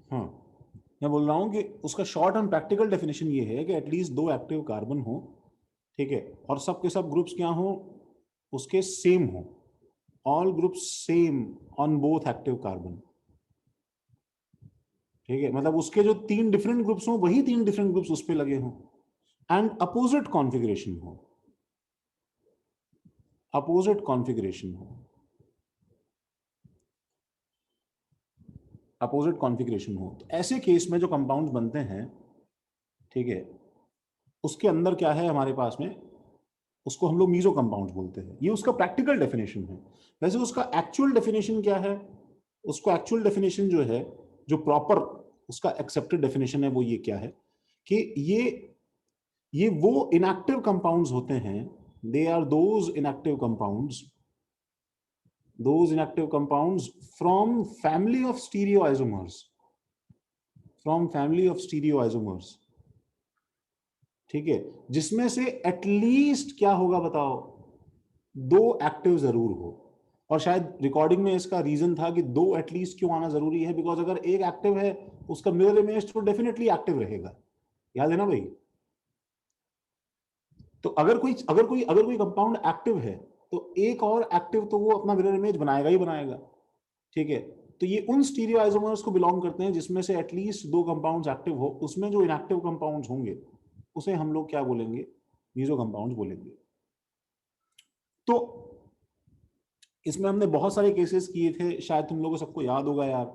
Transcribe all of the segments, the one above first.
हाँ, मैं बोल रहा हूँ कि उसका शॉर्ट एंड प्रैक्टिकल डेफिनेशन ये है कि एटलीस्ट 2 एक्टिव कार्बन हो, ठीक है, और सब के सब ग्रुप्स क्या हो, उसके सेम हो, all groups same on both active carbon, ठीक है, मतलब उसके जो 3 डिफरेंट ग्रुप्स हो वही 3 डिफरेंट ग्रुप्स उस पे लगे हों, एंड अपोजिट कॉन्फ़िगरेशन हो, अपोजिट कॉन्फ़िगरेशन हो, अपोजिट कॉन्फ़िगरेशन हो, तो ऐसे केस में जो कंपाउंड्स बनते हैं, ठीक है, उसके अंदर क्या है हमारे पास में, उसको हम लोग मीजो कंपाउंड्स बोलते हैं। ये उसका प्रैक्टिकल डेफिनेशन है। वैसे उसका एक्चुअल डेफिनेशन क्या है, उसको एक्चुअल डेफिनेशन जो है, जो प्रॉपर उसका एक्सेप्टेड डेफिनेशन है, वो ये क्या है कि ये वो इनएक्टिव कंपाउंड्स होते हैं, they are those inactive compounds from family of stereoisomers, from family of stereoisomers, ठीक है, जिसमें से एटलीस्ट क्या होगा बताओ, 2 एक्टिव जरूर हो। और शायद रिकॉर्डिंग में इसका रीजन था कि 2 एटलीस्ट क्यों आना जरूरी है, बिकॉज अगर एक एक्टिव है उसका मिरर इमेज तो डेफिनेटली एक्टिव रहेगा, याद है ना भाई। तो अगर कोई कंपाउंड एक्टिव है तो एक और एक्टिव तो वो अपना मिरर इमेज बनाएगा ही बनाएगा, ठीक है। तो ये उन स्टीरियो आइसोमर्स को बिलोंग करते हैं जिसमें से एटलीस्ट 2 कंपाउंड्स एक्टिव हो, उसमें जो इनएक्टिव कंपाउंड्स होंगे उसे हम लोग क्या बोलेंगे, मीजो कंपाउंड्स बोलेंगे। तो इसमें हमने बहुत सारे केसेस किए थे, शायद तुम लोगों को सबको याद होगा यार,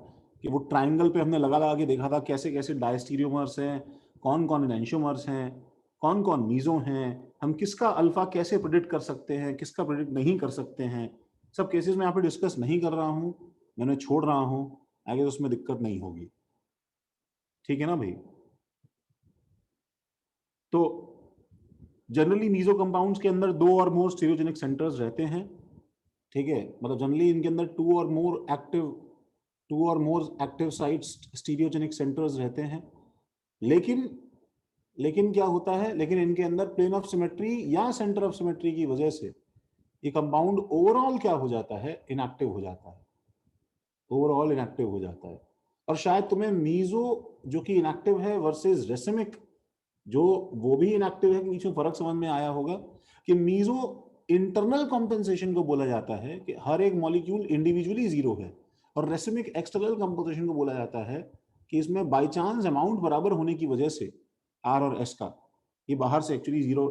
कि वो ट्राइंगल पे हमने लगा लगा के देखा था कैसे कैसे डायस्टीरियोमर्स हैं, कौन कौन एनेंशियोमर्स हैं, कौन कौन मीजो हैं, हम किसका अल्फा कैसे प्रिडिक्ट कर सकते हैं, किसका प्रिडिक्ट नहीं कर सकते हैं। सब केसेस में यहाँ पे डिस्कस नहीं कर रहा हूँ, मैंने छोड़ रहा हूँ, आगे उसमें दिक्कत नहीं होगी, ठीक है ना भाई। तो जनरली मीजो कंपाउंड्स के अंदर 2 और मोर स्टीरियोजेनिक सेंटर्स रहते हैं, ठीक है, मतलब जनरली इनके अंदर 2 और more active sites stereogenic centres रहते हैं। लेकिन लेकिन क्या होता है, लेकिन इनके अंदर प्लेन ऑफ सिमेट्री या सेंटर ऑफ सिमेट्री की वजह से ये कंपाउंड ओवरऑल क्या हो जाता है, इनएक्टिव हो जाता है, ओवरऑल इनएक्टिव हो जाता है। और शायद तुम्हें मीजो जो कि इनएक्टिव है वर्सेस रेसिमिक जो वो भी इनएक्टिव है के बीच में फर्क समझ में आया होगा कि मीजो इंटरनल कॉम्पेंसेशन को बोला जाता है कि हर एक मॉलिक्यूल इंडिविजुअली जीरो है, और रेसिमिक एक्सटर्नल कॉम्पोजिशन को बोला जाता है कि इसमें बाय चांस अमाउंट बराबर होने की वजह से आर और एस का ये बाहर से एक्चुअली जीरो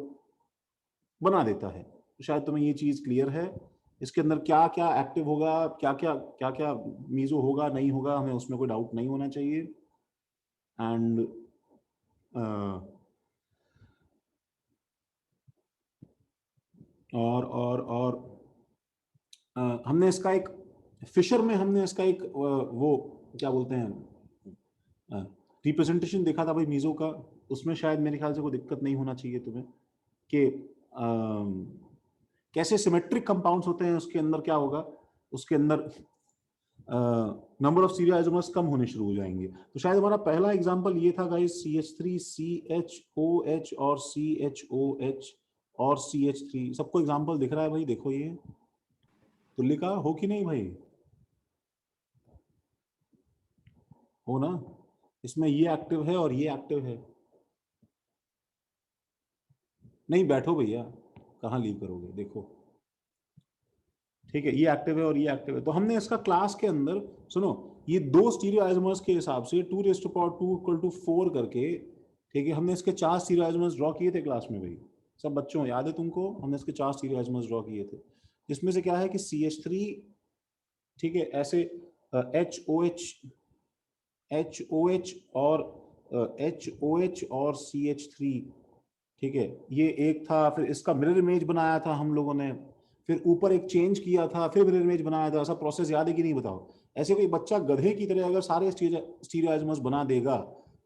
बना देता है। तो शायद तुम्हें ये चीज क्लियर है, इसके अंदर क्या क्या एक्टिव होगा, क्या क्या मीजो होगा नहीं होगा, हमें उसमें कोई डाउट नहीं होना चाहिए। एंड और हमने इसका एक फिशर में हमने इसका एक वो क्या बोलते हैं रिप्रेजेंटेशन देखा था भाई मीजो का, उसमें शायद मेरे ख्याल से कोई दिक्कत नहीं होना चाहिए तुम्हें कि कैसे सिमेट्रिक कंपाउंड्स होते हैं, उसके अंदर क्या होगा, उसके अंदर नंबर ऑफ स्टीरियो आइसोमर्स कम होने शुरू हो जाएंगे। तो शायद हमारा पहला एग्जांपल ये था गाइस, CH3 CHOH और CHOH और CH3, सबको एग्जांपल दिख रहा है भाई, देखो ये तुल्लिका हो कि नहीं भाई, हो ना, इसमें ये एक्टिव है और ये एक्टिव है। नहीं बैठो भैया, कहाँ लीव करोगे, देखो, ठीक है, ये एक्टिव है और ये एक्टिव है। तो हमने इसका क्लास के अंदर, सुनो, ये 2 स्टीरियो आइसोमर्स के हिसाब से 2⁴ करके, ठीक है, हमने इसके 4 स्टीरियो आइसोमर्स ड्रॉ किए थे क्लास में भाई, सब बच्चों याद है तुमको, हमने इसके 4 स्टीरियो आइसोमर्स ड्रॉ किए थे, जिसमें से क्या है कि CH3, ठीक है, ऐसे HOH और HOH और CH3, ठीक है, ये एक था, फिर इसका मिरर इमेज बनाया था हम लोगों ने, फिर ऊपर एक चेंज किया था, फिर मिरर इमेज बनाया था, ऐसा प्रोसेस याद है कि नहीं बताओ। ऐसे कोई बच्चा गधे की तरह अगर सारे स्टीरियो आइसोमर्स बना देगा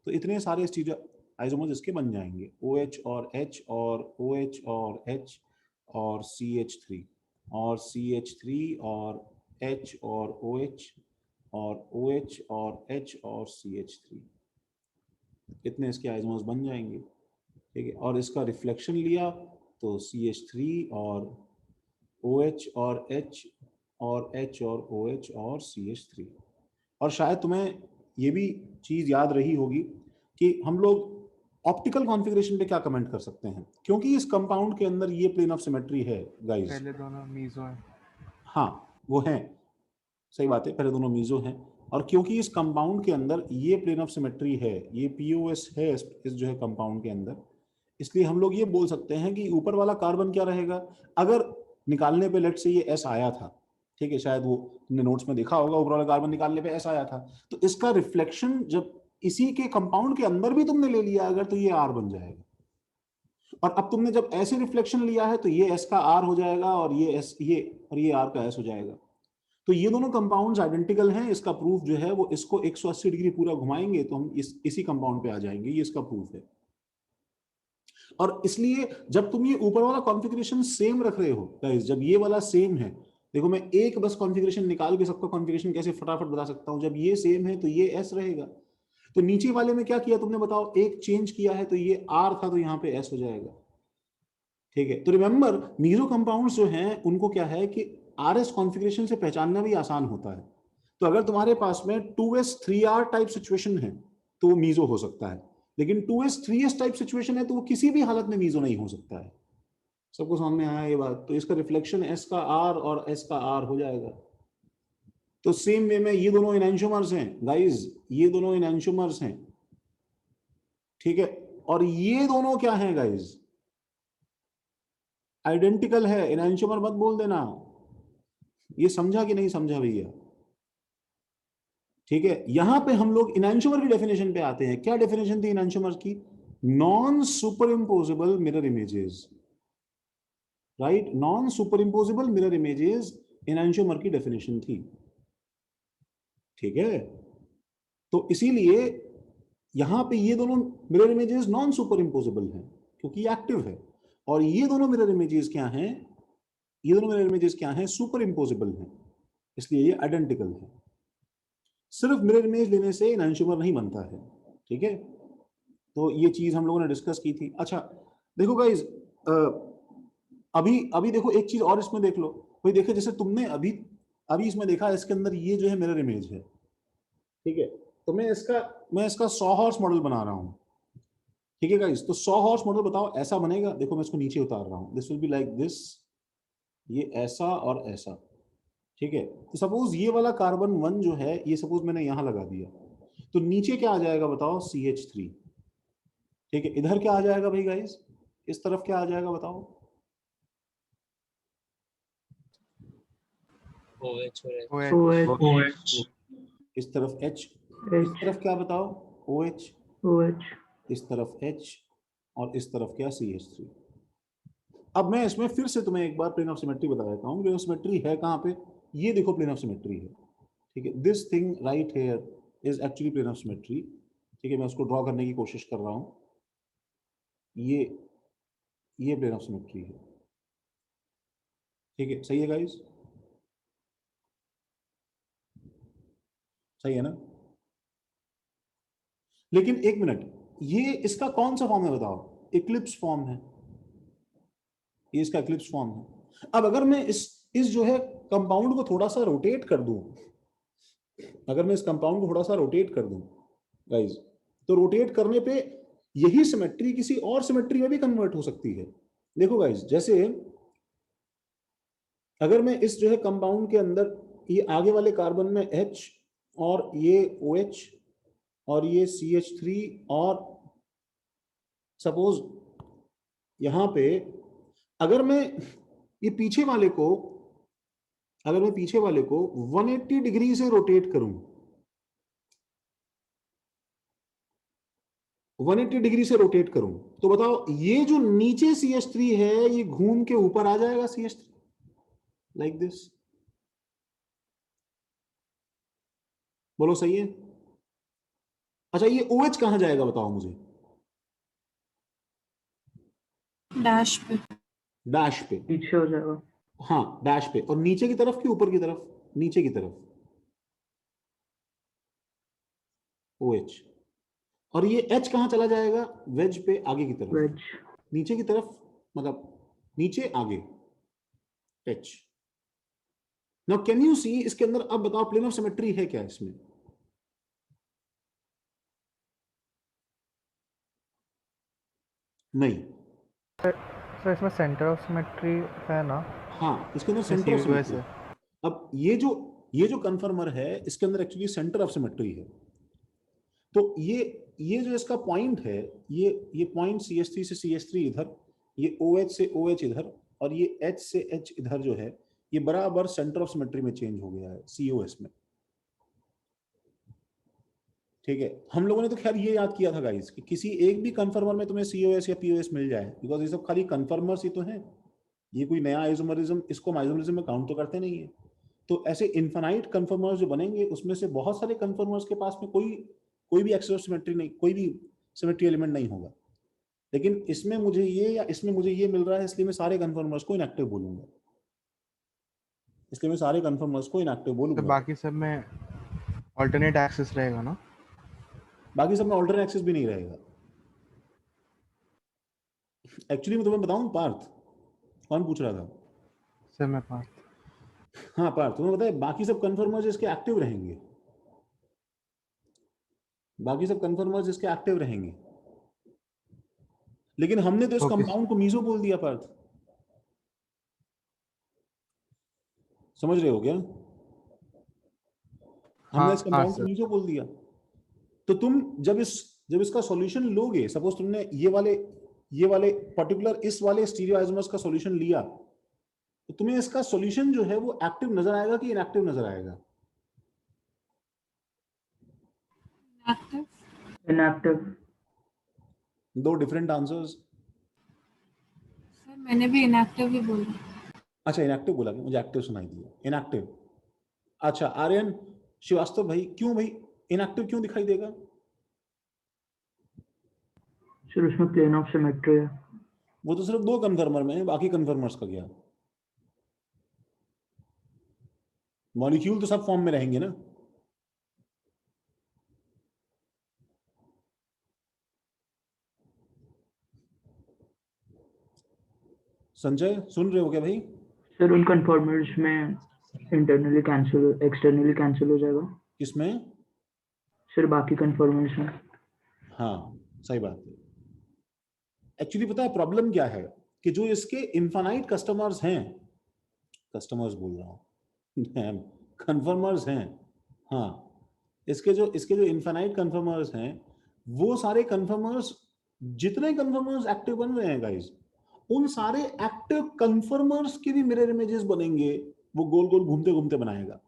तो इतने सारे स्टीरियो आइसोमर्स इसके बन जाएंगे, OH और H और OH और H और CH3 और CH3 और H और OH और OH और H और CH3, इतने इसके आइसोमर्स बन जाएंगे, ठीक है। और इसका रिफ्लेक्शन लिया तो CH3 और OH और H और H और OH और CH3। और शायद तुम्हें ये भी चीज याद रही होगी कि हम लोग ऑप्टिकल कॉन्फ़िगरेशन पे क्या कमेंट कर सकते हैं, क्योंकि इस कंपाउंड के अंदर ये प्लेन ऑफ सिमेट्री है गाइस। पहले दोनों मीजो हैं। हाँ वो है, सही बात है, पहले दोनों मीजो हैं, और क्योंकि इस कंपाउंड के अंदर ये प्लेन ऑफ सिमेट्री है, ये पीओएस है इस जो है कंपाउंड के अंदर, इसलिए हम लोग ये बोल सकते हैं कि ऊपर वाला कार्बन क्या रहेगा। अगर निकालने पे लेट से ये एस आया था, ठीक है, शायद वो तुमने नोट्स में देखा होगा, ऊपर वाला कार्बन निकालने पे एस आया था, तो इसका रिफ्लेक्शन जब इसी के कंपाउंड के अंदर भी तुमने ले लिया अगर, तो ये आर बन जाएगा। और अब तुमने जब ऐसे रिफ्लेक्शन लिया है तो ये एस का आर हो जाएगा, और ये एस ये और ये आर का एस हो जाएगा। तो ये दोनों कंपाउंड्स आइडेंटिकल हैं। इसका प्रूफ जो है वो इसको 180 डिग्री पूरा घुमाएंगे तो हम इसी कंपाउंड पे आ जाएंगे, ये इसका प्रूफ है। और इसलिए जब तुम ये ऊपर वाला कॉन्फ़िगरेशन सेम रख रहे हो गाइस, जब ये वाला सेम है, देखो मैं एक बस कॉन्फ़िगरेशन निकाल के सबका कॉन्फ़िगरेशन कैसे फटाफट बता सकता हूं, जब ये सेम है तो ये एस रहेगा। तो नीचे वाले में क्या किया तुमने बताओ, एक चेंज किया है तो ये आर था तो यहाँ पे एस हो जाएगा, ठीक है। तो रिमेंबर मीजो कंपाउंड्स जो हैं उनको क्या है कि आरएस कॉन्फ़िगरेशन से पहचानना भी आसान होता है। तो अगर तुम्हारे पास में 2s 3r टाइप सिचुएशन है तो वो मीजो हो सकता है, लेकिन 2s 3s टाइप सिचुएशन है तो वो किसी भी हालत में मीजो नहीं हो सकता है। सबको समझ में आया ये बात? तो इसका रिफ्लेक्शन एस का आर और एस का आर हो जाएगा। तो सेम वे में ये दोनों एनैंशोमर्स हैं गाइस, ये दोनों एनैंशोमर्स हैं, ठीक है। और ये दोनों क्या हैं गाइस, आइडेंटिकल है। एनैंशोमर मत बोल देना, ये समझा कि नहीं समझा भैया? ठीक है, यहां पे हम लोग इनैंशोमर की डेफिनेशन पे आते हैं। क्या डेफिनेशन थी इनैंशोमर की? Non super imposable mirror images, right, non super imposable mirror images enantiomer की डेफिनेशन थी, ठीक है। तो इसीलिए यहां पे ये दोनों mirror images non super imposable हैं क्योंकि एक्टिव है, और ये दोनों मिरर इमेजेस क्या हैं, ये दोनों मिरर इमेजेस क्या हैं, सुपर इम्पोजेबल हैं, इसलिए ये आइडेंटिकल है। सिर्फ मिरर इमेज लेने से इनैंशोमर नहीं बनता है, ठीक है। तो ये चीज हम लोगों ने डिस्कस की थी। अच्छा देखो गाइज, अभी अभी देखो एक चीज और इसमें देख लो भाई, देखो जैसे तुमने अभी अभी इसमें देखा, इसके अंदर ये जो है मिरर इमेज है, ठीक है। तो मैं इसका 100 हॉर्स मॉडल बना रहा हूँ, ठीक है गाइज। तो 100 हॉर्स मॉडल बताओ ऐसा बनेगा, देखो मैं इसको नीचे उतार रहा हूँ, this will be like this, ये ऐसा और ऐसा, ठीक है। तो सपोज ये वाला कार्बन 1 जो है ये सपोज मैंने यहां लगा दिया, तो नीचे क्या आ जाएगा बताओ, CH3, ठीक है। इधर क्या आ जाएगा भाई गाइस, इस तरफ क्या आ जाएगा बताओ, OH। इस तरफ H, इस तरफ क्या बताओ, OH, इस तरफ H, और इस तरफ क्या, CH3। अब मैं इसमें फिर से तुम्हें एक बार प्लेन ऑफ सिमेट्री बता देता हूँ। प्लेन ऑफ सिमेट्री है कहाँ पे, ये देखो प्लेन ऑफ सिमेट्री है, ठीक है। This thing right here is actually plane of symmetry, ठीक है। मैं उसको ड्रॉ करने की कोशिश कर रहा हूँ, ये प्लेन ऑफ सिमेट्री है, ठीक है। सही है गाइस, सही है ना? लेकिन एक मिनट, ये इसका कौन सा फॉर्म है बताओ, इक्लिप्स फॉर्म है, ये इसका इक्लिप्स फॉर्म है। अब अगर मैं इस जो है कंपाउंड को थोड़ा सा रोटेट कर दूं, अगर मैं इस कंपाउंड को थोड़ा सा रोटेट कर दूं गाइस, तो रोटेट करने पे यही सिमेट्री किसी और सिमेट्री में भी कन्वर्ट हो सकती है। देखो गाइस, जैसे अगर मैं इस जो है कंपाउंड के अंदर ये आगे वाले कार्बन में H और ये OH और ये CH3, और सपोज यहां पे अगर मैं ये पीछे वाले को, अगर मैं पीछे वाले को 180 डिग्री से रोटेट करूं, 180 डिग्री से रोटेट करूं, तो बताओ ये जो नीचे CH3 है ये घूम के ऊपर आ जाएगा CH3 लाइक दिस, बोलो सही है? अच्छा ये OH कहां जाएगा बताओ मुझे, डैश पे, डैश पे, पीछे हो जाएगा। हाँ डैश पे, और नीचे की तरफ कि ऊपर की तरफ, नीचे की तरफ OH, और ये H कहां चला जाएगा, वेज पे, आगे की तरफ, वेज। नीचे की तरफ, मतलब नीचे आगे H। Now can you see इसके अंदर, अब बताओ प्लेन ऑफ सिमेट्री है क्या इसमें? नहीं, सर इसमें सेंटर ऑफ सिमेट्री है ना? हाँ इसके अंदर सेंटर ऑफ COS सिमेट्री। है। अब ये जो कन्फर्मर है इसके अंदर एक्चुअली सेंटर ऑफ सिमेट्री है। तो ये जो इसका पॉइंट है, ये पॉइंट CH3 से CH3 इधर, ये OH से OH इधर, और ये H से H इधर जो है, ये बराबर सेंटर ऑफ सिमेट्री में चेंज हो गया है COS में। ठीक है, हम लोगों ने तो खैर ये याद किया था गाइस कि किसी एक भी कन्फर्मर में तुम्हें COS या POS मिल जाए, बिकॉज ये सब खाली कन्फर्मर्स ही तो हैं, ये कोई नया आइसोमरिज्म, इसको हम आइसोमरिज्म में काउंट तो करते नहीं है। तो ऐसे इनफाइनाइट कन्फर्मर्स जो बनेंगे उसमें से बहुत सारे कन्फर्मर्स के पास में कोई भी एक्सेस सिमेट्री नहीं, कोई भी सिमेट्री एलिमेंट नहीं होगा। लेकिन इसमें मुझे ये या इसमें मुझे ये मिल रहा है, इसलिए मैं सारे कन्फर्मर्स को इनएक्टिव बोलूंगा, इसलिए मैं सारे कन्फर्मर्स को इनएक्टिव तो बोलूंगा। बाकी सब में ऑल्टरनेट एक्सेस रहेगा ना? बाकी सब में ऑल्टरनेट एक्सेस भी नहीं रहेगा। एक्चुअली मैं तुम्हें बताऊं पार्थ, कौन पूछ रहा था? सर मैं पार्थ। हाँ पार्थ, तुम्हें पता है बाकी सब कन्फर्मर्स इसके एक्टिव रहेंगे, बाकी सब कन्फर्मर्स इसके एक्टिव रहेंगे, लेकिन हमने तो इस ओके कंपाउंड को मीजो बोल दिया पार्थ, समझ रहे हो क्या? हमने इस हाँ कंपाउंड को सर। मीजो बोल दिया। तो तुम जब इसका सॉल्यूशन लोगे, सपोज तुमने ये वाले पर्टिकुलर इस वाले स्टीरियोआइसोमर्स का सॉल्यूशन लिया, तो तुम्हें इसका सॉल्यूशन जो है वो एक्टिव नजर आएगा कि इनएक्टिव नजर आएगा? एक्टिव। इनएक्टिव। दो डिफरेंट आंसर्स। सर मैंने भी इनएक्टिव ही बोला। अच्छा इनएक्टिव बोला, मुझे एक्टिव सुनाई दिया, इनएक्टिव। अच्छा आर्यन श्रीवास्तव भाई, क्यों भाई इनएक्टिव क्यों दिखाई देगा? सर उसमें प्लेन ऑफ सिमेट्री है। वो तो सिर्फ दो कन्फर्मर में है, बाकी कन्फर्मर्स का क्या? मॉलिक्यूल तो सब फॉर्म में रहेंगे ना। संजय सुन रहे हो क्या भाई? सर उन कन्फर्मर्स में इंटरनली कैंसिल, एक्सटर्नली कैंसिल हो जाएगा। किसमें? सर बाकी कन्फर्मर्स में। हाँ सही बात है। एक्चुअली पता है प्रॉब्लम क्या है, कि जो इसके इनफाइनाइट कस्टमर्स हैं, कस्टमर्स बोल रहा हूँ कन्फर्मर्स हैं, हाँ इसके जो इनफाइनाइट कन्फर्मर्स हैं, वो सारे कन्फर्मर्स, जितने कन्फर्मर्स एक्टिव बन रहे हैं गाइस, उन सारे एक्टिव कन्फर्मर्स के भी मिरर इमेजेस बनेंगे, वो गोल गोल घूमते घूमते बनाएगा।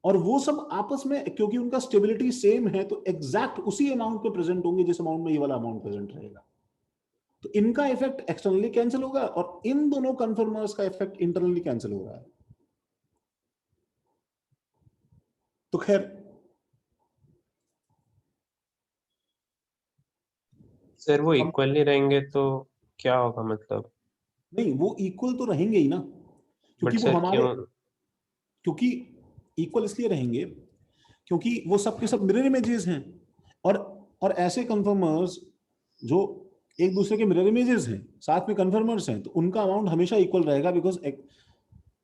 और वो सब आपस में, क्योंकि उनका स्टेबिलिटी सेम है, तो एग्जैक्ट उसी अमाउंट पे प्रेजेंट होंगे जिस अमाउंट में ये वाला अमाउंट प्रेजेंट रहेगा। तो इनका इफेक्ट एक्सटर्नली कैंसिल होगा और इन दोनों कन्फर्मर्स का इफेक्ट इंटरनली कैंसिल हो रहा है। तो खैर सर वो इक्वल नहीं रहेंगे तो क्या होगा मतलब? नहीं, वो इक्वल तो रहेंगे ही ना, क्योंकि बट वो सर हमारे, क्यों? क्योंकि इक्वल इसलिए रहेंगे क्योंकि वो सब के सब मिरर इमेजेस हैं, और ऐसे कन्फर्मर्स जो एक दूसरे के मिरर इमेजेस हैं, साथ में कन्फर्मर्स हैं, तो उनका अमाउंट हमेशा इक्वल रहेगा, बिकॉज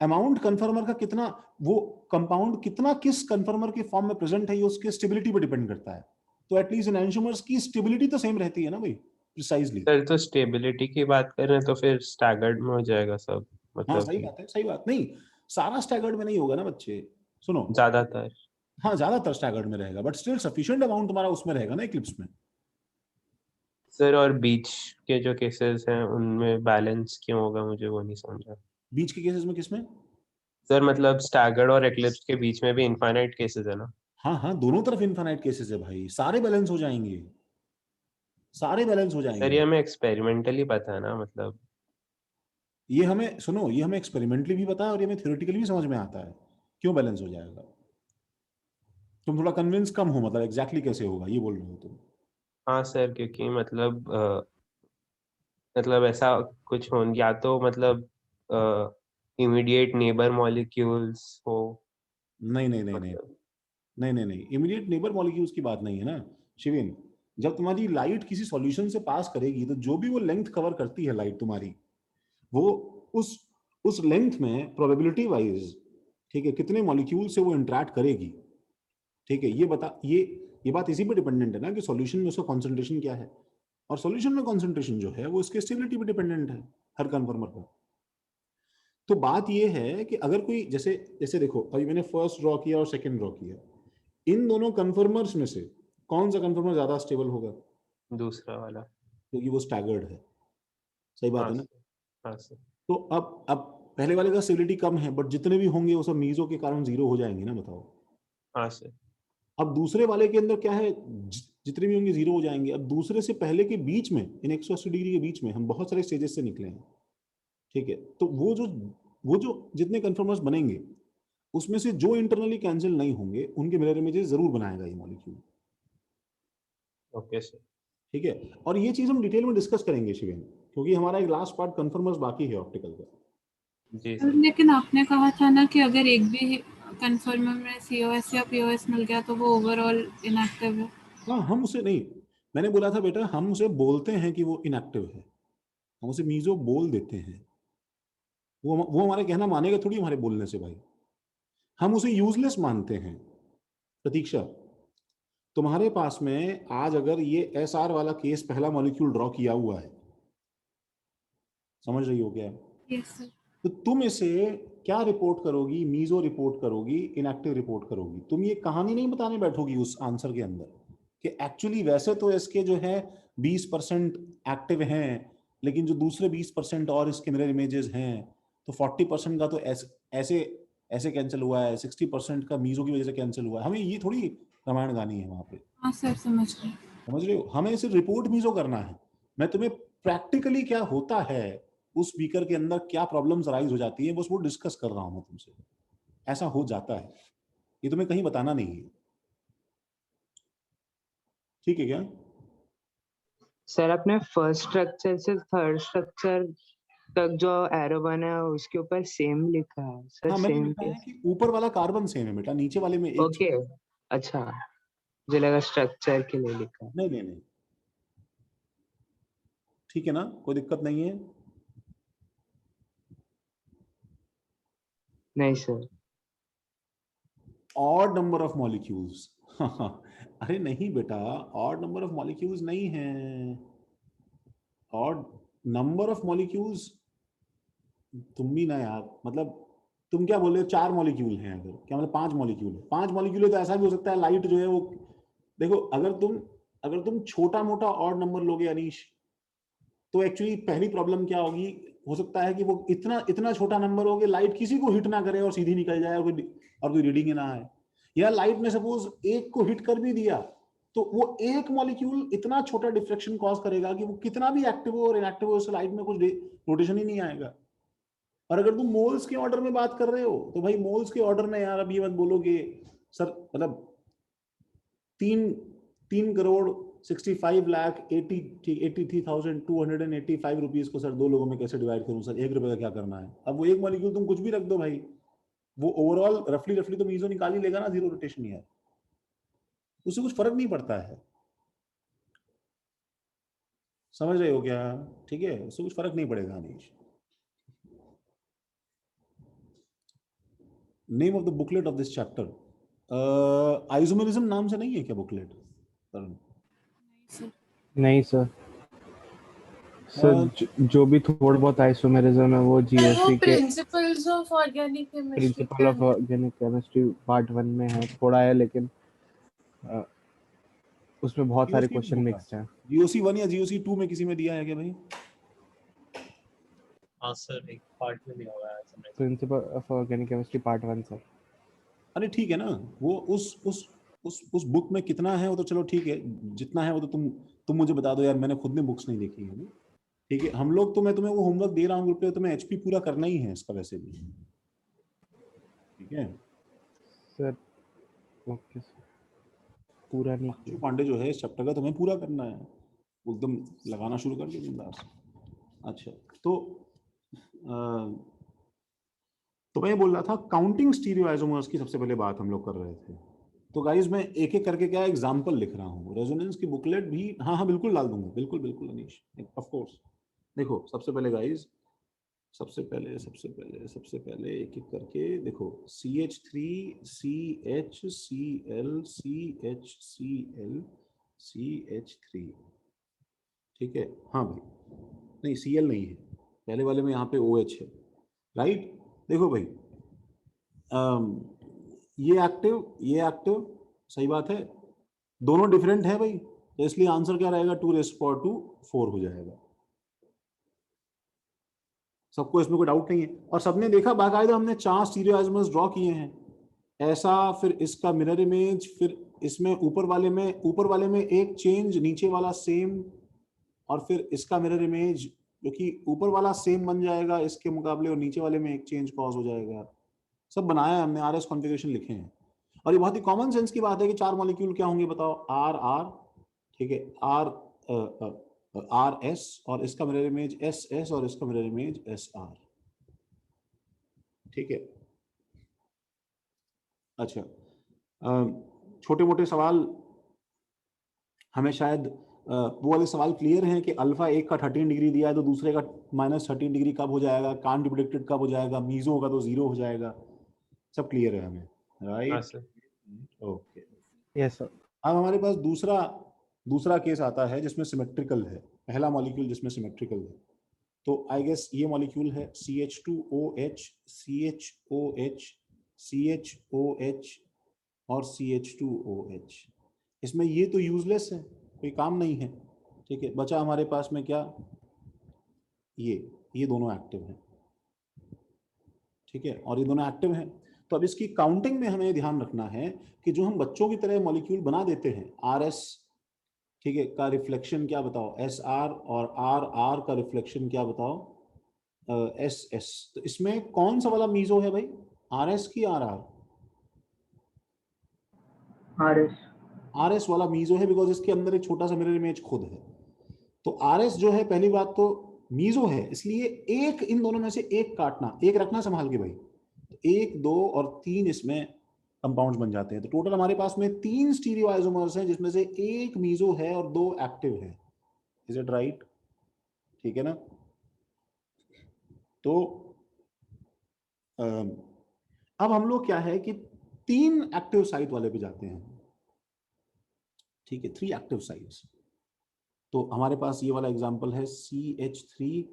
अमाउंट कन्फर्मर का कितना, वो कंपाउंड कितना किस कन्फर्मर के फॉर्म में प्रेजेंट है, ये उसके स्टेबिलिटी पर डिपेंड करता है। तो एटलीस्ट एनैंटियोमर्स की स्टेबिलिटी तो सेम रहती है ना भाई, प्रिसाइजली। सर तो स्टेबिलिटी की बात कर रहे हैं तो फिर स्टैगर्ड में हो जाएगा सब, हाँ मतलब सही बात है, सही बात। नहीं, सारा स्टैगर्ड में नहीं होगा ना बच्चे, सुनो। ज्यादातर। हाँ ज्यादातर स्टैगर्ड में रहेगा, बट स्टिल सफिशिएंट अमाउंट तुम्हारा उसमें रहेगा ना इक्लिप्स में। सर और बीच के जो केसेस हैं उनमें बैलेंस क्यों होगा, मुझे वो नहीं समझा। बीच के केसेस में किसमें? सर मतलब स्टैगर्ड और एक्लिप्स के बीच में भी इनफाइनाइट केसेस है ना? हाँ हाँ, दोनों तरफ इनफाइनाइट केसेस है भाई, सारे बैलेंस हो जाएंगे, सारे बैलेंस हो सर ये जाएंगे। हमें एक्सपेरिमेंटली पता है ना, मतलब। ये हमें, सुनो, ये हमें एक्सपेरिमेंटली भी पता है और ये हमें थ्योरेटिकली भी समझ में आता है क्यों बैलेंस हो जाएगा। तुम थोड़ा कन्विंस कम हो, मतलब एग्जैक्टली कैसे होगा ये बोल रहे हो तुम? हाँ सर, क्योंकि मतलब ऐसा कुछ हो, या तो मतलब इमीडिएट नेबर मॉलिक्यूल्स हो, नहीं नहीं नहीं नहीं मतलब। नहीं नहीं नहीं, इमीडिएट नेबर मॉलिक्यूल्स की बात नहीं है ना शिविन। जब तुम्हारी लाइट किसी सॉल्यूशन से पास करेगी, तो जो भी वो लेंथ कवर करती है लाइट तुम्हारी, वो उस लेंथ में प्रोबेबिलिटी वाइज, ठीक है, कितने मॉलिक्यूल से वो इंटरेक्ट करेगी, ठीक है, ये बात इसी पे डिपेंडेंट है ना कि सॉल्यूशन में उसका कॉन्सेंट्रेशन क्या है। और सॉल्यूशन में कॉन्सेंट्रेशन जो है वो इसके स्टेबिलिटी पे डिपेंडेंट है हर कन्फर्मर पर। तो बात ये है कि अगर कोई जैसे जैसे देखो अभी मैंने फर्स्ट ड्रॉ किया और सेकंड ड्रॉ किया, इन दोनों कन्फर्मर्स में से कौन सा कन्फर्मर ज्यादा स्टेबल होगा? दूसरा वाला। क्योंकि वो स्टैगर्ड है। सही बात हाँ है ना? सर, हाँ सर। तो अब पहले वाले का स्टेबिलिटी कम है, बट जितने भी होंगे वो सब मीजो के कारण जीरो हो जाएंगे ना, बताओ। हाँ सर। अब दूसरे वाले के अंदर क्या है, जितने भी होंगे जीरो हो जाएंगे। अब दूसरे से पहले के बीच में, इन 180 डिग्री के बीच में हम बहुत सारे स्टेजेस से निकले हैं, ठीक है। तो वो जो जितने कन्फर्मर्स बनेंगे उसमें से जो इंटरनली कैंसिल नहीं होंगे उनके मिरर इमेजेस जरूर बनाएगा ये मॉलिक्यूल। Okay sir. ठीक है, और ये चीज हम डिटेल में डिस्कस करेंगे शिवेन, क्योंकि हमारा एक लास्ट पार्ट कन्फर्मर्स बाकी है ऑप्टिकल का। जी सर सर। लेकिन आपने कहा था ना कि अगर एक भी कन्फर्मर में COS या POS मिल गया तो वो ओवरऑल इनएक्टिव है। हाँ, हम उसे नहीं, मैंने बोला था बेटा हम उसे बोलते हैं कि वो इनएक्टिव है, हम उसे मीजो बोल देते हैं। वो हमारे कहना मानेगा थोड़ी हमारे बोलने से भाई, हम उसे यूजलेस मानते हैं। प्रतीक्षा, तुम्हारे पास में आज अगर ये SR वाला केस पहला मॉलिक्यूल ड्रॉ किया हुआ है, समझ रही हो क्या? Yes sir. तो तुम इसे क्या रिपोर्ट करोगी? मीजो रिपोर्ट करोगी, इनएक्टिव रिपोर्ट करोगी। तुम ये कहानी नहीं बताने बैठोगी उस आंसर के अंदर कि एक्चुअली वैसे तो इसके जो है 20% एक्टिव हैं, लेकिन जो दूसरे 20% और इसके मिरर इमेजेस हैं, तो 40% का तो ऐसे ऐसे कैंसिल हुआ है, 60% का मीजो की वजह से कैंसिल हुआ है। हमें ये थोड़ी रामायण गानी है वहां पे, हाँ सर समझ गए। समझ रहे हो? हमें सिर्फ रिपोर्ट मीजो करना है। मैं तुम्हें प्रैक्टिकली क्या होता है, उस स्पीकर के अंदर क्या प्रॉब्लम्स राइज हो जाती है, बस वो डिस्कस कर रहा हूं मैं तुमसे। ऐसा हो जाता है, ये तुम्हें कहीं बताना नहीं है। ठीक है क्या? सर अपने फर्स्ट स्ट्रक्चर से थर्ड स्ट्रक्चर तक जो एरो बना है उसके ऊपर सेम लिखा है सर। हाँ, मैंने सेम लिखा है कैसे? कि ऊपर वाला कार्बन सेम है बेटा, नीचे वाले में एक ओके, अच्छा, मुझे लगा स्ट्रक्चर के लिए लिखा है। नहीं नहीं नहीं, ठीक है ना, कोई दिक्कत नहीं है। नहीं sir. Odd number of molecules अरे नहीं बेटा, ऑड नंबर ऑफ मॉलिक्यूल्स नहीं है। ऑड नंबर ऑफ मॉलिक्यूल्स, तुम भी ना यार, मतलब तुम क्या बोल रहे हो? 4 मॉलिक्यूल हैं, अगर क्या मतलब 5 मॉलिक्यूल है? 5 मॉलिक्यूल है तो ऐसा भी हो सकता है लाइट जो है वो, देखो अगर तुम छोटा मोटा ऑड नंबर लोगे अनीश, तो एक्चुअली पहली प्रॉब्लम क्या होगी, हो सकता है कि वो इतना इतना छोटा नंबर हो कि लाइट किसी को हिट ना करे और सीधी निकल जाए और कोई रीडिंग ना आए। या लाइट ने सपोज एक को हिट कर भी दिया, तो वो एक मॉलिक्यूल इतना छोटा डिफ्रेक्शन कॉज करेगा कि वो कितना भी एक्टिव हो और इनएक्टिव हो, उससे लाइट में कुछ रोटेशन ही नहीं आएगा। और अगर तुम मोल्स के ऑर्डर में बात कर रहे हो, तो भाई मोल्स के ऑर्डर में यार अब ये मत बोलो कि सर मतलब 3,65,83,285 रुपीज को सर 2 लोगों में कैसे डिवाइड करूं सर, 1 रुपए का क्या करना है? अब वो एक मॉलिक्यूल तुम कुछ भी रख दो भाई, वो ओवरऑल रफली रफली तो मीजो निकाल ही लेगा ना, जीरो रोटेशन है, उससे कुछ फर्क नहीं पड़ता है। समझ रहे हो क्या? ठीक है, उससे कुछ फर्क नहीं पड़ेगा Anish. Name of the booklet of this chapter, isomerism नाम से नहीं है क्या बुकलेट? सर नहीं सर। सर जो भी थोड़ा बहुत आइसोमेरिज्म है वो वो GOC के principles of organic chemistry principle of organic chemistry part 1 में है, थोड़ा है, लेकिन उसमें बहुत सारे जीओसी क्वेश्चन मिक्स्ड हैं। GOC 1 या GOC 2 में किसी में दिया है क्या भाई? हाँ सर, एक पार्ट में दिया हुआ है समझ। Principle of organic chemistry part 1 sir. अरे ठीक है ना, वो उस बुक में कितना है वो तो चलो ठीक है, जितना है वो तो तुम मुझे बता दो यार, मैंने खुद ने बुक्स नहीं देखी है। ठीक है, हम लोग तो, मैं तुम्हें वो होमवर्क दे रहा हूँ ग्रुप पे, तुम्हें HP पूरा करना ही है इसका वैसे भी। ठीक है सर ओके सर, पूरा नहीं अंशु किया। पांडे जो है इस चैप्टर का तुम्हें पूरा करना है, एकदम लगाना शुरू कर दिया बिंदास। अच्छा, तो मैं ये बोल रहा था काउंटिंग स्टीरियो आइसोमर्स की सबसे पहले बात हम लोग कर रहे थे। तो गाइज मैं एक एक करके क्या एग्जांपल लिख रहा हूँ, रेजोनेंस की बुकलेट भी हाँ हाँ बिल्कुल डाल दूंगा, बिल्कुल बिल्कुल अनीश, ऑफ कोर्स। देखो सबसे पहले गाइज, सबसे पहले एक एक करके देखो, CH3 CH CL CH CL CH3, ठीक है, हाँ भाई, नहीं Cl नहीं है, पहले वाले में यहाँ पे OH है, राइट। देखो भाई, ये एक्टिव, सही बात है, दोनों डिफरेंट है भाई, तो इसलिए आंसर क्या रहेगा, 2⁴ हो जाएगा। सबको इसमें कोई डाउट नहीं है, और सबने देखा बाकायदा हमने 4 स्टीरियोआइसोमर्स ड्रॉ किए हैं ऐसा, फिर इसका मिरर इमेज, फिर इसमें ऊपर वाले में एक चेंज, नीचे वाला सेम, और फिर इसका मिरर इमेज जो कि ऊपर वाला सेम बन जाएगा इसके मुकाबले और नीचे वाले में एक चेंज कॉज हो जाएगा। सब बनाया है हमने, RS कॉन्फ़िगरेशन लिखे हैं। और ये बहुत ही कॉमन सेंस की बात है कि 4 मॉलिक्यूल क्या होंगे बताओ, R, ठीक है, RS, और इसका मिरर इमेज SS, और इसका मिरर इमेज SR, ठीक है। अच्छा, छोटे मोटे सवाल हमें शायद वो वाले सवाल क्लियर हैं कि अल्फा एक का 13 डिग्री दिया है तो दूसरे का -13 डिग्री कब हो जाएगा, कांट बी प्रेडिक्टेड कब हो जाएगा, मीजो होगा तो 0 हो जाएगा, सब क्लियर है हमें, हाँ right. Sir. Okay, yes sir. अब हमारे पास दूसरा केस आता है जिसमें सिमेट्रिकल है, पहला मॉलिक्यूल जिसमें सिमेट्रिकल है। तो आई गेस ये मॉलिक्यूल है CH2OH, CHOH, CHOH और CH2OH। इसमें ये तो यूजलेस है, कोई काम नहीं है, ठीक है। बचा हमारे पास में क्या, ये दोनों एक्टिव हैं, ठीक है, और ये दोनों एक्टिव हैं। तो अब इसकी काउंटिंग में हमें ध्यान रखना है कि जो हम बच्चों की तरह मॉलिक्यूल बना देते हैं, RS, ठीक है, का रिफ्लेक्शन क्या बताओ, SR, और RR का रिफ्लेक्शन क्या बताओ, SS। तो इसमें कौन सा वाला मीजो है भाई, RS की RR? RS वाला मीजो है, बिकॉज इसके अंदर एक छोटा सा मिरर इमेज खुद है। तो RS जो है, पहली बात तो मीजो है, इसलिए एक इन दोनों में से एक काटना, एक रखना संभाल के भाई। तो 1, 2 और 3 इसमें कंपाउंड्स बन जाते हैं। तो टोटल हमारे पास में 3 स्टीरियोआइसोमर्स हैं जिसमें से एक मीजो है और 2 एक्टिव है। Is it right? ठीक है ना। तो अब हम लोग क्या है कि 3 एक्टिव साइट वाले पे जाते हैं, ठीक है, 3 एक्टिव साइट्स। तो हमारे पास ये वाला एग्जांपल है CH3,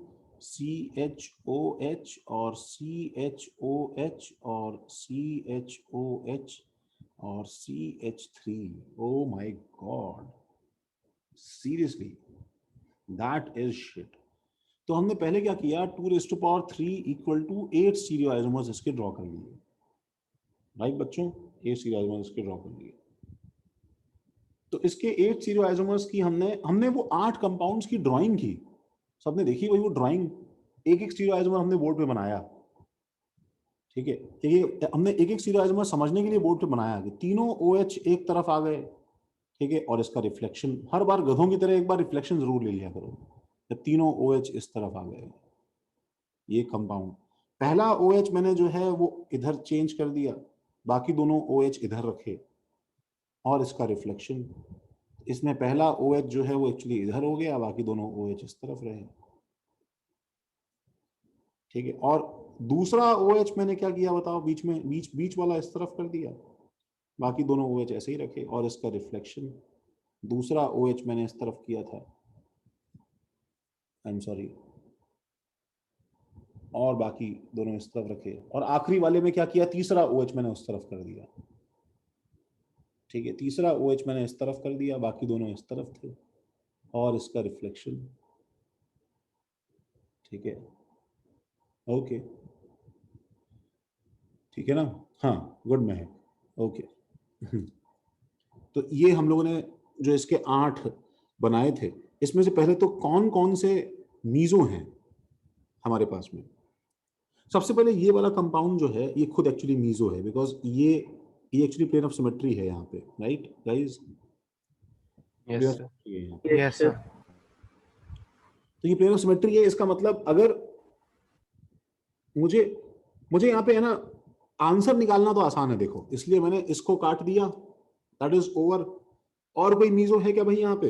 CHOH और CHOH और CHOH और CH3। Oh my God, seriously that is shit. तो हमने पहले क्या किया, 2⁵ = 8 स्टीरियोआइसोमर्स इसके ड्रॉ कर लिए, राइट बच्चों, 8 स्टीरियोआइसोमर्स इसके ड्रॉ कर लिए। तो इसके 8 स्टीरियोआइसोमर्स की हमने वो 8 कंपाउंड्स की ड्राइंग की, सबने देखी वही वो ड्राइंग, एक स्टीरियोआइसोमर हमने बोर्ड पे बनाया, ठीक है। हमने एक स्टीरियोआइसोमर समझने के लिए बोर्ड पे बनाया कि तीनों OH एक तरफ आ गए, ठीक है, और इसका रिफ्लेक्शन, हर बार गधों की तरह एक बार रिफ्लेक्शन जरूर ले लिया करो, जब तीनों OH इस तरफ आ गए। ये कंपाउंड, पहला OH मैंने जो है वो इधर चेंज कर दिया, बाकी दोनों OH इधर रखे, और इसका रिफ्लेक्शन, इसमें पहला OH जो है वो एक्चुअली इधर हो गया, बाकी दोनों OH इस तरफ रहे, ठीक है। और दूसरा OH मैंने क्या किया बताओ, बीच वाला इस तरफ कर दिया, बाकी दोनों OH ऐसे ही रखे, और इसका रिफ्लेक्शन, दूसरा OH मैंने इस तरफ किया था, आई एम सॉरी, और बाकी दोनों इस तरफ रखे, और आखिरी वाले में क्या किया, तीसरा OH मैंने उस तरफ कर दिया, ठीक है, तीसरा OH मैंने इस तरफ कर दिया, बाकी दोनों इस तरफ थे, और इसका रिफ्लेक्शन, ठीक है, ओके, ठीक है ना, हाँ गुड महक, ओके। तो ये हम लोगों ने जो इसके 8 बनाए थे, इसमें से पहले तो कौन कौन से मीजो हैं हमारे पास में। सबसे पहले ये वाला कंपाउंड जो है ये खुद एक्चुअली मीजो है, बिकॉज ये एक्चुअली प्लेन ऑफ सिमेट्री है यहाँ पे, right guys? Yes sir. Yes sir. तो ये प्लेन ऑफ सिमेट्री है, इसका मतलब अगर मुझे यहाँ पे है ना आंसर निकालना तो आसान है, देखो, इसलिए मैंने इसको काट दिया, दैट इज ओवर। और कोई मीजो है क्या भाई यहाँ पे?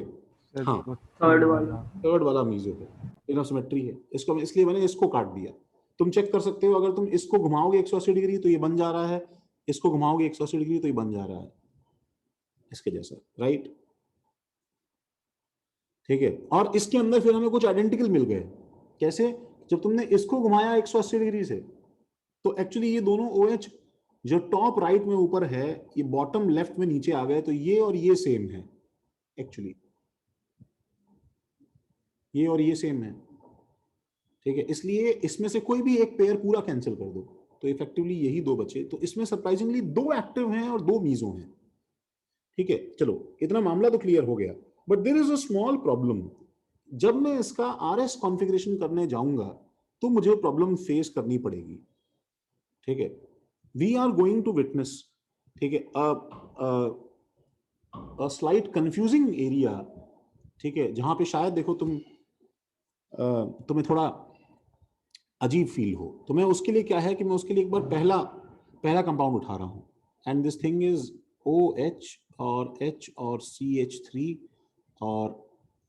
हाँ, थर्ड वाला मीजो है, प्लेन ऑफ सिमेट्री है, इसको इसलिए मैंने इसको काट दिया। तुम चेक कर सकते हो, अगर तुम इसको घुमाओगे 180 डिग्री तो ये बन जा रहा है, इसको घुमाओगे 180 डिग्री तो ये बन जा रहा है इसके जैसा, राइट? ठीक है, और इसके अंदर फिर हमें कुछ आइडेंटिकल मिल गए। कैसे? जब तुमने इसको घुमाया 180 डिग्री से, तो एक्चुअली ये दोनों OH जो टॉप राइट में ऊपर है, ये बॉटम लेफ्ट में नीचे आ गए, तो ये और ये सेम है एक्चुअली, ये और ये सेम है। ठीक है, इसलिए इसमें से कोई भी एक पेयर पूरा कैंसिल कर दो, तो इफेक्टिवली यही दो बचे। तो इसमें सरप्राइजिंगली 2 एक्टिव हैं और 2 मीजो हैं। ठीक है, चलो इतना मामला तो क्लियर हो गया, but there is a small problem. जब मैं इसका RS कॉन्फ़िगरेशन करने जाऊंगा तो मुझे प्रॉब्लम फेस करनी पड़ेगी। ठीक है, we are going to witness, ठीक है, स्लाइट कंफ्यूजिंग एरिया। ठीक है, जहां पे शायद देखो तुम्हें थोड़ा अजीब फील हो, तो मैं उसके लिए क्या है कि मैं उसके लिए एक बार पहला कंपाउंड उठा रहा हूं, and this thing is OH और H और CH3 और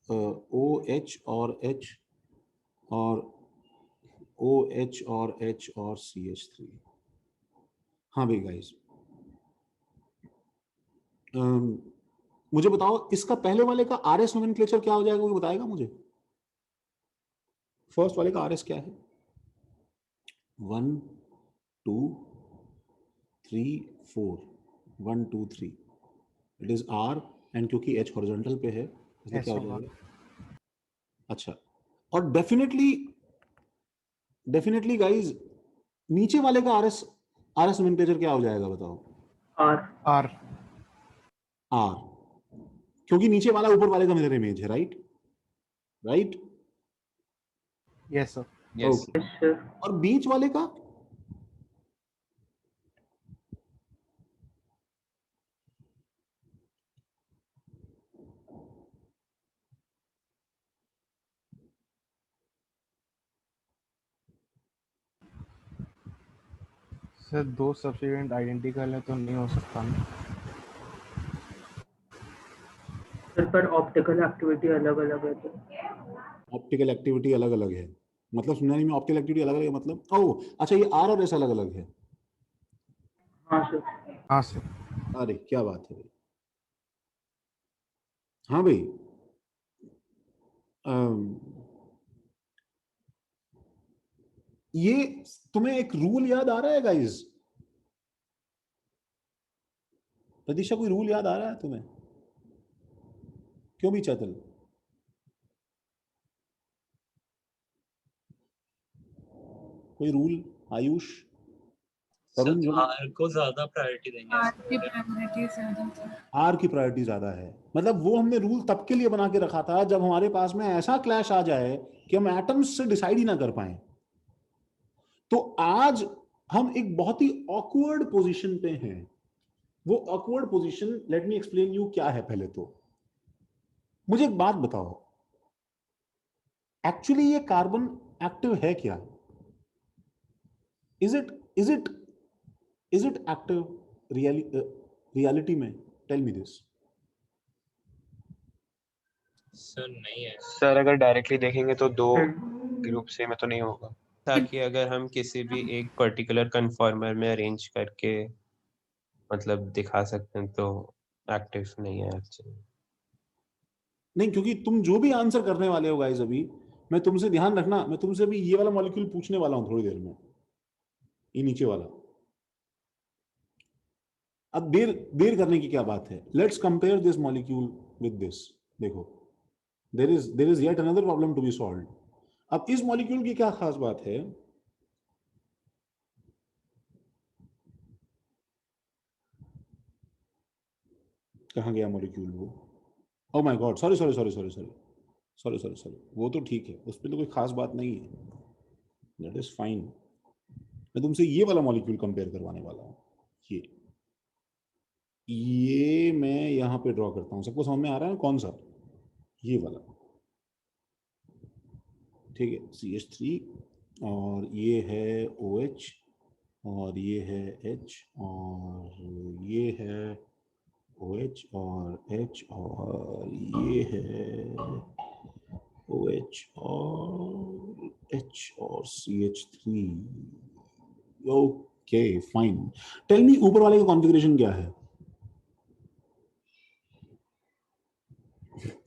OH और H और OH और H और CH3। हाँ भाई गाइस, मुझे बताओ इसका पहले वाले का RS नोमेनक्लेचर क्या हो जाएगा, वो बताएगा मुझे? फर्स्ट वाले का RS क्या है? 1 2 3 4, 1 2 3, इट इज R, एंड क्योंकि H हॉरिजॉन्टल पे है इसलिए क्या हो SO1। जाएगा? अच्छा, और डेफिनेटली गाइस नीचे वाले का RS नोमेनक्लेचर क्या हो जाएगा बताओ? R। R, क्योंकि नीचे वाला ऊपर वाले का मिरर इमेज है, right? Yes sir. Yes. Okay, और बीच वाले का? सर 2 सब्सिडेंट आइडेंटिकल है तो नहीं हो सकता ना? सर पर ऑप्टिकल एक्टिविटी अलग अलग है तो। ऑप्टिकल एक्टिविटी अलग अलग है मतलब? सुनने में ऑप्टिकल एक्टिविटी अलग अलग है मतलब? ओह अच्छा, ये R और S अलग अलग है। हाँ सर। हाँ सर। अरे क्या बात है भाई। हाँ भाई, ये तुम्हें एक रूल याद आ रहा है गाइस? प्रतीक्षा, कोई रूल याद आ रहा है तुम्हें? क्यों भी चैतल? कोई रूल? आयुष, तरुण, जो आर को ज्यादा प्रायोरिटी देंगे आर की प्रायोरिटी ज्यादा थी। R की प्रायोरिटी ज्यादा है, मतलब वो हमने रूल तब के लिए बना के रखा था जब हमारे पास में ऐसा क्लैश आ जाए कि हम एटम्स से डिसाइड ही ना कर पाए। तो आज हम एक बहुत ही ऑकवर्ड पोजीशन पे हैं। वो awkward position, let me explain you क्या है। पहले तो मुझे एक बात बताओ, एक्चुअली ये कार्बन एक्टिव है क्या? इज इट एक्टिव रियलिटी में? Tell me this. सर नहीं है। सर अगर डायरेक्टली देखेंगे तो 2 ग्रुप से में तो नहीं होगा, ताकि अगर हम किसी भी एक पर्टिकुलर कन्फॉर्मर में अरेंज करके मतलब दिखा सकते हैं तो एक्टिव नहीं है एक्चुअली। नहीं, क्योंकि तुम जो भी आंसर करने वाले हो गाइस, अभी मैं तुमसे, ध्यान रखना, मैं तुमसे भी ये वाला मॉलिक्यूल पूछने वाला हूं थोड़ी देर में, ये नीचे वाला। अब देर करने की क्या बात है? Let's compare this molecule with this. देखो, there is yet another problem to be solved. अब इस मॉलिक्यूल की क्या खास बात है? कहां गया मॉलिक्यूल वो? ओह माय गॉड, सॉरी, वो तो ठीक है, उस पर तो कोई खास बात नहीं है, दैट इज फाइन। मैं तुमसे ये वाला मॉलिक्यूल कंपेयर करवाने वाला हूं। ये मैं यहां पे ड्रॉ करता हूं, सबको समझ में आ रहा है कौन सा? ये वाला, ठीक है, CH3, और ये है OH, और ये है H, और ये है OH और H, और ये है OH और H और CH3। Okay fine, tell me ऊपर वाले का कॉन्फ़िगरेशन क्या है?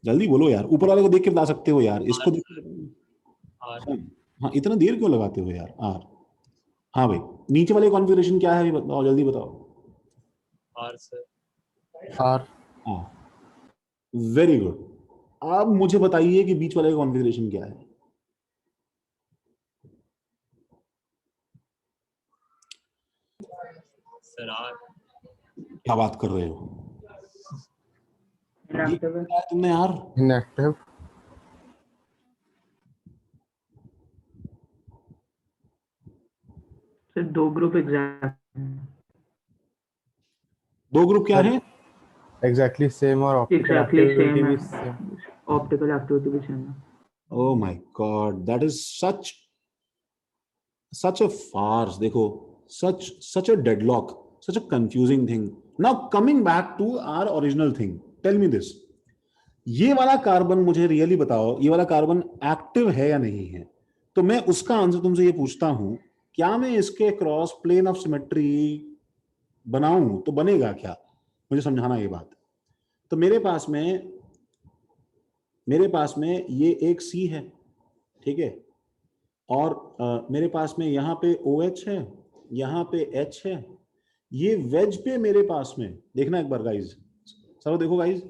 जल्दी बोलो यार, ऊपर वाले को देख के बता सकते हो यार, इसको देख के आर हाँ, हाँ इतना देर क्यों लगाते हो यार आर। हाँ भाई, नीचे वाले कॉन्फ़िगरेशन क्या है अभी बताओ, जल्दी बताओ। R sir. R हाँ वेरी गुड। अब मुझे बताइए कि बीच वाले का कॉन्फ़िगरेशन क्या है। Sir R. क्या बात कर रहे हो, ये इनएक्टिव है बताया तुमने यार। inactive सर, 2 ग्रुप एग्जैक्ट दो ग्रुप क्या सर हैं? exactly same और optical एग्जैक्टली activity सेम भी है, same. ऑप्टिकल एक्टिविटी भी सेम है। Oh my God, that is such a farce. देखो, such a deadlock, such a confusing thing. Now coming back to our original thing, tell me this. ये वाला carbon मुझे really बताओ, ये वाला carbon active है या नहीं है? तो मैं उसका आंसर तुमसे ये पूछता हूं, क्या मैं इसके क्रॉस प्लेन ऑफ सिमेट्री बनाऊं तो बनेगा क्या? मुझे समझाना ये बात। तो मेरे पास में ये एक सी है, ठीक है, और मेरे पास में यहाँ पे OH है, यहाँ पे H है, ये वेज पे मेरे पास में देखना एक बार गाइज, चलो देखो गाइज,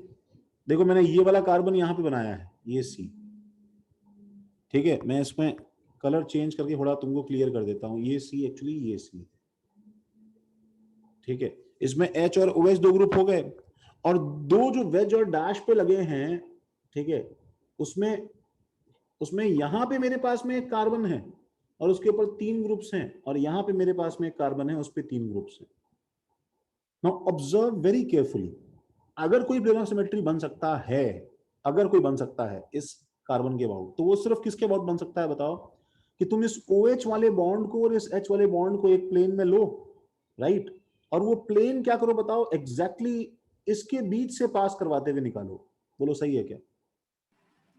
देखो मैंने ये वाला कार्बन यहाँ पे बनाया है, ये सी, ठीक है, मैं इसमें कलर चेंज करके थोड़ा तुमको क्लियर कर देता हूँ। ये सी एक्चुअली ये सी, ठीक है, इसमें H और OH दो ग्रुप हो गए, और दो जो वेज और डैश पे लगे हैं, ठीक है, उसमें यहां पे मेरे पास में एक कार्बन है और उसके ऊपर 3 ग्रुप्स हैं, और यहां पे मेरे पास में एक कार्बन है, उस पे 3 ग्रुप्स हैं। नाउ ऑब्जर्व वेरी केयरफुली, अगर कोई प्लेन ऑफ सिमेट्री बन सकता है, अगर कोई बन सकता है इस कार्बन के अबाउट, तो वो सिर्फ किसके अबाउट बन सकता है बताओ? कि तुम इस OH वाले बॉन्ड को और इस H वाले बॉन्ड को एक प्लेन में लो, राइट, और वो प्लेन क्या करो बताओ, एग्जैक्टली इसके बीच से पास करवाते हुए निकालो। बोलो सही है क्या?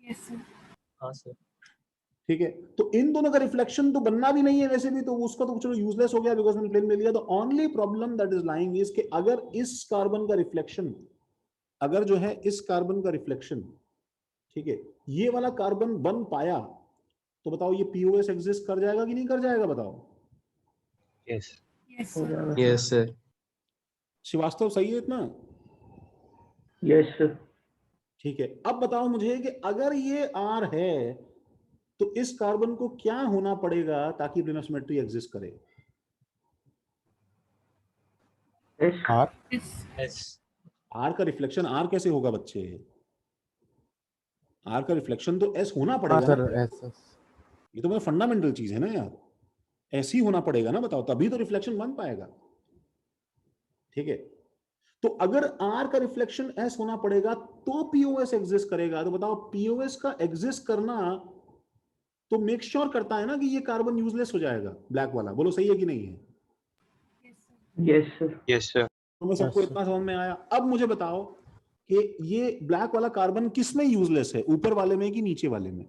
Yes sir. हाँ सर। ठीक है, तो इन दोनों का रिफ्लेक्शन तो बनना भी नहीं है वैसे भी, तो उसका तो चलो यूजलेस हो गया बिकॉज मैंने प्लेन ले लिया। The only problem that is lying is कि अगर इस कार्बन का रिफ्लेक्शन, अगर जो है इस कार्बन का रिफ्लेक्शन, ठीक है, ये वाला कार्बन बन पाया, तो बताओ ये POS एग्जिस्ट कर जाएगा कि नहीं कर जाएगा बताओ? यस यस हो सर। जाएगा यस सर। श्रीवास्तव सही है इतना? Yes sir. ठीक है, अब बताओ मुझे कि अगर ये R है तो इस कार्बन को क्या होना पड़ेगा ताकि प्लेन ऑफ सिमेट्री एग्जिस्ट करे? S R yes. S. R का रिफ्लेक्शन R कैसे होगा बच्चे? R का रिफ्लेक्शन तो S होना हाँ पड़ेगा सर ना। S ये तो मेरा फंडामेंटल चीज है ना यार, ऐसे ही होना पड़ेगा ना, बताओ, तभी तो रिफ्लेक्शन बन पाएगा। ठीक है, तो अगर R का रिफ्लेक्शन S होना पड़ेगा तो POS एग्जिस्ट करेगा। तो बताओ POS का एग्जिस्ट करना तो मेक श्योर करता है ना कि ये कार्बन यूजलेस हो जाएगा ब्लैक वाला। बोलो सही है कि नहीं है? Yes sir. Yes sir. तो मैं सबको Yes, इतना समझ में आया। अब मुझे बताओ कि ये ब्लैक वाला कार्बन किस में यूजलेस है, ऊपर वाले में कि नीचे वाले में?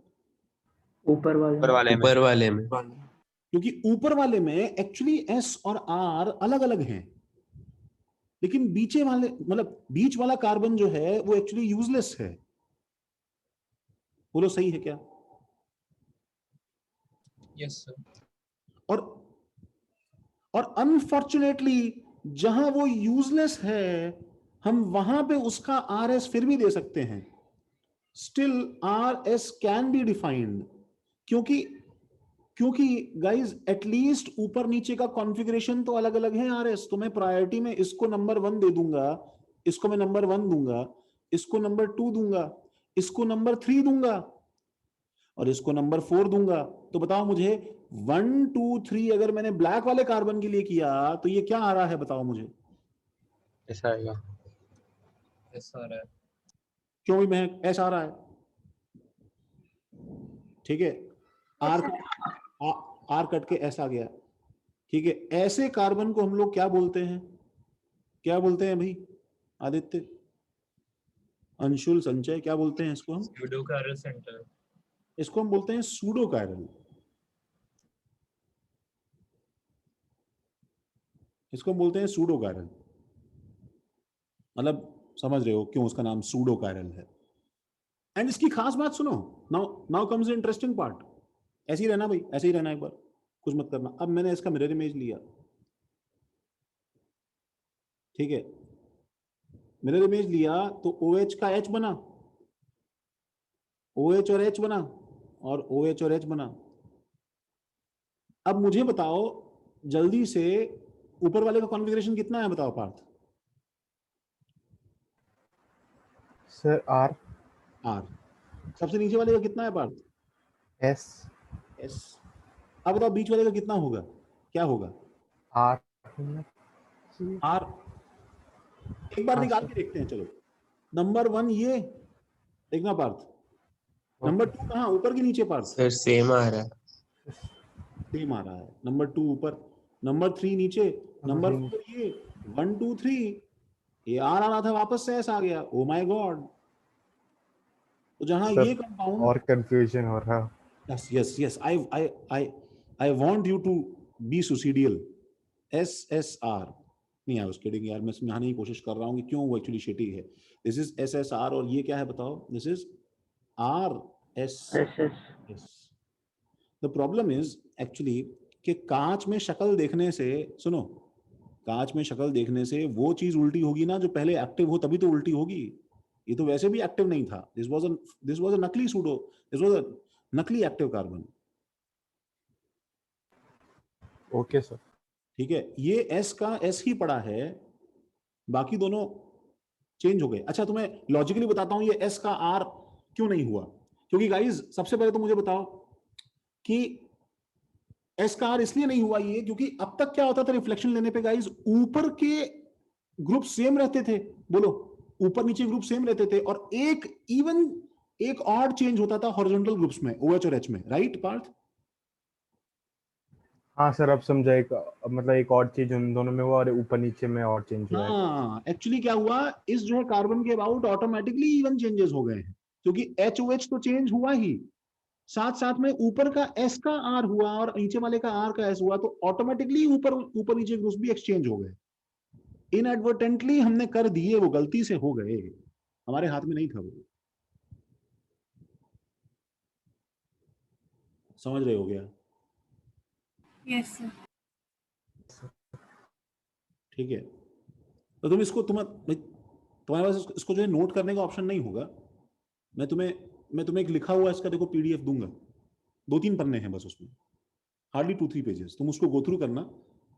ऊपर वाले ऊपर में। वाले में। ऊपर वाले में। क्योंकि ऊपर वाले में एक्चुअली S और R अलग अलग हैं, लेकिन बीचे वाले मतलब बीच वाला कार्बन जो है वो एक्चुअली यूजलेस है। बोलो सही है क्या? Yes sir. और अनफॉर्चुनेटली जहां वो यूजलेस है, हम वहां पे उसका RS फिर भी दे सकते हैं। Still RS can be defined, क्योंकि क्योंकि गाइज एटलीस्ट ऊपर नीचे का कॉन्फ़िगरेशन तो अलग अलग है RS। तो मैं प्रायोरिटी में इसको नंबर 1 दे दूंगा, इसको मैं नंबर 1 दूंगा, इसको नंबर 2 दूंगा, इसको नंबर 3 दूंगा, और इसको नंबर 4 दूंगा। तो बताओ मुझे 1 2 3 अगर मैंने ब्लैक वाले कार्बन के लिए किया तो ये क्या आ रहा है बताओ मुझे? ऐसा आएगा। एस आ रहा है। क्यों भी मैं ऐसा आ रहा है? ठीक है, आर आर कट के ऐसा आ गया। ठीक है, ऐसे कार्बन को हम लोग क्या बोलते हैं? क्या बोलते हैं भाई? आदित्य, अंशुल, संचय, क्या बोलते हैं इसको हम? Pseudo chiral centre. इसको हम बोलते हैं सूडो कायरल। इसको हम बोलते हैं सूडो कायरल। मतलब समझ रहे हो क्यों उसका नाम सूडो कायरल है? एंड इसकी खास बात सुनो, now comes the interesting part. ऐसे ही रहना भाई, ऐसे ही रहना, एक बार कुछ मत करना। अब मैंने इसका मिरर इमेज लिया, ठीक है, मिरर इमेज लिया तो OH का H बना, OH और H बना, और OH और H बना। अब मुझे बताओ जल्दी से, ऊपर वाले का कॉन्फ़िगरेशन कितना है बताओ पार्थ? Sir R R। सबसे नीचे वाले का कितना है पार्थ? S S। अब बताओ बीच वाले का कितना होगा, क्या होगा? R R। एक बार हाँ, निकाल सर। के देखते हैं, चलो। नंबर 1 ये देखना पार्थ, नंबर 2 कहाँ, ऊपर की नीचे पार्थ? सर सेम आ रहा है। सेम आ रहा है। नंबर 2 ऊपर, नंबर 3 नीचे, नंबर 4 ये 1 2 3 ये R आ रहा था, वापस से S आ गया। Oh my God. तो जहां सर, ये कंपाउंड, और कंफ्यूजन हो रहा। yes, I want you to be suicidal। SSR नहीं, आई वाज किडिंग यार, मैं समझाने की कोशिश कर रहा हूँ कि क्यों वो एक्चुअली शिटी है। दिस इज SSR और ये क्या है बताओ? This is RSS। The problem is actually कि कांच में शक्ल देखने से, सुनो, कांच में शक्ल देखने से वो चीज उल्टी होगी ना जो पहले एक्टिव हो, तभी तो उल्टी होगी। ये तो वैसे भी एक्टिव नहीं था। दिस वाज अ नकली सूडो, दिस वाज अ नकली एक्टिव कार्बन। Okay sir. ठीक है, ये S का S ही पड़ा है, बाकी दोनों चेंज हो गए। अच्छा, तुम्हें लॉजिकली बताता हूं ये S का R क्यों नहीं हुआ। क्योंकि गाइज सबसे पहले तो मुझे बताओ कि S का R इसलिए नहीं हुआ ये, क्योंकि अब तक क्या होता था रिफ्लेक्शन लेने पे गाइज, ऊपर के ग्रुप सेम रहते थे। बोलो, ऊपर नीचे ग्रुप सेम रहते थे, और एक ऑड चेंज होता था हॉरिजॉन्टल ग्रुप्स में, OH और H में, राइट पार्थ? हाँ सर, अब समझा। मतलब एक और चीज उन दोनों में हुआ और ऊपर नीचे में और चेंज हुआ है। हाँ, एक्चुअली क्या हुआ, इस जो है कार्बन के अबाउट ऑटोमेटिकली इवन चेंजेस हो गए हैं, क्योंकि HOH तो चेंज हुआ ही, साथ साथ में ऊपर का S का R हुआ और नीचे वाले का R का S हुआ, तो ऑटोमेटिकली ऊपर नीचे ग्रुप्स भी एक्सचेंज हो गए। इनएडवर्टेंटली हमने कर दिए, वो गलती से हो गए, हमारे हाथ में नहीं था वो। समझ रहे हो गया? Yes sir. ठीक है, तो तुम इसको तुम्हारे पास इसको जो है नोट करने का ऑप्शन नहीं होगा। मैं तुम्हें एक लिखा हुआ इसका देखो PDF दूंगा, 2-3 पन्ने हैं बस उसमें, हार्डली 2-3 पेजेस। तुम उसको गो थ्रू करना,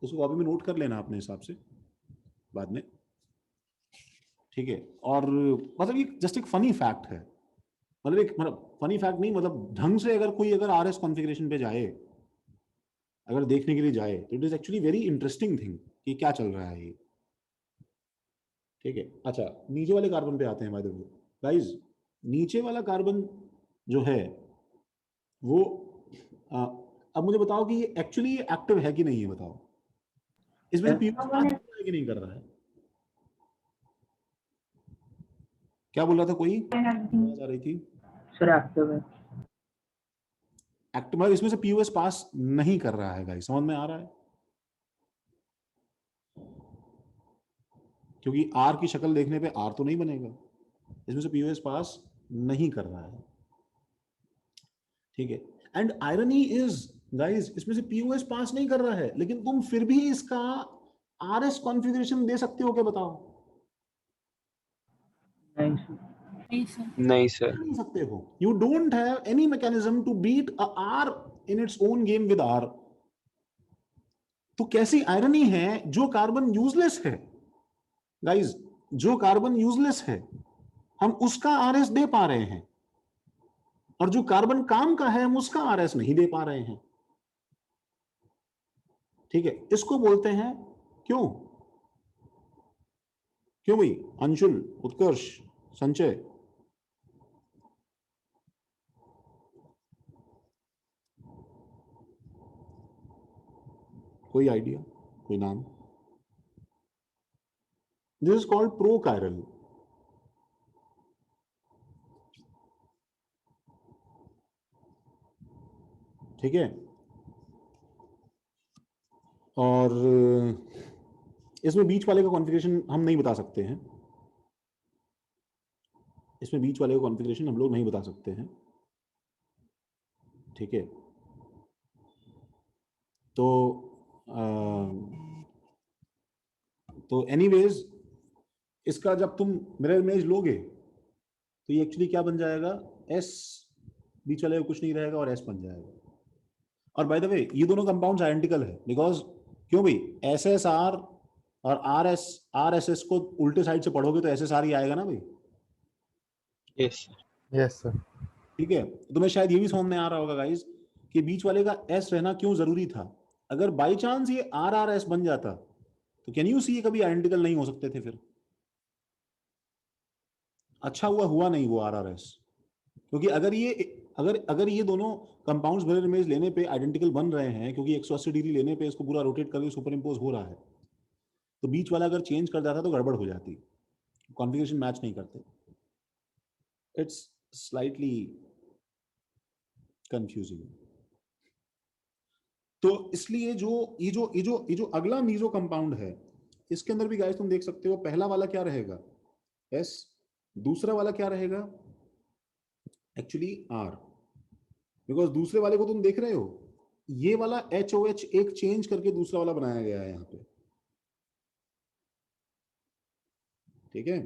उसको कॉपी में नोट कर लेना अपने हिसाब से बाद में, ठीक है। और मतलब ये जस्ट एक फनी फैक्ट है, मतलब फनी फैक्ट नहीं, मतलब ढंग से अगर कोई अगर RS कॉन्फ़िगरेशन पे जाए, अगर देखने के लिए जाए, तो it is actually very interesting thing कि क्या चल रहा है ये। ठीक है, अच्छा नीचे वाले कार्बन पे आते हैं। बाय द वे गाइस, नीचे वाला कार्बन जो है वो अब मुझे बताओ कि ये एक्चुअली एक्टिव है कि नहीं है, बताओ। इसमें से पीयूएस पास कर रहा है कि नहीं कर रहा है? क्या बोल रहा था कोई, आवाज आ रही थी? सर एक्टिव है। एक्टिव मतलब इसमें से पीयूएस पास नहीं कर रहा है गाइस, समझ में आ रहा है? क्योंकि आर की शक्ल देखने पे आर तो नहीं बनेगा, इसमें से पीयूएस पास नहीं कर रहा है। ठीक है, एंड आयरनी इज गाइस, इसमें से पीयूएस पास नहीं कर रहा है, लेकिन तुम फिर भी इसका आरएस कॉन्फ़िगरेशन दे सकते हो क्या, बताओ? नहीं सर। नहीं सर। नहीं सर। नहीं सकते हो। You don't have any mechanism to beat a R in its own game with R. तो कैसी आयरनी है, जो कार्बन यूजलेस है गाइस, जो कार्बन यूजलेस है हम उसका आरएस दे पा रहे हैं, और जो कार्बन काम का है हम उसका आरएस नहीं दे पा रहे हैं। ठीक है, इसको बोलते हैं, क्यों क्यों भाई? अंशुल, उत्कर्ष, संचय, कोई आइडिया, कोई नाम? This is called prochiral. ठीक है, और इसमें बीच वाले का कॉन्फ़िगरेशन हम नहीं बता सकते हैं, इसमें बीच वाले कॉन्फ़िगरेशन हम लोग नहीं बता सकते हैं, ठीक है। तो एनीवेज इसका जब तुम मिरर इमेज लोगे तो ये एक्चुअली क्या बन जाएगा, एस बीच वाले को कुछ नहीं रहेगा और एस बन जाएगा। और बाय द वे ये दोनों कंपाउंड्स आइडेंटिकल है, बिकॉज क्यों भाई, एस एस आर और आर एस एस को उल्टे साइड से पढ़ोगे तो एस एस आर ही आएगा ना भाई, यस यस सर। ठीक है। तो तुम्हें शायद ये भी समझ में आ रहा होगा गाइज कि बीच वाले का एस रहना क्यों जरूरी था। अगर बाई चांस ये आर आर एस बन जाता तो कैन यू सी ये कभी आइडेंटिकल नहीं हो सकते थे। फिर अच्छा हुआ नहीं वो आर आर एस, क्योंकि अगर ये दोनों कंपाउंड्स मिरर इमेज लेने पे आइडेंटिकल बन रहे हैं, क्योंकि 180 डिग्री लेने पे इसको पूरा रोटेट करके सुपर इम्पोज हो रहा है, तो बीच वाला अगर चेंज कर जाता तो गड़बड़ हो जाती, कॉन्फ़िगरेशन मैच नहीं करते। It's slightly confusing. तो इसलिए ये जो अगला मीजो कंपाउंड है, इसके अंदर भी गाइस तुम देख सकते हो, पहला वाला क्या रहेगा एस, दूसरा वाला क्या रहेगा एक्चुअली आर, बिकॉज दूसरे वाले को तुम देख रहे हो ये वाला HOH एक चेंज करके दूसरा वाला बनाया गया है यहाँ पे, ठीक है।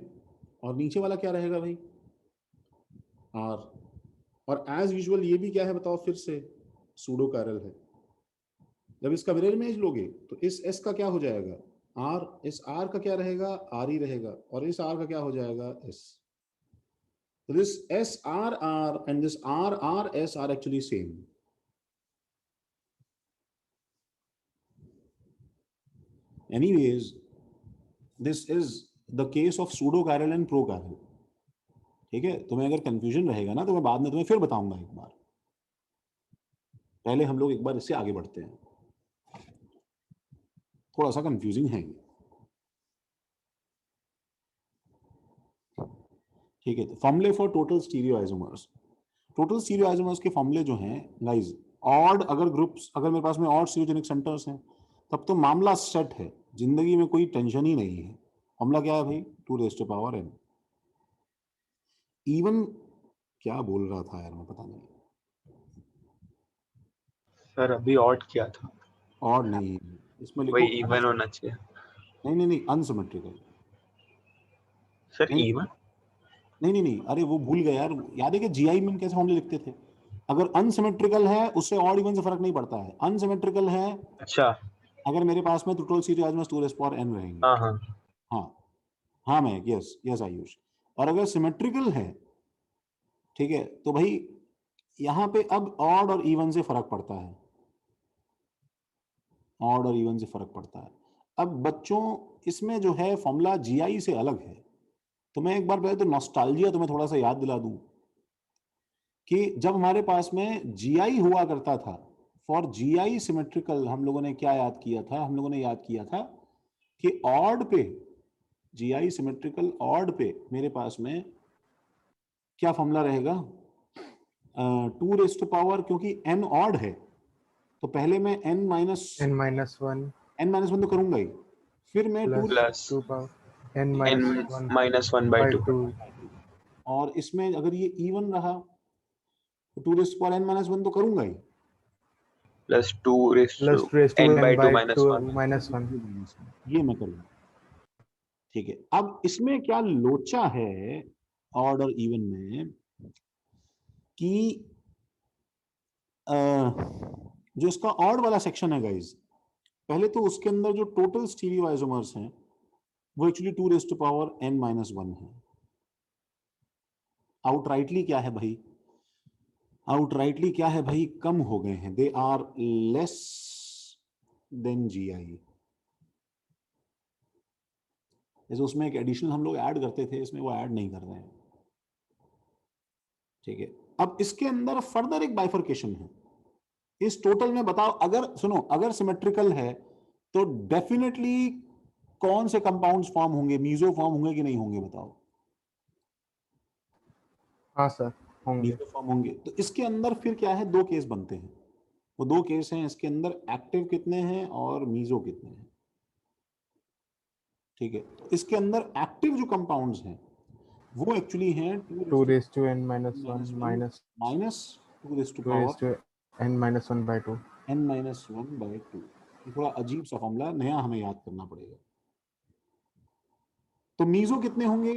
और नीचे वाला क्या रहेगा भाई आर, और एज यूजुअल ये भी क्या है बताओ फिर से, सूडो कायरल है। जब इसका मिरर इमेज लोगे तो इस एस का क्या हो जाएगा आर, इस आर का क्या रहेगा आर ही रहेगा, और इस आर का क्या हो जाएगा S. So this SRR and this RRS are actually same. Anyways, this is the case of pseudochiral and prochiral. ठीक है, तुम्हें अगर कंफ्यूजन रहेगा ना तो मैं बाद में तुम्हें फिर बताऊंगा एक बार, पहले हम लोग एक बार इससे आगे बढ़ते हैं, थोड़ा सा कंफ्यूजिंग है ये, ठीक है। तो फॉर्मूले for total stereo isomers, total stereo isomers के फॉर्मूले जो हैं गाइस, ऑड अगर ग्रुप्स, अगर मेरे पास में ऑड स्टीरियोजेनिक सेंटर्स हैं तब तो मामला सेट है, जिंदगी में कोई टेंशन ही नहीं है। फॉर्मूला क्या है भाई 2⁻n। इवन क्या बोल रहा था यार मैं, पता नहीं सर अभी ऑड किया था, ऑड नहीं है इसमें, वही लिखो इवन होना चाहिए। नहीं अनसिमेट्रिकल। सर नहीं इवन नहीं अरे वो भूल गए यार, याद है कि जीआई में कैसे फॉर्मूले लिखते थे, अगर अनसिमेट्रिकल है उससे ऑड इवन से फर्क नहीं पड़ता है, अनसिमेट्रिकल है अच्छा अगर मेरे पास में टोटल स्टीरियो आइसोमर्स 2⁻n रहेंगे। हाँ हाँ हाँ मैं यस आयुष। और अगर सिमेट्रिकल है, ठीक है, तो भाई यहाँ पे अब ऑड और इवन से फर्क पड़ता है, ऑड और इवन से फर्क पड़ता है। अब बच्चों इसमें जो है फॉर्मूला जीआई से अलग है, तो मैं एक बार पहले तो नॉस्टैल्जिया तुम्हें थोड़ा सा याद दिला दूं कि जब हमारे पास में जीआई हुआ करता था, फॉर जीआई सिमेट्रिकल हम लोगों ने क्या याद किया था, हम लोगों ने याद किया था कि ऑड पे, जीआई सिमेट्रिकल ऑड पे मेरे पास में क्या फॉर्मूला रहेगा 2⁻, क्योंकि n ऑड है तो पहले मैं n -1 तो करूंगा ही, फिर मैं 2 प्लस n -1/2 और इसमें अगर ये इवन रहा तो 2⁻n-1 तो करूंगा ही, प्लस 2n/2 -1 ये मैं करूंगा, ठीक है। अब इसमें क्या लोचा है ऑड और इवन में कि जो इसका ऑड वाला सेक्शन है गाइज, पहले तो उसके अंदर जो टोटल स्टीरियो आइसोमर्स हैं वो एक्चुअली 2⁻n-1 है। आउटराइटली क्या है भाई, आउटराइटली क्या है भाई, कम हो गए हैं, they are less than GI. जैसे उसमें एक एडिशनल हम लोग ऐड करते थे, इसमें वो ऐड नहीं कर रहे हैं, ठीक है। अब इसके अंदर फर्दर एक बाइफर्केशन है इस टोटल में, बताओ अगर सुनो, अगर सिमेट्रिकल है तो डेफिनेटली कौन से कंपाउंड्स फॉर्म होंगे, मीजो फॉर्म होंगे कि नहीं होंगे बताओ। हाँ सर होंगे। मीजो फॉर्म होंगे। तो इसके अंदर फिर क्या है, दो केस बनते हैं, वो दो केस हैं इसके अंदर, एक्टिव कितने हैं और मीजो कितने हैं, ठीक है। तो इसके अंदर एक्टिव जो कंपाउंड्स हैं वो एक्चुअली हैं 2 raised to n minus 1 minus minus 2 raised to 2 raised power to n minus 1 by 2. n-1/2। ये थोड़ा अजीब सा फॉर्मूला नया हमें याद करना पड़ेगा। तो मीजो कितने होंगे?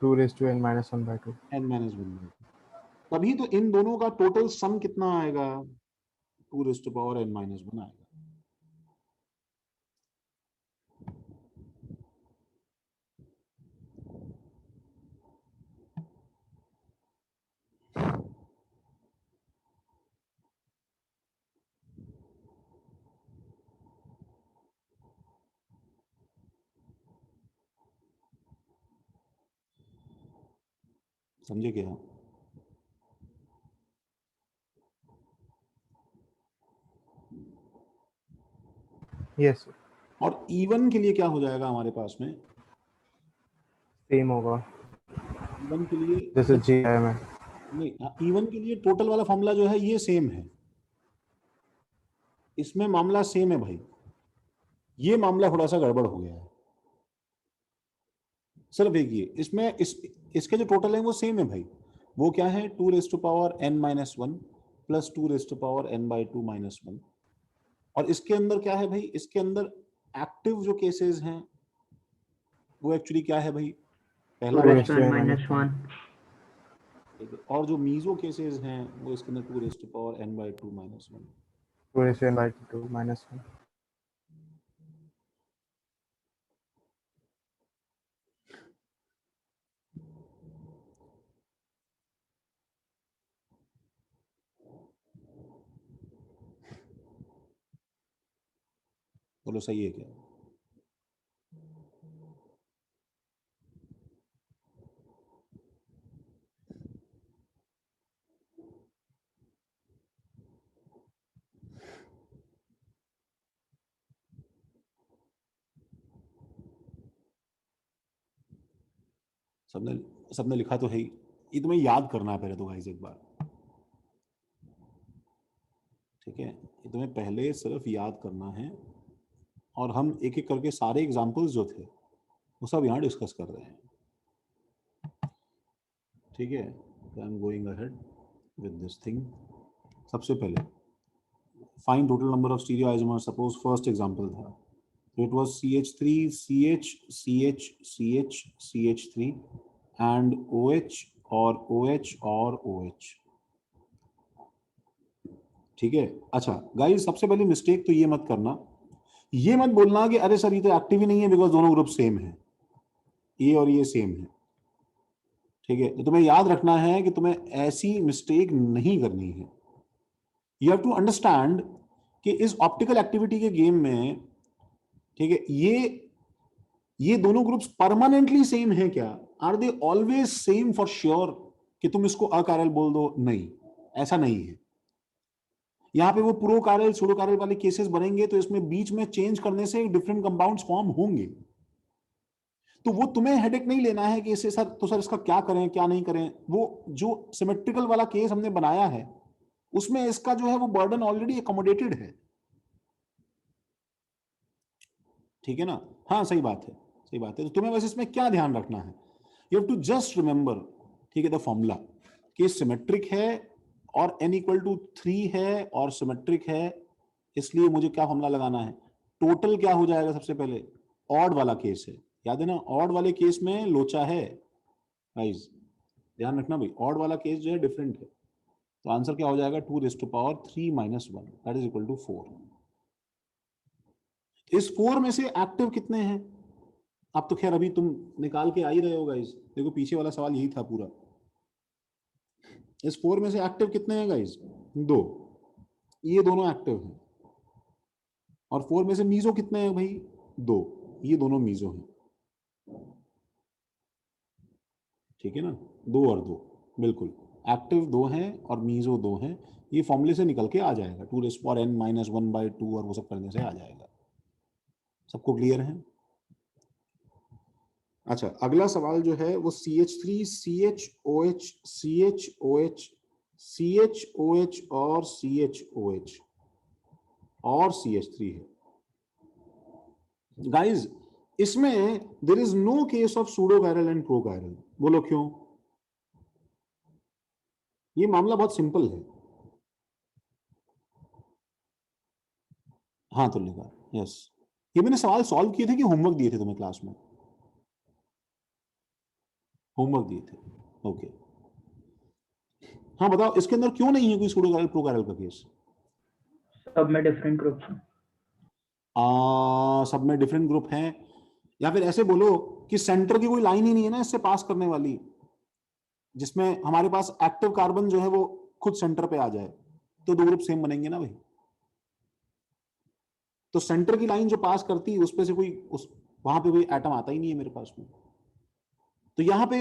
2 raised to n minus 1 by 2. n-1/2। तभी तो इन दोनों का टोटल सम कितना आएगा? 2 raised to power n-1 आएगा। समझे क्या? Yes, और इवन के लिए क्या हो जाएगा हमारे पास में? same होगा इवन के लिए जैसे J है में. नहीं, इवन के लिए टोटल वाला फॉर्मूला जो है ये सेम है, इसमें मामला सेम है भाई। ये मामला थोड़ा सा गड़बड़ हो गया है। सिर्फ एक ये इसमें इसके जो टोटल है वो सेम है भाई। वो क्या है? 2 raised to power n-1 plus 2 raised to power n/2 minus 1। और इसके अंदर क्या है भाई? इसके अंदर एक्टिव जो केसेस हैं वो एक्चुअली क्या है भाई? पहला 2 2 raised to n minus 1 और जो मीजो केसेस हैं वो इसके अंदर 2 raised to power n/2 minus 1। 2 raised to n by 2 minus 1. बोलो सही है क्या? सबने लिखा तो है ही। ये तुम्हें याद करना है पहले तो गाइस एक बार, ठीक है? ये तुम्हें पहले सिर्फ याद करना है और हम एक एक करके सारे एग्जांपल्स जो थे वो सब यहाँ डिस्कस कर रहे हैं, ठीक है? I am going ahead with this thing. सबसे पहले find total number of stereo isomers. Suppose first example था, it was CH3 CH CH CH CH3 and OH और OH और OH, ठीक है? अच्छा गाइस, सबसे पहली मिस्टेक तो ये मत करना, ये मत बोलना कि अरे सर ये तो एक्टिव ही नहीं है बिकॉज दोनों ग्रुप सेम है, ये और ये सेम है, ठीक है? तो तुम्हें याद रखना है कि तुम्हें ऐसी मिस्टेक नहीं करनी है। यू हैव टू अंडरस्टैंड कि इस ऑप्टिकल एक्टिविटी के गेम में, ठीक है, ये दोनों ग्रुप्स परमानेंटली सेम है क्या? Are they always same for sure कि तुम इसको अकार्यल बोल दो? नहीं, ऐसा नहीं है। यहाँ पे वो प्रो कार्यल सूडो कार्यल वाले केसेस बनेंगे तो इसमें बीच में चेंज करने से डिफरेंट कंपाउंड्स फॉर्म होंगे, तो वो तुम्हें हेडेक नहीं लेना है कि इससे सर तो सर इसका क्या करें क्या नहीं करें। वो जो सिमेट्रिकल वाला केस हमने बनाया है उसमें इसका जो है वो बर्डन ऑलरेडी अकोमोडेटेड है, ठीक है ना? हाँ सही बात है, सही बात है। तो तुम्हें बस इसमें क्या ध्यान रखना है, you have to just remember, ठीक है, द फॉर्मूला कि सिमेट्रिक है और n=3 है और सिमेट्रिक है, इसलिए मुझे क्या फॉर्मूला लगाना है? टोटल क्या हो जाएगा? सबसे पहले ऑड वाला केस है, याद है ना? ऑड वाले केस में लोचा है गाइस, ध्यान रखना भाई, ऑड वाला केस जो है डिफरेंट है। तो आंसर क्या हो जाएगा? 2 raised to power 3 minus 1 that is equal to 4। इस 4 में से एक्टिव कितने हैं? अब तो खैर अभी तुम निकाल के आ ही रहे हो गाइस, देखो पीछे वाला सवाल यही था पूरा। इस 4 में से एक्टिव कितने हैं गाइस? 2, ये दोनों एक्टिव हैं। और 4 में से मीजो कितने हैं भाई? 2, ये दोनों मीजो हैं, ठीक है ना? 2 और 2 बिल्कुल एक्टिव 2 हैं और मीजो 2 हैं। ये फॉर्मूले से निकल के आ जाएगा, 2 raised to power n-1/2 और वो सब करने से आ जाएगा। सबको क्लियर है? अच्छा, अगला सवाल जो है वो CH3 CHOH CHOH CHOH और CHOH और CH3 है। गाइज, इसमें there is no case of pseudo chiral and pro chiral, बोलो क्यों? ये मामला बहुत सिंपल है। हाँ तुल्यकार, यस। ये मैंने सवाल सॉल्व किए थे कि होमवर्क दिए थे तुम्हें क्लास में? होमवर्क दिए थे, ओके। हाँ बताओ, इसके अंदर क्यों नहीं है कोई सूडो कैरल प्रो कैरल का केस? सब में डिफरेंट ग्रुप्स हैं। सब में डिफरेंट ग्रुप हैं, या फिर ऐसे बोलो कि सेंटर की कोई लाइन ही नहीं है ना इससे पास करने वाली, जिसमें हमारे पास एक्टिव कार्बन जो है वो खुद सेंटर पे आ जाए, तो दो ग्रुप सेम बनेंगे ना भाई। तो सेंटर की लाइन जो पास करती है उस पे से कोई उस वहां पे कोई एटम आता ही नहीं है मेरे पास में। तो यहां पे,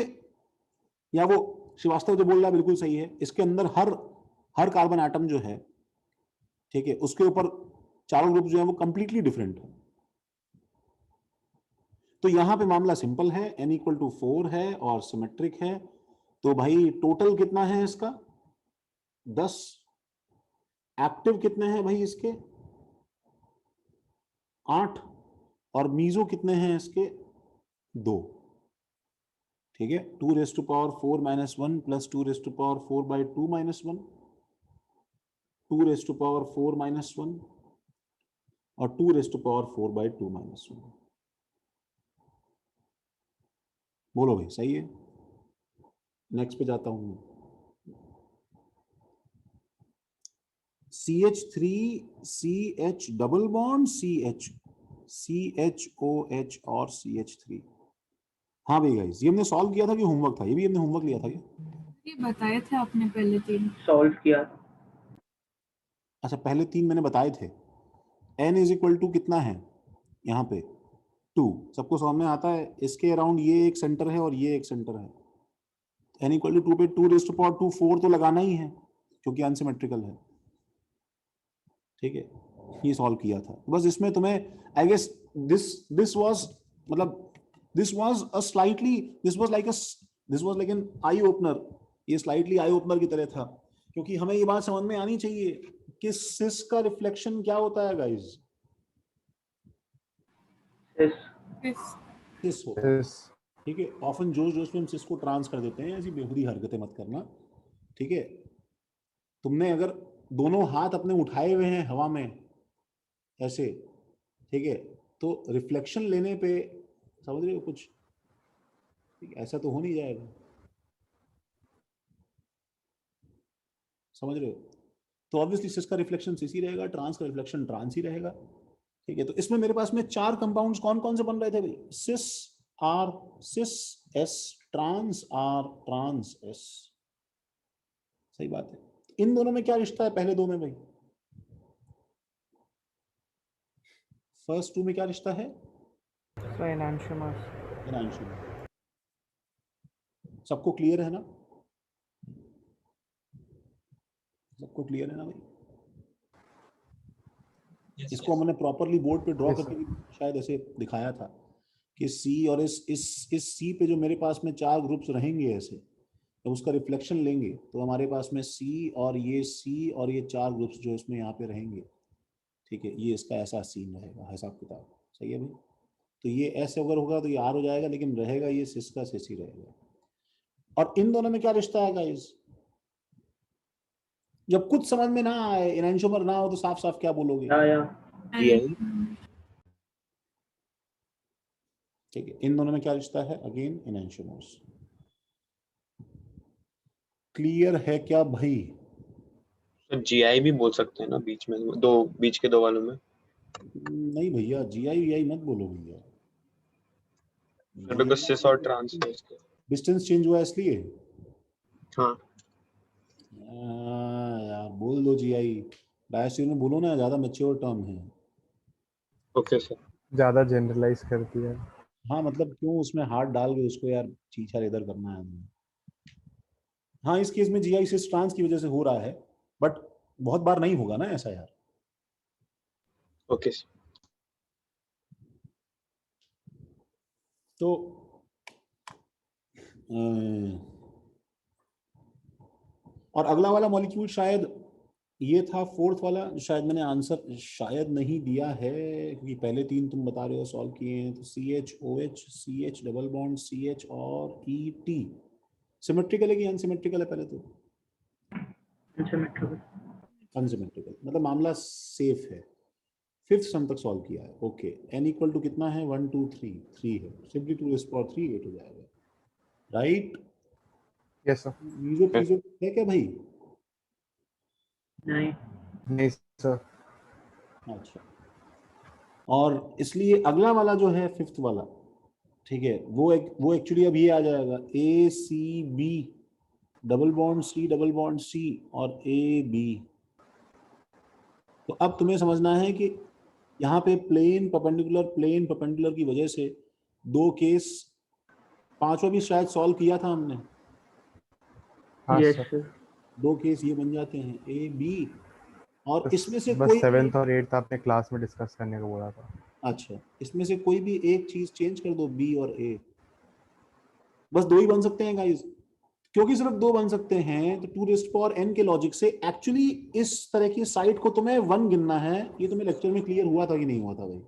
या वो श्रीवास्तव जो बोल रहा है बिल्कुल सही है, इसके अंदर हर कार्बन एटम जो है, ठीक है, उसके ऊपर चारों ग्रुप जो है वो कंप्लीटली डिफरेंट है। तो यहां पे मामला सिंपल है, n इक्वल टू 4 है और सिमेट्रिक है। तो भाई टोटल कितना है इसका? 10। एक्टिव कितने हैं भाई इसके? 8। और मीजो कितने हैं इसके? 2। ठीक है, 2 raise to power 4 minus 1 plus 2 raise to power 4 by 2 minus 1, 2 raise to power 4 minus 1 और 2 raise to power 4 by 2 minus 1। बोलो भाई सही है? नेक्स्ट पे जाता हूं। CH3 CH double bond CH CHOH और CH3। हाँ भाई गाइस, ये हमने सॉल्व किया था कि होमवर्क था? ये भी हमने होमवर्क लिया था क्या? ये बताए थे आपने पहले 3। सॉल्व किया। अच्छा, पहले 3 मैंने बताए थे। n इज इक्वल टू कितना है यहाँ पे? 2। सबको समझ में आता है? इसके अराउंड ये एक सेंटर है और ये एक सेंटर है। n इक्वल टू 2 पे 2 रेज़ टू पावर 2 4 तो लगाना ही है क्योंकि अनसिमेट्रिकल है। ठीक है, ये सॉल्व किया था। बस इसमें तुम्हें आई गेस दिस वाज, मतलब this was a slightly, this was like an eye opener. ये स्लाइटली आई ओपनर की तरह था, क्योंकि हमें ये बात समझ में आनी चाहिए कि सिस का रिफ्लेक्शन क्या होता है गाइस? सिस होता है। Yes. ठीक है, ऑफन जोश जोश में हम सिस को ट्रांस कर देते हैं, ऐसी बेहुदी हरकतें मत करना। ठीक है, तुमने अगर दोनों हाथ अपने उठाए हुए हैं हवा में ऐसे, ठीक है, तो रिफ्लेक्शन लेने पे, समझ रहे हो कुछ? ठीक, ऐसा तो हो नहीं जाएगा, समझ रहे हो? तो ऑब्वियसली सिस का रिफ्लेक्शन सिस ही रहेगा, ट्रांस का रिफ्लेक्शन ट्रांस ही रहेगा। ठीक है, तो इसमें मेरे पास में 4 कंपाउंड्स कौन कौन से बन रहे थे भाई? Cis R cis S, trans R trans S. सही बात है। इन दोनों में क्या रिश्ता है पहले दो में भाई? फर्स्ट 2 में क्या रिश्ता है? So enantiomers. एनांशियोमर। सबको क्लियर है ना? सबको क्लियर है ना भाई? Yes, इसको yes. हमने प्रॉपरली बोर्ड पे ड्रॉ Yes, करके भी शायद ऐसे दिखाया था कि सी और इस सी पे जो मेरे पास में 4 ग्रुप्स रहेंगे ऐसे, जब उसका रिफ्लेक्शन लेंगे तो हमारे पास में सी और ये 4 ग्रुप्स जो इसमें यहाँ पे रहेंगे। ठीक है, ये इसका ऐसा सीन रहेगा, हिसाब किताब। सही है भाई? तो ये ऐसे अगर होगा तो ये आर हो जाएगा, लेकिन रहेगा ये सिस का सिस ही रहेगा। और इन दोनों में क्या रिश्ता है गाइस? जब कुछ समझ में ना आए, एनांशियोमर ना हो, तो साफ साफ क्या बोलोगे? या GI ठीक है, इन दोनों में क्या रिश्ता है? Again enantiomers. क्लियर है क्या भाई? तो GI भी बोल सकते हैं ना, बीच में दो, बीच के 2 वालों में। नहीं भैया, GI मत बोलो भैया। बिकॉज सिस और ट्रांस है इसके। डिस्टेंस चेंज हुआ है इसलिए। हाँ यार बोल दो GI। डायस्ट्रीम में बोलो ना, ज्यादा मैच्योर टर्म है। Okay sir. ज़्यादा जनरलाइज कर दिया। हाँ मतलब क्यों उसमें हाथ डाल के उसको यार चीछा इधर करना है हमें। हाँ, इस केस में GI सिस ट्रांस की वजह से हो रहा है, बट बहुत बार नहीं होगा ना ऐसा यार। Okay sir. तो और अगला वाला मॉलिक्यूल शायद ये था फोर्थ वाला, शायद मैंने आंसर शायद नहीं दिया है क्योंकि पहले तीन तुम बता रहे हो सॉल्व किए हैं। तो CH OH CH double bond CH और ET सिमेट्रिकल है कि अनसिमेट्रिकल है? पहले तो Unsymmetrical. अनसिमेट्रिकल, मतलब मामला सेफ है। फिफ्थ सम तक सॉल्व किया है। ओके, n इक्वल टू कितना है? 1 2 3 3 है, सिंपली 2 रेज़ पावर 3 8 हो जाएगा, राइट? Yes sir. मीजो पीजो है क्या भाई? नहीं. नहीं सर। अच्छा, और इसलिए अगला वाला जो है फिफ्थ वाला, ठीक है, वो एक्चुअली अब ये आ जाएगा ACB double bond C double bond C और AB। तो अब तुम्हें समझना है कि यहाँ पे प्लेन परपेंडिकुलर की वजह से दो केस, पांचवा भी शायद सॉल्व किया था हमने, हाँ Yes, सर। sir. दो केस ये बन जाते हैं AB, और इसमें से बस कोई 7th और 8th आपने क्लास में डिस्कस करने को बोला था। अच्छा, इसमें से कोई भी एक चीज चेंज कर दो, B और A, बस दो ही बन सकते हैं गाइस। क्योंकि सिर्फ दो बन सकते हैं तो 2 रेज़ पावर n के लॉजिक से एक्चुअली इस तरह की साइड को तुम्हें 1 गिनना है। ये तुम्हें लेक्चर में क्लियर हुआ था कि नहीं हुआ था भाई?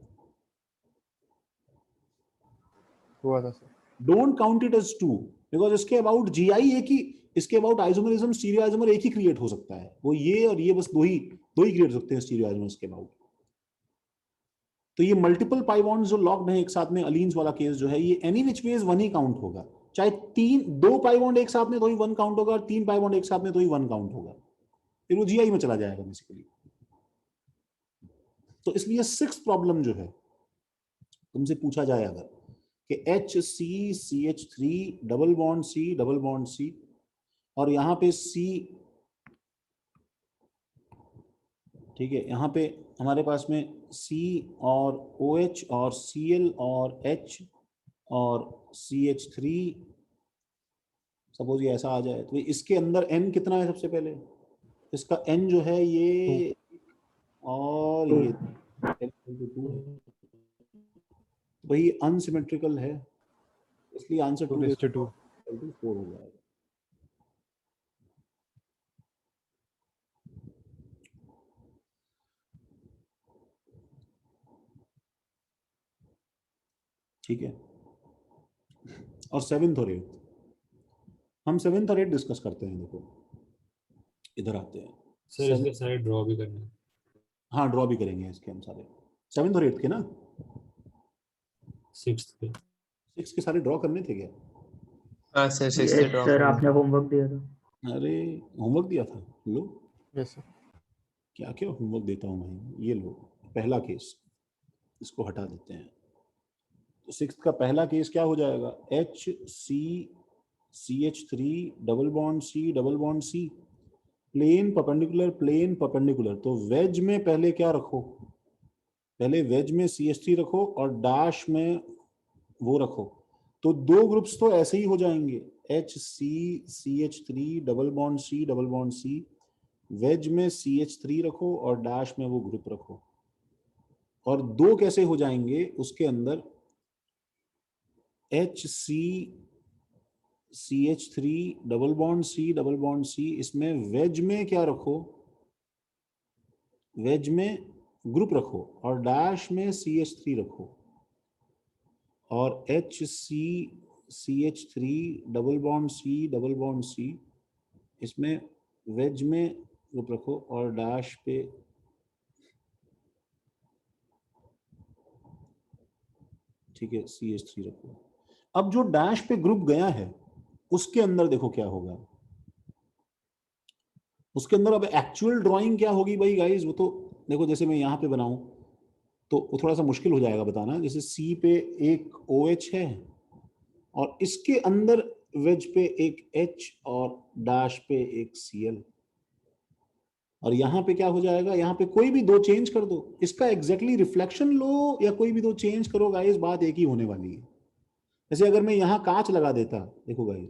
हुआ था सर। Don't count it as 2 because इसके अबाउट GI एक ही, इसके अबाउट आइसोमरिज्म स्टीरियो आइसोमर एक ही क्रिएट हो सकता है, वो ये और ये, बस दो ही क्रिएट हो सकते हैं स्टीरियो आइसोमर्स के अबाउट। तो ये मल्टीपल पाई बॉन्ड्स जो लॉक्ड हैं एक साथ में, अलीन्स वाला केस जो है, ये any which ways 1 he count होगा। चाहे दो पाई बॉन्ड एक साथ में तो ही 1 काउंट होगा, और 3 पाई बॉन्ड एक साथ में तो ही 1 काउंट होगा, फिर वो GI में चला जाएगा बेसिकली। तो इसलिए 6th प्रॉब्लम जो है, तुमसे पूछा जाए अगर कि HCCH3 डबल बॉन्ड C और यहाँ पे C, ठीक है, यहाँ पे हमारे पास में C और OH और Cl और H और CH3, सपोज ये ऐसा आ जाए, तो इसके अंदर n कितना है? सबसे पहले इसका n जो है ये, और ये 2 है, वही अनसिमेट्रिकल है, इसलिए आंसर 2 2:2। 4 हो जाएगा। ठीक है, और 7th और 8th, हम 7th और 8th डिस्कस करते हैं। देखो इधर आते हैं सर इसके सारे ड्रॉ भी करना है। हाँ, ड्रॉ भी करेंगे इसके हम सारे 7th और 8th के ना। 6th के 6 के सारे ड्रॉ करने थे क्या? हाँ सर 6 Yes, से ड्रॉ sir. करना आपने होमवर्क दिया था. अरे होमवर्क दिया था, लो यस सर। क्या क्या होमवर्क देता हूँ मैं। ये लो पहला केस, इसको हटा देते हैं। तो 6th का पहला केस क्या हो जाएगा? HCCH3 double bond C plane perpendicular. तो वेज में पहले क्या रखो? पहले वेज में CH3 रखो और डैश में वो रखो, तो दो ग्रुप्स तो ऐसे ही हो जाएंगे, HCCH3 double bond C, veg में CH3 रखो और डैश में वो ग्रुप रखो। और दो कैसे हो जाएंगे उसके अंदर? HCCH3 डबल बॉन्ड C, इसमें वेज में क्या रखो? वेज में ग्रुप रखो और डैश में CH3 रखो, और HCCH3 डबल बॉन्ड C, इसमें वेज में ग्रुप रखो और डैश पे ठीक है CH3 रखो। अब जो डैश पे ग्रुप गया है उसके अंदर देखो क्या होगा। उसके अंदर अब एक्चुअल ड्राइंग क्या होगी भाई गाइस? वो तो देखो, जैसे मैं यहाँ पे बनाऊं तो वो थोड़ा सा मुश्किल हो जाएगा बताना। जैसे C पे एक OH है और इसके अंदर वेज पे एक H और डैश पे एक Cl, और यहाँ पे क्या हो जाएगा? यहाँ पे कोई भी दो चेंज कर दो, इसका एग्जैक्टली रिफ्लेक्शन लो या कोई भी दो चेंज करो गाइस, बात एक ही होने वाली है। जैसे अगर मैं यहाँ कांच लगा देता, देखो गाइस,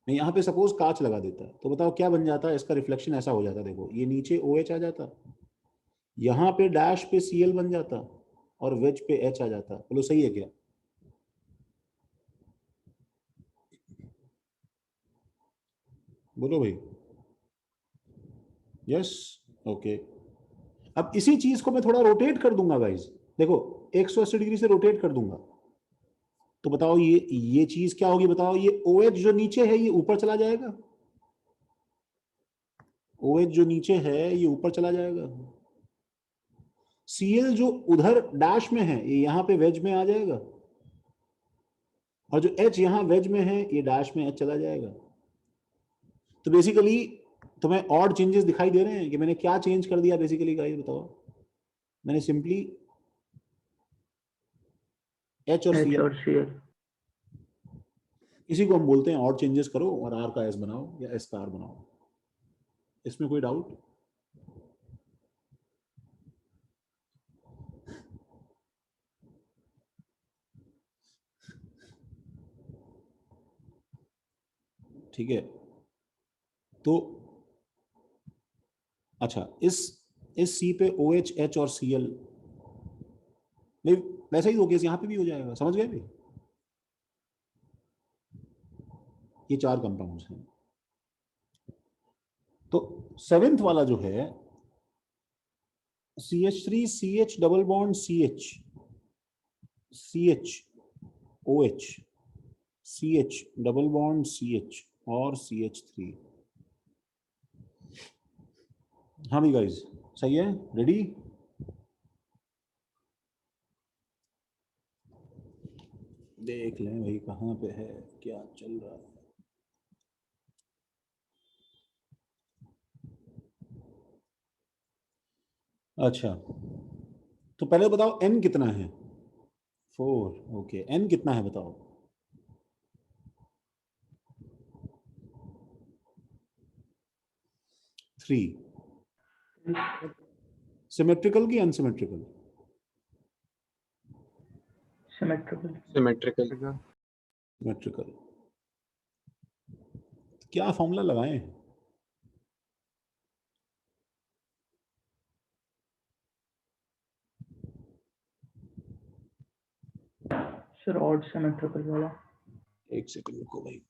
मैं यहाँ पे सपोज कांच लगा देता, तो बताओ क्या बन जाता? इसका रिफ्लेक्शन ऐसा हो जाता, देखो ये नीचे OH आ जाता, यहाँ पे डैश पे Cl बन जाता और वेज पे H आ जाता। बोलो सही है क्या? बोलो भाई। Yes, okay. अब इसी चीज को मैं थोड़ा रोटेट कर दूंगा गाइस, देखो 180 डिग्री से रोटेट कर दूंगा, तो बताओ ये चीज क्या होगी, बताओ ये OH जो नीचे है ये ऊपर चला जाएगा, OH जो नीचे है ये ऊपर चला जाएगा, Cl जो उधर डैश में है ये यहाँ पे वेज में आ जाएगा, और जो H यहाँ वेज में है ये डैश में H चला जाएगा। तो बेसिकली तुम्हें ऑड चेंजेस दिखाई दे रहे हैं कि मैंने क्या चेंज कर दिया बेसिकली गाइस, बताओ। मैंने सिंपली H और Cl, इसी को हम बोलते हैं ऑड चेंजेस करो और R का S बनाओ या S का R बनाओ। इसमें कोई डाउट? ठीक है, तो अच्छा इस C पे OH, H और Cl, नहीं वैसा ही दो केस यहाँ पे भी हो जाएगा, समझ गए भी? ये 4 कंपाउंड्स हैं। तो 7th वाला जो है CH3 CH double bond CH, CH OH, CH double bond CH और CH3। हाँ भी गाइस, सही है, रेडी? देख लें भाई कहाँ पे है, क्या चल रहा है। अच्छा, तो पहले बताओ n कितना है? 4, ओके। n कितना है बताओ? 3। सिमेट्रिकल की अनसिमेट्रिकल? सिमेट्रिकल। सिमेट्रिकल। सिमेट्रिकल। क्या फॉर्मूला लगाएं? सर ऑड सिमेट्रिकल वाला। एक सेकंड रुको भाई।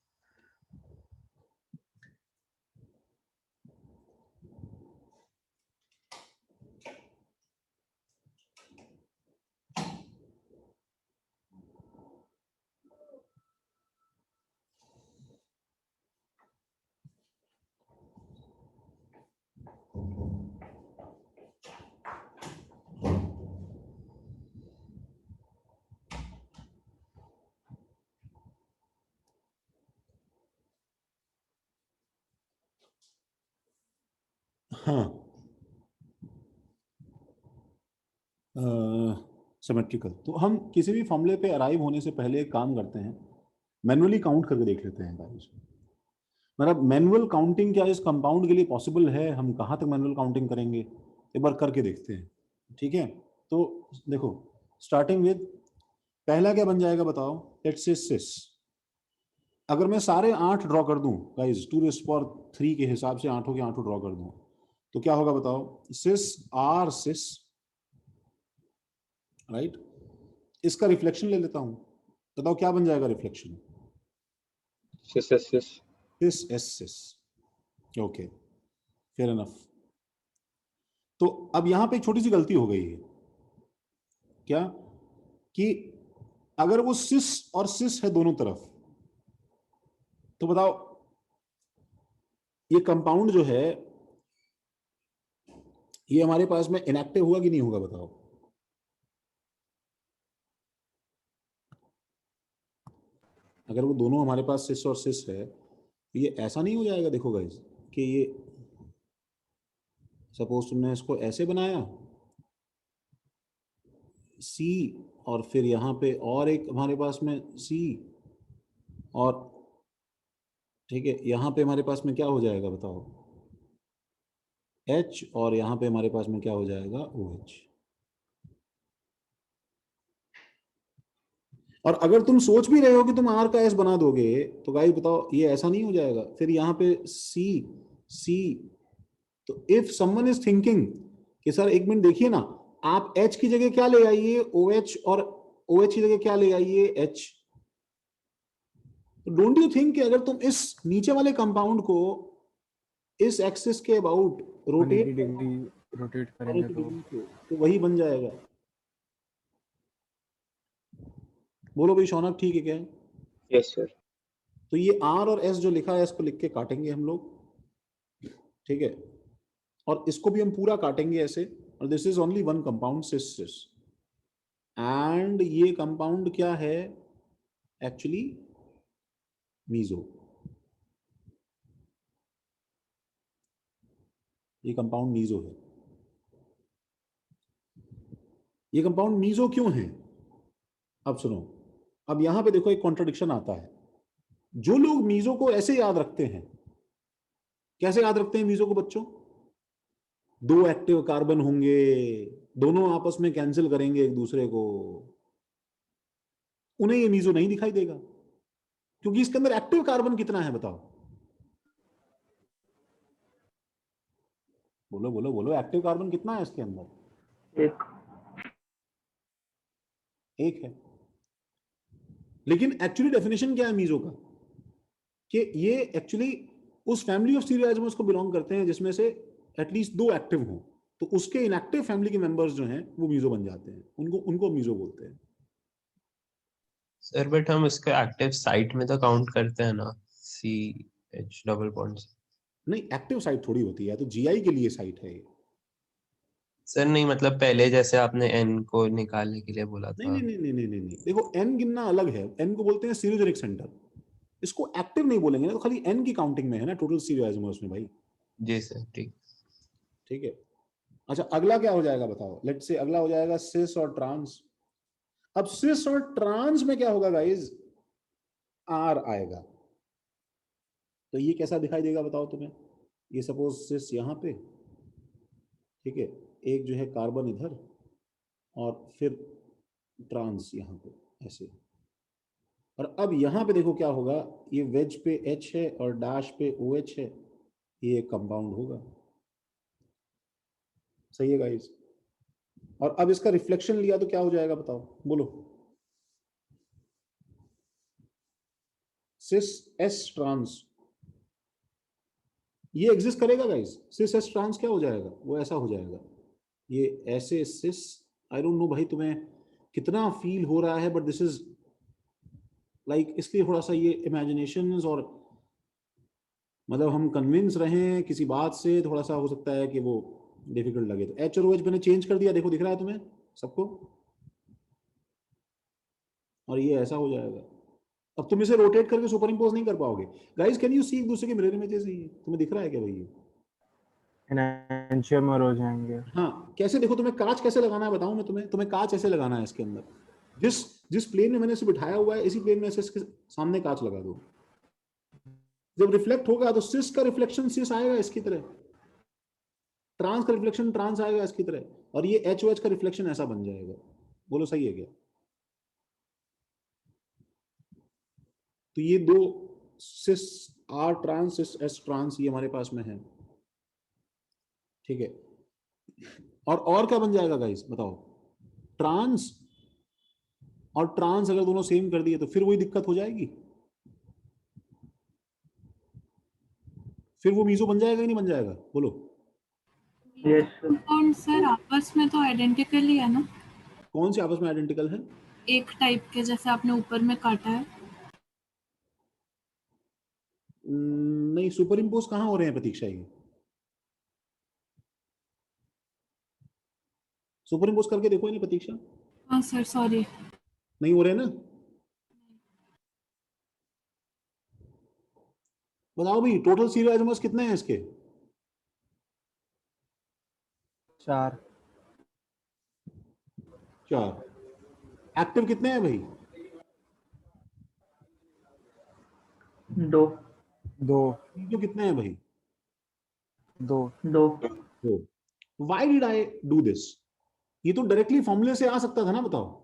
हाँ, सिमेट्रिकल। तो हम किसी भी फॉर्मूले पे अराइव होने से पहले एक काम करते हैं, मैनुअली काउंट करके देख लेते हैं गाइस। मतलब मैनुअल काउंटिंग क्या इस कंपाउंड के लिए पॉसिबल है? हम कहाँ तक मैनुअल काउंटिंग करेंगे, एक बार करके देखते हैं, ठीक है? तो देखो, स्टार्टिंग विद पहला क्या बन जाएगा बताओ? लेट्स से सिस। अगर मैं सारे 8 ड्रॉ कर दूं गाइस, 2⁻³ के हिसाब से 8 के 8 ड्रॉ कर दूं, तो क्या होगा बताओ? सिस आर सिस, राइट? इसका रिफ्लेक्शन ले लेता हूं, बताओ क्या बन जाएगा रिफ्लेक्शन? सिस एस सिस। सिस एस सिस, ओके, फेयर इनफ। तो अब यहां पे एक छोटी सी गलती हो गई है, क्या? कि अगर वो सिस और सिस है दोनों तरफ, तो बताओ ये कंपाउंड जो है ये हमारे पास में इनएक्टिव हुआ कि नहीं होगा बताओ? अगर वो दोनों हमारे पास सिस और सिस है, तो ये ऐसा नहीं हो जाएगा, देखो गाइस, कि ये सपोज तुमने इसको ऐसे बनाया C, और फिर यहाँ पे और एक हमारे पास में C, और ठीक है यहाँ पे हमारे पास में क्या हो जाएगा बताओ? H, और यहाँ पे हमारे पास में क्या हो जाएगा? OH। और अगर तुम सोच भी रहे हो कि तुम R का S बना दोगे, तो गाइस बताओ ये ऐसा नहीं हो जाएगा। फिर यहाँ पे C, तो इफ समवन इज थिंकिंग कि सर एक मिनट देखिए ना, आप H की जगह क्या ले आइए OH, और OH की जगह क्या ले आइए H। तो डोंट यू थिंक कि अगर तुम इस नीचे वाले कंपाउंड को इस एक्सिस के अबाउट 180 रोटेट डिग्री रोटेट करेंगे तो वही बन जाएगा। बोलो भाई शौनक ठीक है क्या? Yes sir. तो ये R और S जो लिखा है इसको लिख के काटेंगे हम लोग, ठीक है, और इसको भी हम पूरा काटेंगे ऐसे, और this is only one compound cis cis, and ये कंपाउंड क्या है एक्चुअली? मीजो। ये कंपाउंड मीजो है। ये कंपाउंड मीजो क्यों है? अब सुनो, अब यहां पे देखो एक कॉन्ट्रडिक्शन आता है। जो लोग मीजो को ऐसे याद रखते हैं, कैसे याद रखते हैं मीजो को बच्चों? 2 एक्टिव कार्बन होंगे, दोनों आपस में कैंसिल करेंगे एक दूसरे को, उन्हें ये मीजो नहीं दिखाई देगा, क्योंकि इसके अंदर एक्टिव कार्बन कितना है बताओ? बोलो बोलो बोलो, एक्टिव कार्बन कितना है इसके अंदर? एक है। लेकिन एक्चुअली डेफिनेशन क्या है मीजो का? कि ये एक्चुअली उस फैमिली ऑफ स्टीरियोआइसोमर्स को बिलोंग करते हैं जिसमें से एटलीस्ट 2 एक्टिव हों, तो उसके इनएक्टिव फैमिली के मेंबर्स जो हैं वो मीजो बन जाते हैं, उनको उनको मीजो बोलते हैं। सर बट हम उसके एक्टिव साइट में तो काउंट करते हैं ना, CH डबल बॉन्ड। नहीं, एक्टिव साइट थोड़ी होती है, तो जीआई के लिए साइट है ये। सर नहीं, मतलब पहले जैसे आपने N को निकालने के लिए बोला नहीं था। नहीं नहीं नहीं नहीं नहीं नहीं, देखो एन गिनना अलग है, एन को बोलते हैं स्टीरियोजेनिक सेंटर, इसको एक्टिव नहीं बोलेंगे ना, तो खाली एन की काउंटिंग में है ना टोटल स्टीरियोआइसोमर्स में भाई। जी सर ठीक। ठीक है, अच्छा अगला क्या हो जाएगा बताओ? लेट्स से अगला हो जाएगा सिस और ट्रांस। अब सिस और ट्रांस में क्या होगा गाइस? आर आएगा। तो ये कैसा दिखाई देगा बताओ तुम्हें? ये सपोज सिस यहां पे, ठीक है, एक जो है कार्बन इधर और फिर ट्रांस यहां पे ऐसे, और अब यहां पे देखो क्या होगा, ये वेज पे H है और डैश पे OH है, ये एक कंपाउंड होगा। सही है गाइस? और अब इसका रिफ्लेक्शन लिया तो क्या हो जाएगा बताओ, बोलो? सिस एस ट्रांस ये एग्जिस्ट करेगा गाइस? सिस एस ट्रांस क्या हो जाएगा? वो ऐसा हो जाएगा, ये ऐसे सिस। आई डोंट नो भाई तुम्हें कितना फील हो रहा है, बट दिस इज लाइक, इसलिए थोड़ा सा ये इमेजिनेशंस और मतलब हम कन्विंस रहे किसी बात से, थोड़ा सा हो सकता है कि वो डिफिकल्ट लगे। तो एच और OH मैंने चेंज कर दिया, देखो दिख रहा है तुम्हें सबको, और ये ऐसा हो जाएगा। अब तुम इसे रोटेट करके सुपर इम्पोज नहीं कर पाओगे गाइस। कैन यू सी एक दूसरे के मिरर इमेजेस? नहीं तुम्हें दिख रहा है क्या भाई? एनएंशियमर हो जाएंगे। हाँ, कैसे? देखो तुम्हें कांच कैसे लगाना है बताऊं मैं तुम्हें कांच ऐसे लगाना है इसके अंदर, जिस जिस प्लेन में मैंने इसे बिठाया हुआ है इसी प्लेन में इसके सामने कांच लगा दो। जब रिफ्लेक्ट होगा तो सिस का रिफ्लेक्शन सिस आएगा इसकी तरह, ट्रांस का रिफ्लेक्शन ट्रांस आएगा इसकी तरह, और ये HOH का रिफ्लेक्शन ऐसा बन जाएगा। बोलो सही है क्या? तो ये दो सिस R ट्रांस सिस S ट्रांस ये हमारे पास में है, ठीक है। और क्या बन जाएगा गाइस बताओ? ट्रांस और ट्रांस अगर दोनों सेम कर दिए तो फिर वही दिक्कत हो जाएगी, फिर वो मीजो बन जाएगा कि नहीं बन जाएगा? बोलो। यस कंपाउंड सर आपस में तो आइडेंटिकल ही है ना? कौन से आपस में आइडेंटिकल है? एक टाइप के जैसे आपने ऊपर में काटा है। नहीं, सुपर इम्पोज कहाँ हो रहे हैं प्रतीक्षा? ये सुपर इम्पोज करके देखो इन्हें प्रतीक्षा। हाँ सर सॉरी। नहीं हो रहे ना? बताओ भाई टोटल स्टीरियोआइसोमर्स कितने हैं इसके? 4 एक्टिव कितने हैं भाई? 2 जो कितने हैं भाई? 2 why did I do this? ये तो डायरेक्टली फॉर्मूले से आ सकता था ना, बताओ।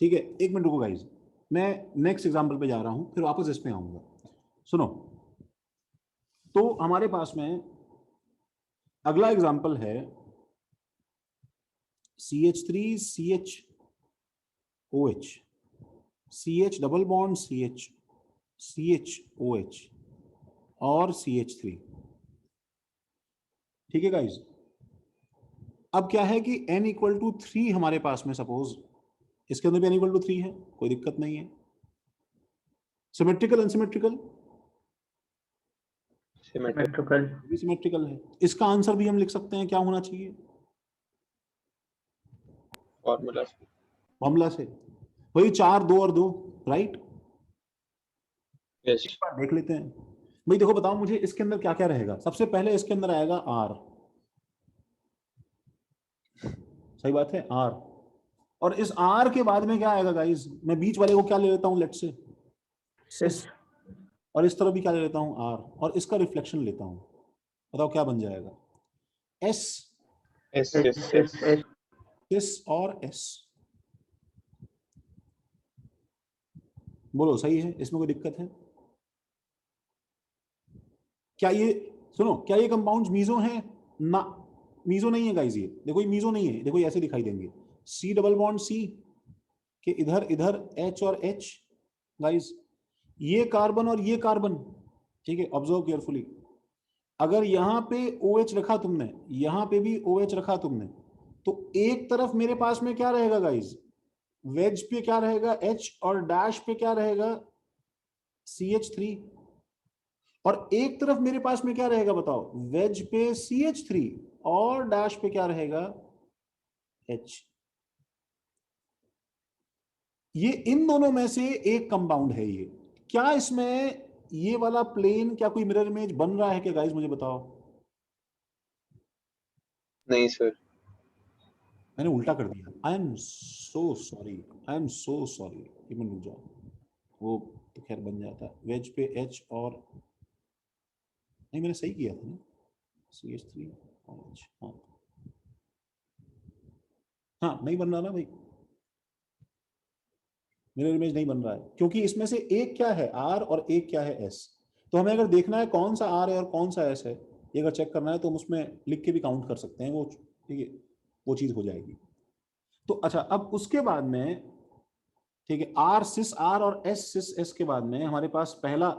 ठीक है, एक मिनट रुको गाइस, मैं नेक्स्ट एग्जांपल पे जा रहा हूं, फिर वापस इस पे आऊंगा। सुनो, तो हमारे पास में अगला एग्जांपल है CH3 CHOH, CH double bond CH CHOH और CH3। ठीक है गाइस। अब क्या है कि n इक्वल टू 3 हमारे पास में, सपोज इसके अंदर भी n इक्वल टू 3 है, कोई दिक्कत नहीं है। Symmetrical unsymmetrical? सिमेट्रिकल। भी सिमेट्रिकल है। इसका आंसर भी हम लिख सकते हैं, क्या होना चाहिए फॉर्मूला से। फॉर्मूला से, वही 4 2 और 2, राइट। यस। एक बार देख लेते हैं भाई। देखो बताओ मुझे इसके अंदर क्या क्या रहेगा। सबसे पहले इसके अंदर आएगा R, सही बात है, R। और इस R के बाद में क्या आएगा गाइस? मैं बीच वाले को क्या ले लेता हूं, लेट से सिस। और इस तरफ भी क्या ले लेता हूं, R, और इसका रिफ्लेक्शन लेता हूं। बताओ क्या बन जाएगा? S, S S S. S और S। बोलो सही है? इसमें कोई दिक्कत है क्या? ये सुनो, क्या ये कंपाउंड्स मीजो हैं? ना, मीजो नहीं है गाइस। ये देखो, ये मीजो नहीं है। देखो ये ऐसे दिखाई देंगे, C डबल बॉन्ड C के इधर इधर H और H गाइस, ये कार्बन और ये कार्बन। ठीक है, ऑब्जर्व केयरफुली। अगर यहाँ पे OH रखा तुमने, यहाँ पे भी OH रखा तुमने, तो एक तरफ मेरे पास में क्या रहेगा गाइस? वेज पे क्या रहेगा? H, और डैश पे क्या रहेगा? CH3। और एक तरफ मेरे पास में क्या रहेगा बताओ? वेज पे CH3 और डैश पे क्या रहेगा? H। ये इन दोनों में से एक कंपाउंड है ये। क्या इसमें ये वाला प्लेन, क्या कोई मिरर इमेज बन रहा है क्या गाइस? मुझे बताओ। नहीं सर। मैंने उल्टा कर दिया। I am so sorry, I am so sorry. Even रुक जाओ, वो तो खैर बन जाता है। वेज पे H और, नहीं मैंने सही किया था ना, CH3 और H। हाँ हाँ, नहीं बन रहा ना भाई, मिरर इमेज नहीं बन रहा है, क्योंकि इसमें से एक क्या है R और एक क्या है S। तो हमें अगर देखना है कौन सा R है और कौन सा S है, ये अगर चेक करना है तो हम उसमें लिख के भी काउंट कर सकते हैं, वो ठीक है, वो चीज हो जाएगी। तो अच्छा, अब उसके बाद में ठीक है, R सिस R और S सिस S के बाद में हमारे पास पहला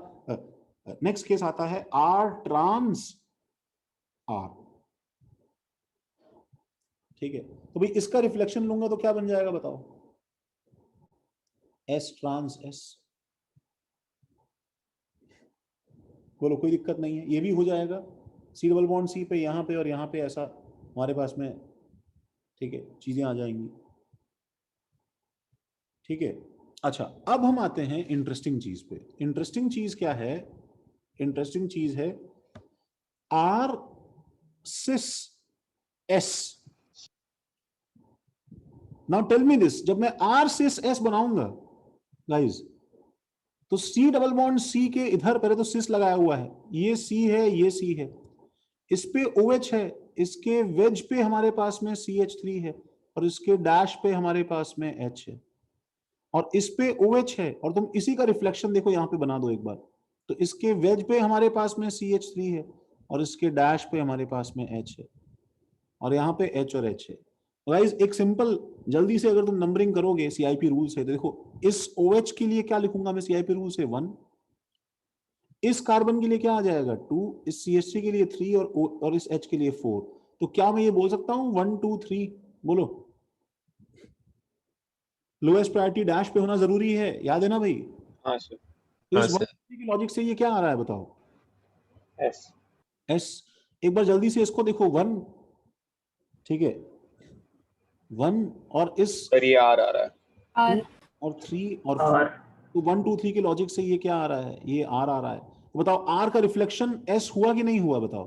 नेक्स्ट केस आता है R ट्रांस R। ठीक है, तो भाई इसका रिफ्लेक्शन लूंगा तो क्या बन जाएगा बताओ? S trans S। बोलो कोई दिक्कत नहीं है, ये भी हो जाएगा। C डबल बॉन्ड C पे, यहाँ पे और यहाँ पे ऐसा हमारे पास में, ठीक है, चीजें आ जाएंगी। ठीक है, अच्छा अब हम आते हैं इंटरेस्टिंग चीज पे। इंटरेस्टिंग चीज क्या है? इंटरेस्टिंग चीज है R cis S। Now tell me this, जब मैं R सिस S बनाऊंगा गाइस, तो C डबल बॉन्ड C के इधर पहले तो सिस लगाया हुआ है, ये C है, ये C है, इस पे OH है, इसके वेज पे हमारे पास में CH3 है, और इसके डैश पे हमारे पास में H है, और इस पे OH है, और तुम इसी का रिफ्लेक्शन देखो यहाँ पे बना दो एक बार। तो इसके वेज पे हमारे पास में CH3 है, और इसके डैश पे हमारे पास में H है, और यहाँ पे H और H है। गाइस एक सिंपल, जल्दी से अगर तुम नंबरिंग करोगे CIP रूल से, तो देखो इस OH के लिए क्या लिखूंगा मैं CIP रूल से? 1। इस कार्बन के लिए क्या आ जाएगा? 2। इस CH3 के लिए 3, और इस H के लिए 4। तो क्या मैं ये बोल सकता हूँ 1 2 3? बोलो, लोएस्ट प्रायोरिटी डैश पे होना जरूरी है, याद है ना भाई? हाँ सर। तो हाँ इस 1 सर। 2 3 की लॉजिक से ये क्या आ रहा है बताओ? एस। S। एक बार जल्दी से इसको देखो, 1, ठीक है, 1, और इस सर ये आर आ रहा है। 2 और 3 और 4। तो 1 2 3 के लॉजिक से ये क्या आ रहा है? ये R आ रहा है। तो बताओ R का रिफ्लेक्शन S हुआ कि नहीं हुआ? बताओ।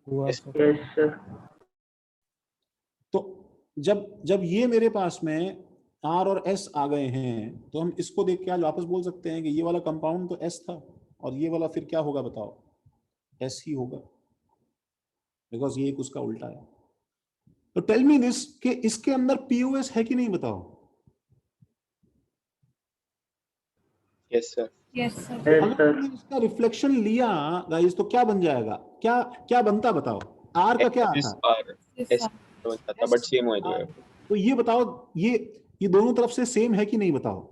हुआ Yes. सर। Yes sir. तो जब ये मेरे पास में R और S आ गए हैं, तो हम इसको देख के आज वापस बोल सकते हैं कि ये वाला कंपाउंड तो S था, और ये वाला फिर क्या होगा बताओ? S ही होगा, बिकॉज ये एक उसका उल्टा है। तो टेल मी दिस, कि इसके अंदर POS है कि नहीं बताओ? Yes sir. Yes sir. Yes अगर सर। तुमने इसका रिफ्लेक्शन लिया गाइस, तो क्या बन जाएगा? क्या क्या बनता बताओ? R का क्या एस आता? आर। Yes S sir. तो जाता बट सेम हो जाएगा। तो ये बताओ, ये दोनों तरफ से सेम है कि नहीं बताओ।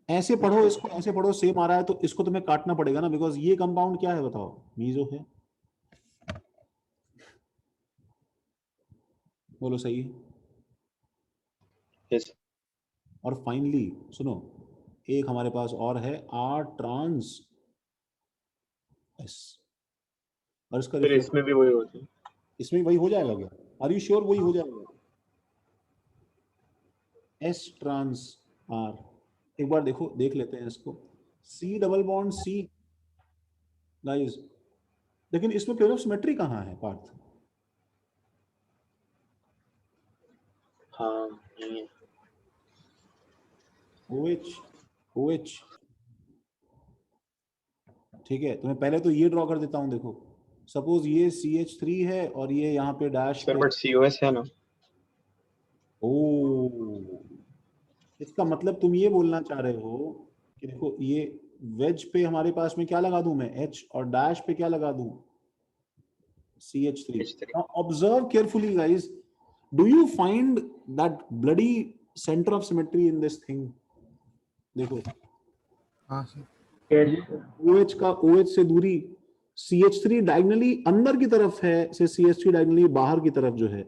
ऐसे पढ़ो इसको, ऐसे पढ़ो, सेम आ रहा है तो इसको तुम्हें काटना पड़ेगा ना, बिकॉज ये कंपाउंड क्या है बताओ, मीजो है। बोलो सही है। यस और फाइनली सुनो, एक हमारे पास और है आर ट्रांस एस, और इसका फिर रिफ्लेक्शन इसमें भी वही होता है। इसमें वही हो जाएगा क्या? आर यू श्योर वही हो जाएगा? एस ट्रांस आर, एक बार देखो, देख लेते हैं इसको। C double bond C guys, लेकिन इसमें प्लेन ऑफ सिमेट्री कहाँ है पार्थ? हाँ नहीं है। OH OH, ठीक है, तो मैं पहले तो ये ड्रॉ कर देता हूं। देखो सपोज ये CH3 है और ये यहाँ पे डैश सर पे, बट COS है ना। ओ इसका मतलब तुम ये बोलना चाह रहे हो कि देखो ये वेज पे हमारे पास में क्या लगा दूं मैं, H, और डैश पे क्या लगा दूं, CH3। H3 Now observe carefully guys, do you find that bloody center of symmetry in this thing? देखो हाँ सर। Yes, sir. OH का, OH से दूरी, CH3 डायगनली अंदर की तरफ है से CH3 डायगनली बाहर की तरफ जो है,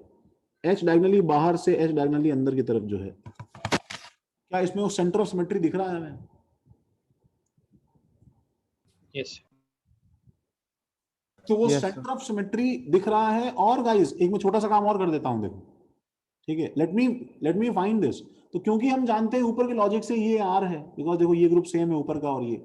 H डायगनली बाहर से H डायगनली अंदर की तरफ जो है, क्या इसमें वो सेंटर ऑफ सिमेट्री दिख रहा है हमें? यस तो वो Yes, centre sir. Of symmetry दिख रहा है। और गाइस एक मैं छोटा सा काम और कर देता हूं, देखो ठीक है, लेट मी फाइंड दिस। तो क्योंकि हम जानते हैं ऊपर के लॉजिक से ये R है, बिकॉज देखो ये ग्रुप सेम है ऊपर का और ये,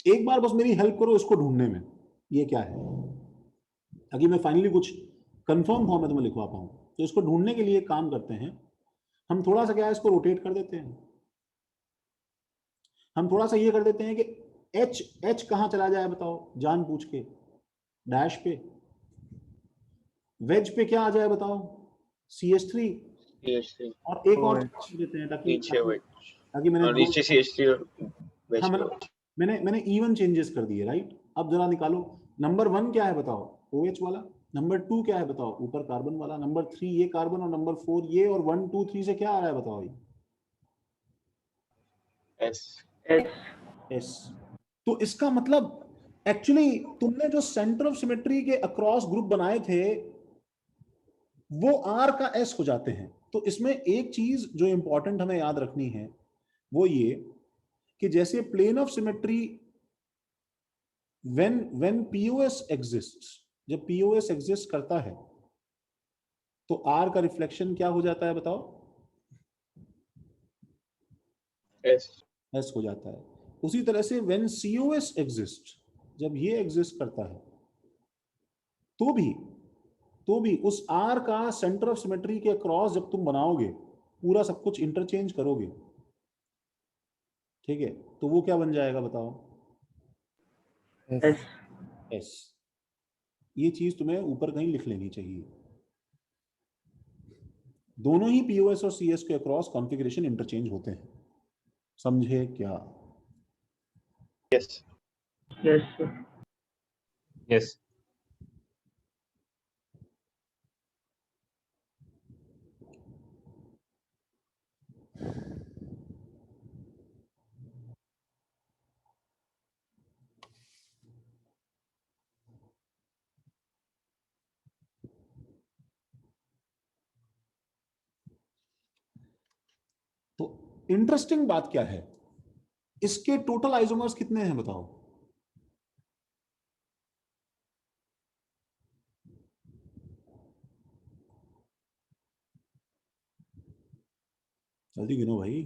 एक बार बस मेरी हेल्प करो इसको ढूंढने में ये क्या है, ताकि मैं फाइनली कुछ कंफर्म फॉर्म में तुम्हें लिखवा पाऊं। तो इसको ढूंढने के लिए एक काम करते हैं, हम थोड़ा सा क्या है इसको रोटेट कर देते हैं। हम थोड़ा सा ये कर देते हैं कि H कहां चला जाए बताओ, जान पूछ के, डैश पे। वेज पे क्या आ जाए बताओ, CH3। CH3 और एक और OH. कर देते हैं ताकि नीचे ताकि, OH ताकि मैंने और दो, नीचे CH3 और हाँ वेस्ट मतलब मैंने इवन चेंजेस कर दिए, राइट। अब जरा निकालो, नंबर 1 क्या है बताओ, OH वाला। नंबर 2 क्या है बताओ, ऊपर कार्बन वाला। नंबर 3 ये कार्बन, और नंबर 4 ये, और 1 2 3 से क्या आ रहा है बताओ, ये S S. एस। तो इसका मतलब एक्चुअली तुमने जो सेंटर ऑफ सिमेट्री के अक्रॉस ग्रुप बनाए थे वो आर का एस हो जाते हैं। तो इसमें एक चीज जो इंपॉर्टेंट हमें याद रखनी है वो ये कि जैसे plane of symmetry when POS exist, जब पीओएस एग्जिस्ट करता है तो आर का रिफ्लेक्शन क्या हो जाता है बताओ, S एस हो जाता है। उसी तरह से व्हेन सीओएस एग्जिस्ट, जब ये एग्जिस्ट करता है तो भी उस आर का सेंटर ऑफ सिमेट्री के क्रॉस जब तुम बनाओगे, पूरा सब कुछ इंटरचेंज करोगे, ठीक है, तो वो क्या बन जाएगा बताओ, S. S. एस। ये चीज तुम्हें ऊपर कहीं लिख लेनी चाहिए। दोनों ही पीओएस और सीएस के अक्रॉस कॉन्फ़िगरेशन इंटरचेंज होते हैं, समझे क्या? yes Yes, sir. यस तो इंटरेस्टिंग बात क्या है, इसके टोटल आइसोमर्स कितने हैं बताओ, जल्दी गिनो भाई।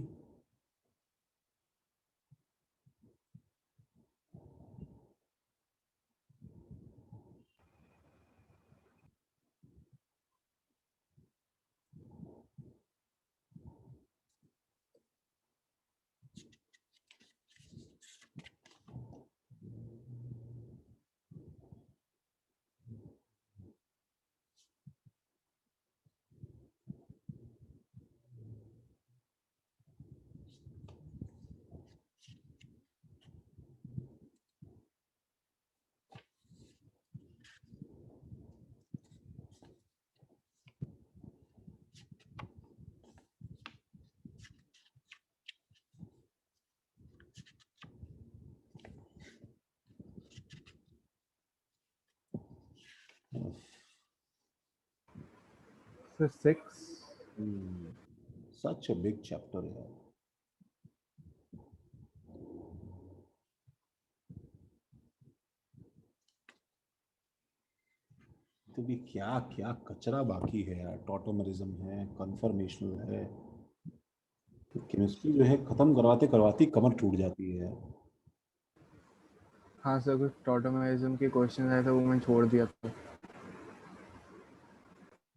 Sir 6. Such a big chapter है। तो भी क्या क्या कचरा बाकी है यार। टॉटोमरिज्म है, कन्फर्मेशनल है, केमिस्ट्री जो है खत्म करवाते करवाते कमर टूट जाती है। हाँ सर, कुछ टॉटोमरिज्म के क्वेश्चन आए थे वो मैंने छोड़ दिया था।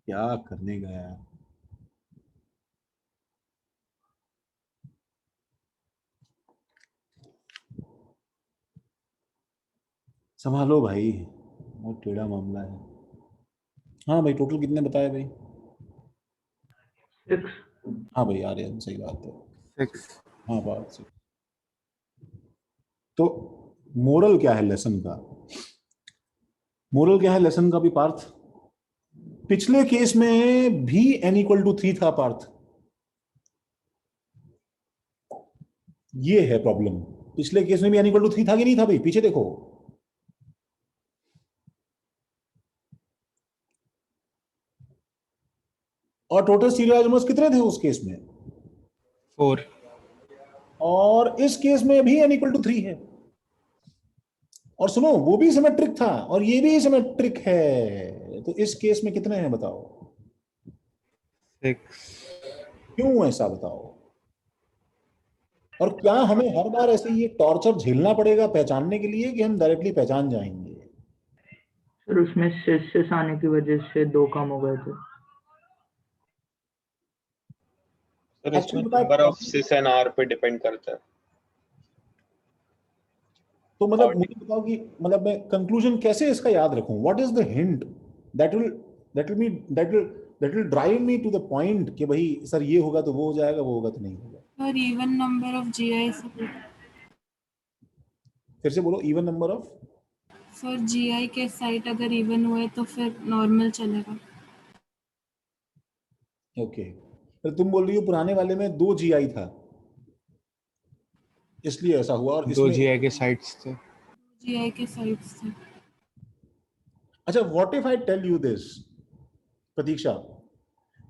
क्या करने गया। संभालो भाई, बहुत टेढ़ा मामला है। हाँ भाई, टोटल कितने बताए भाई? 6. हाँ भाई, आ रहे हैं, सही बात है। 6. हाँ, बात से। तो मोरल क्या है लेसन का? मोरल क्या है लेसन का भी पार्थ? पिछले केस में भी n=3 था पार्थ। ये है प्रॉब्लम। पिछले केस में भी n=3 था कि नहीं था भाई? पीछे देखो। और टोटल स्टीरियोइसोमर्स कितने थे उस केस में? 4. और इस केस में भी n=3 है। और सुनो, वो भी सिमेट्रिक था और ये भी सिमेट्रिक है। तो इस केस में कितने हैं बताओ? 6. क्यों ऐसा बताओ? और क्या हमें हर बार ऐसे ये टॉर्चर झेलना पड़ेगा पहचानने के लिए, कि हम डायरेक्टली पहचान जाएंगे? सर उसमें सिस आने की वजह से 2 कम हो गए थे। सर इसमें एक्चुअली बताए number of cis and R पे डिपेंड करता है। तो मतलब मुझे बताओ कि मतलब मैं कंक्लूजन कैसे इसका याद रखूं? What is the hint that will drive me to the point कि भाई सर ये होगा तो वो हो जाएगा, वो होगा तो नहीं होगा। और इवन नंबर ऑफ GI फिर से बोलो, even number of. Sir GI के साइट अगर इवन हुए तो फिर नॉर्मल चलेगा। ओके, तो तुम बोल रही हो पुराने वाले में 2 GI था इसलिए ऐसा हुआ, और 2 इसमें GI के साइट्स थे। GI के साइट्स से। अच्छा, what if I tell you this Pratiksha,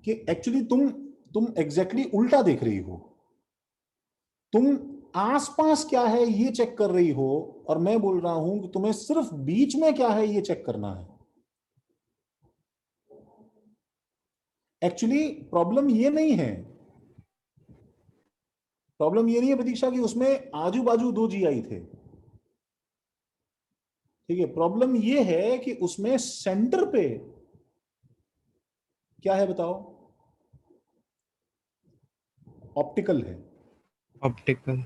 कि एक्चुअली तुम एग्जैक्टली उल्टा देख रही हो। तुम आसपास क्या है ये चेक कर रही हो, और मैं बोल रहा हूं कि तुम्हें सिर्फ बीच में क्या है ये चेक करना है। एक्चुअली प्रॉब्लम ये नहीं है। प्रॉब्लम ये नहीं है प्रतीक्षा कि उसमें आजू बाजू 2 GI थे। ठीक है, प्रॉब्लम ये है कि उसमें सेंटर पे क्या है बताओ? ऑप्टिकल है। ऑप्टिकल।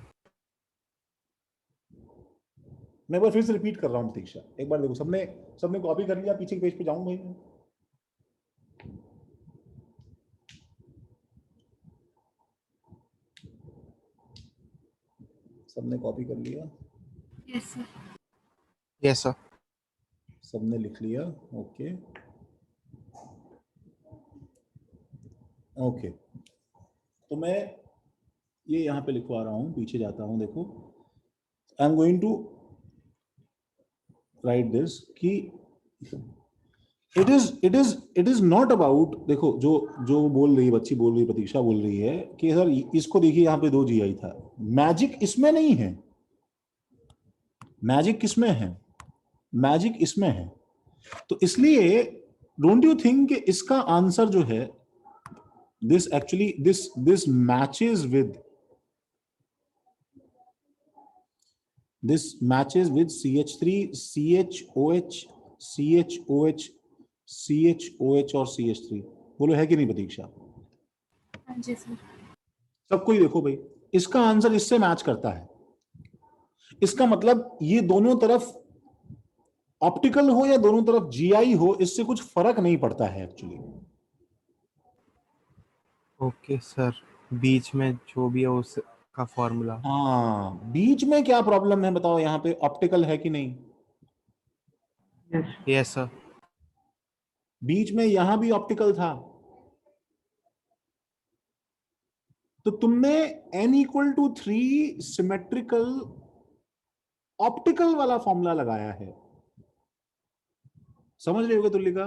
मैं एक बार फिर से रिपीट कर रहा हूं प्रतीक्षा, एक बार देखो, सबने सबने कॉपी कर लिया? पीछे के पेज पे जाऊं भाई मैं? सबने कॉपी कर लिया? Yes sir. Yes sir. सबने लिख लिया? Okay okay. तो मैं ये यहाँ पे लिखवा रहा हूँ, पीछे जाता हूँ। देखो, I am going to write this कि इट इज नॉट अबाउट, देखो जो जो बोल रही है बच्ची, बोल रही है प्रतीक्षा, बोल रही है कि सर इसको देखिए यहाँ पे 2 GI था। मैजिक इसमें नहीं है। मैजिक किसमें है? मैजिक इसमें है। तो इसलिए डोंट यू थिंक कि इसका आंसर जो है, this actually this matches with CH3 CHOH CHOH CHOH और CH3। बोलो है कि नहीं प्रतीक्षा? हाँ जी सर। सबको ही देखो भाई, इसका आंसर इससे मैच करता है। इसका मतलब ये दोनों तरफ ऑप्टिकल हो या दोनों तरफ GI हो, इससे कुछ फर्क नहीं पड़ता है एक्चुअली। ओके सर, बीच में जो भी है उसका फॉर्मूला। हाँ, बीच में क्या प्रॉब्लम है बताओ? यहाँ पे ऑप्टिकल है कि नहीं? यस। Yes sir. बीच में यहां भी ऑप्टिकल था। तो तुमने n=3 सिमेट्रिकल ऑप्टिकल वाला फॉर्मूला लगाया है। समझ रहे होगे तुलिका?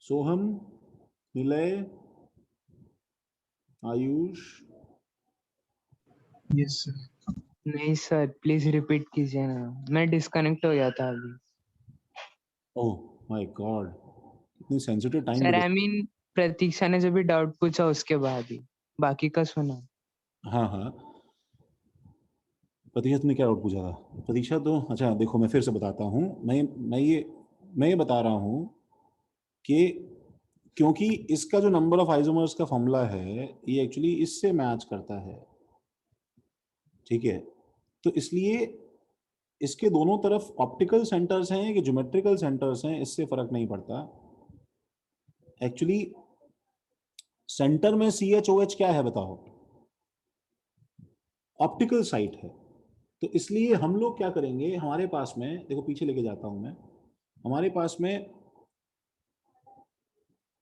सोहम, निलय, आयुष, यस सर। नहीं सर, प्लीज रिपीट कीजिए ना, मैं डिस्कनेक्ट हो गया था अभी। ओह माय गॉड, इतनी सेंसिटिव टाइम सर में। आई मीन प्रतीक्षा ने जब भी डाउट पूछा उसके बाद ही, बाकी का सुना। हाँ हाँ, प्रतीक्षा तुमने क्या डाउट पूछा था? प्रतीक्षा तो अच्छा देखो, मैं फिर से बताता हूँ। मैं ये बता रहा हूँ कि क्योंकि इसका जो नंबर ऑफ आइसोमर्स का फॉर्मूला है ये एक्चुअली इससे मैच करता है, ठीक है? तो इसलिए इसके दोनों तरफ ऑप्टिकल सेंटर्स हैं कि ज्योमेट्रिकल सेंटर्स हैं, इससे फर्क नहीं पड़ता। एक्चुअली सेंटर में CHOH क्या है बताओ? ऑप्टिकल साइट है। तो इसलिए हम लोग क्या करेंगे, हमारे पास में देखो, पीछे लेके जाता हूं मैं, हमारे पास में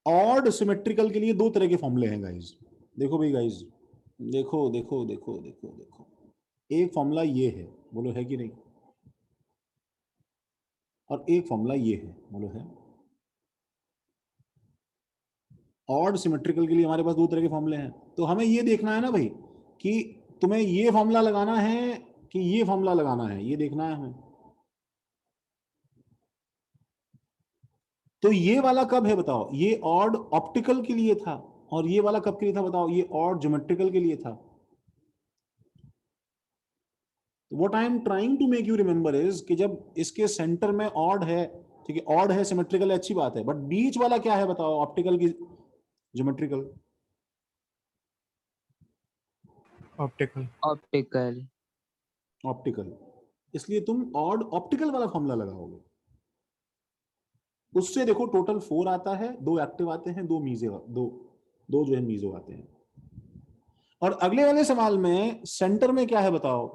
ऑड सिमेट्रिकल के लिए दो तरह के फॉर्मूले हैं गाइस। देखो भाई गाइस, देखो देखो देखो देखो देखो, एक फॉर्मूला ये है, बोलो है कि नहीं? और एक फॉर्मूला ये है, बोलो है? ऑड सिमेट्रिकल के लिए हमारे पास दो तरह के फॉर्मूले हैं। तो हमें ये देखना है ना भाई कि तुम्हें ये फॉर्मूला लगाना है कि ये फॉर्मूला लगाना है, ये देखना है हमें। तो ये वाला कब है बताओ? ये ऑड ऑप्टिकल के लिए था। और ये वाला कब के लिए था बताओ? ये ऑड ज्योमेट्रिकल के लिए था। What I am trying to make you remember is कि जब इसके सेंटर में ऑड है, ठीक है, ऑड है, सिमेट्रिकल है, अच्छी बात है, बट बीच वाला क्या है बताओ? ऑप्टिकल की ज्योमेट्रिकल? ऑप्टिकल। ऑप्टिकल। ऑप्टिकल। इसलिए तुम ऑड ऑप्टिकल वाला फॉर्मूला लगाओगे। उससे देखो टोटल 4 आता है, 2 एक्टिव आते हैं, 2 मीजो, दो जो है मीजो आते हैं। और अगले वाले सवाल में सेंटर में क्या है बताओ?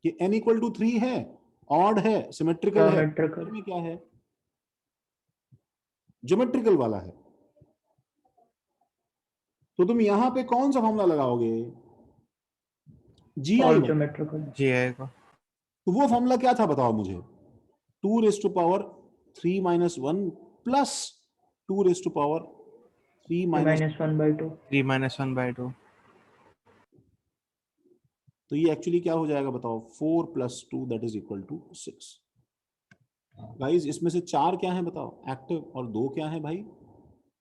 कि n = 3 है, ऑड है, सिमेट्रिकल है, ज्योमेट्रिकल। सेंटर में क्या है? ज्योमेट्रिकल वाला है। तो तुम यहां पे कौन सा फॉर्मूला लगाओगे? GI और वाला। ज्योमेट्रिकल। जी आएगा। तो वो फॉर्मूला क्या था बताओ मुझे? 2⁻³ - 1 प्लस 2⁻³ - 3-1/2। 3-1/2। तो ये एक्चुअली क्या हो जाएगा बताओ? 4 + 2 that is equal to 6। Guys इसमें से 4 क्या है बताओ? एक्टिव। और 2 क्या है भाई?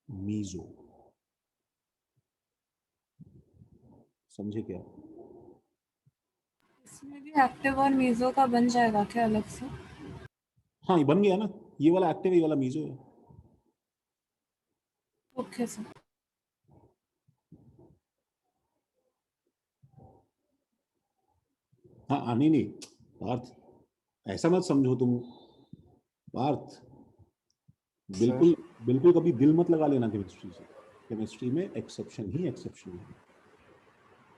मीजो। समझे क्या? इसमें भी एक्टिव और मीजो का बन जाएगा क्या अलग से? हाँ ये बन गया ना, ये वाला एक्टिव, ये वाला मीजो है। Okay sir. हाँ नहीं नहीं पार्थ, ऐसा मत समझो तुम पार्थ, बिल्कुल बिल्कुल कभी दिल मत लगा लेना केमिस्ट्री से। केमिस्ट्री में एक्सेप्शन ही एक्सेप्शन है।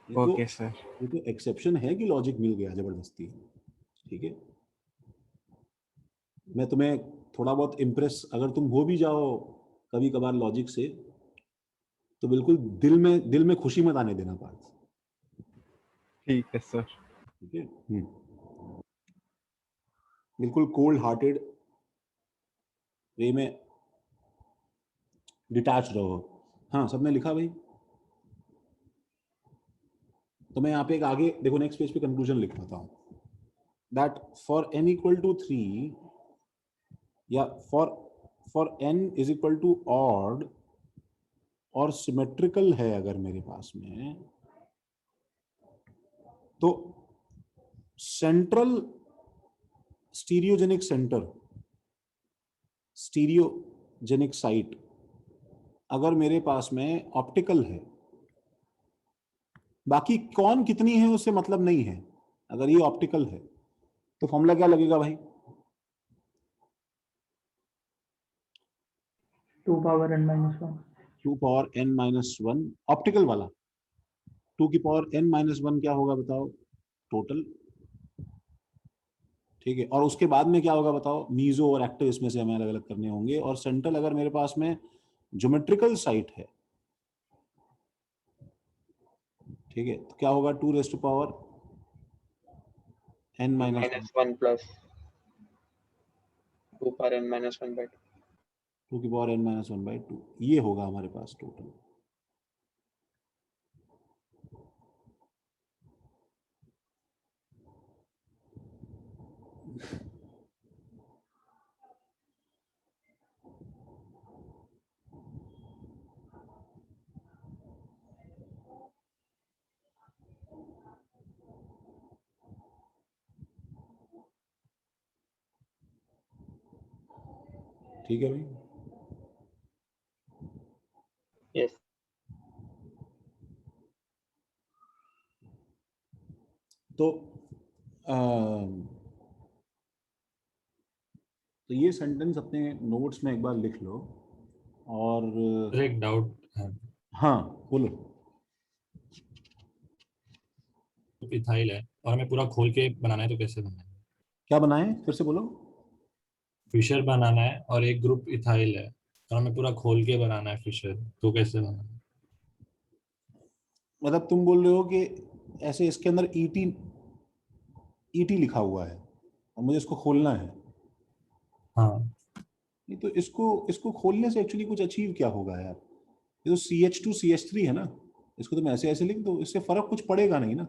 Okay sir. ये तो एक्सेप्शन है कि लॉजिक मिल गया जबरदस्ती, ठीक है? मैं तुम्हें थोड़ा बहुत इम्प्रेस अगर तुम हो भी जाओ कभी कभार लॉजिक से, तो बिल्कुल दिल में खुशी मत आने देना पार्थ, ठीक है सर। ठीक है? बिल्कुल कोल्ड हार्टेड वे में डिटैच रहो। हाँ सबने लिखा भाई? तो मैं यहाँ पे एक आगे देखो, नेक्स्ट पेज पे कंक्लूजन लिख पाता हूँ दैट फॉर n = 3 या फॉर n = ऑड और सिमेट्रिकल है अगर मेरे पास में, तो सेंट्रल स्टीरियोजेनिक साइट अगर मेरे पास में ऑप्टिकल है, बाकी कौन कितनी है उससे मतलब नहीं है, अगर ये ऑप्टिकल है तो फॉर्मूला क्या लगेगा भाई? 2⁻n-1। 2⁻n - 1 ऑप्टिकल वाला। 2⁻n - 1 क्या होगा बताओ? टोटल, ठीक है? और उसके बाद में क्या होगा बताओ? मीजो और एक्टिव इसमें से हमें अलग अलग करने होंगे। और सेंट्रल अगर मेरे पास में ज्योमेट्रिकल साइट है ठीक है, तो क्या होगा 2 raise to power n minus minus 1 plus 2 power n minus 1/2। 2 की पावर n माइनस 1/2, ये होगा हमारे पास टोटल। ठीक है भाई, यस। तो ये सेंटेंस अपने नोट्स में एक बार लिख लो। और सर एक डाउट है, हाँ बोलो। इथाइल है और हमें पूरा खोल के बनाना है, तो कैसे बनाना है? क्या बनाए, फिर से बोलो। फिशर बनाना है और एक ग्रुप इथाइल है और हमें पूरा खोल के बनाना है फिशर, तो कैसे बनाना है? मतलब तुम बोल रहे हो कि ऐसे इसके अंदर ईटी लिखा हुआ है और मुझे इसको खोलना है। हाँ, नहीं तो इसको इसको खोलने से एक्चुअली कुछ अचीव क्या होगा यार? ये तो CH2CH3 है ना, इसको तुम ऐसे ऐसे लिख दो, इससे फर्क कुछ पड़ेगा नहीं ना।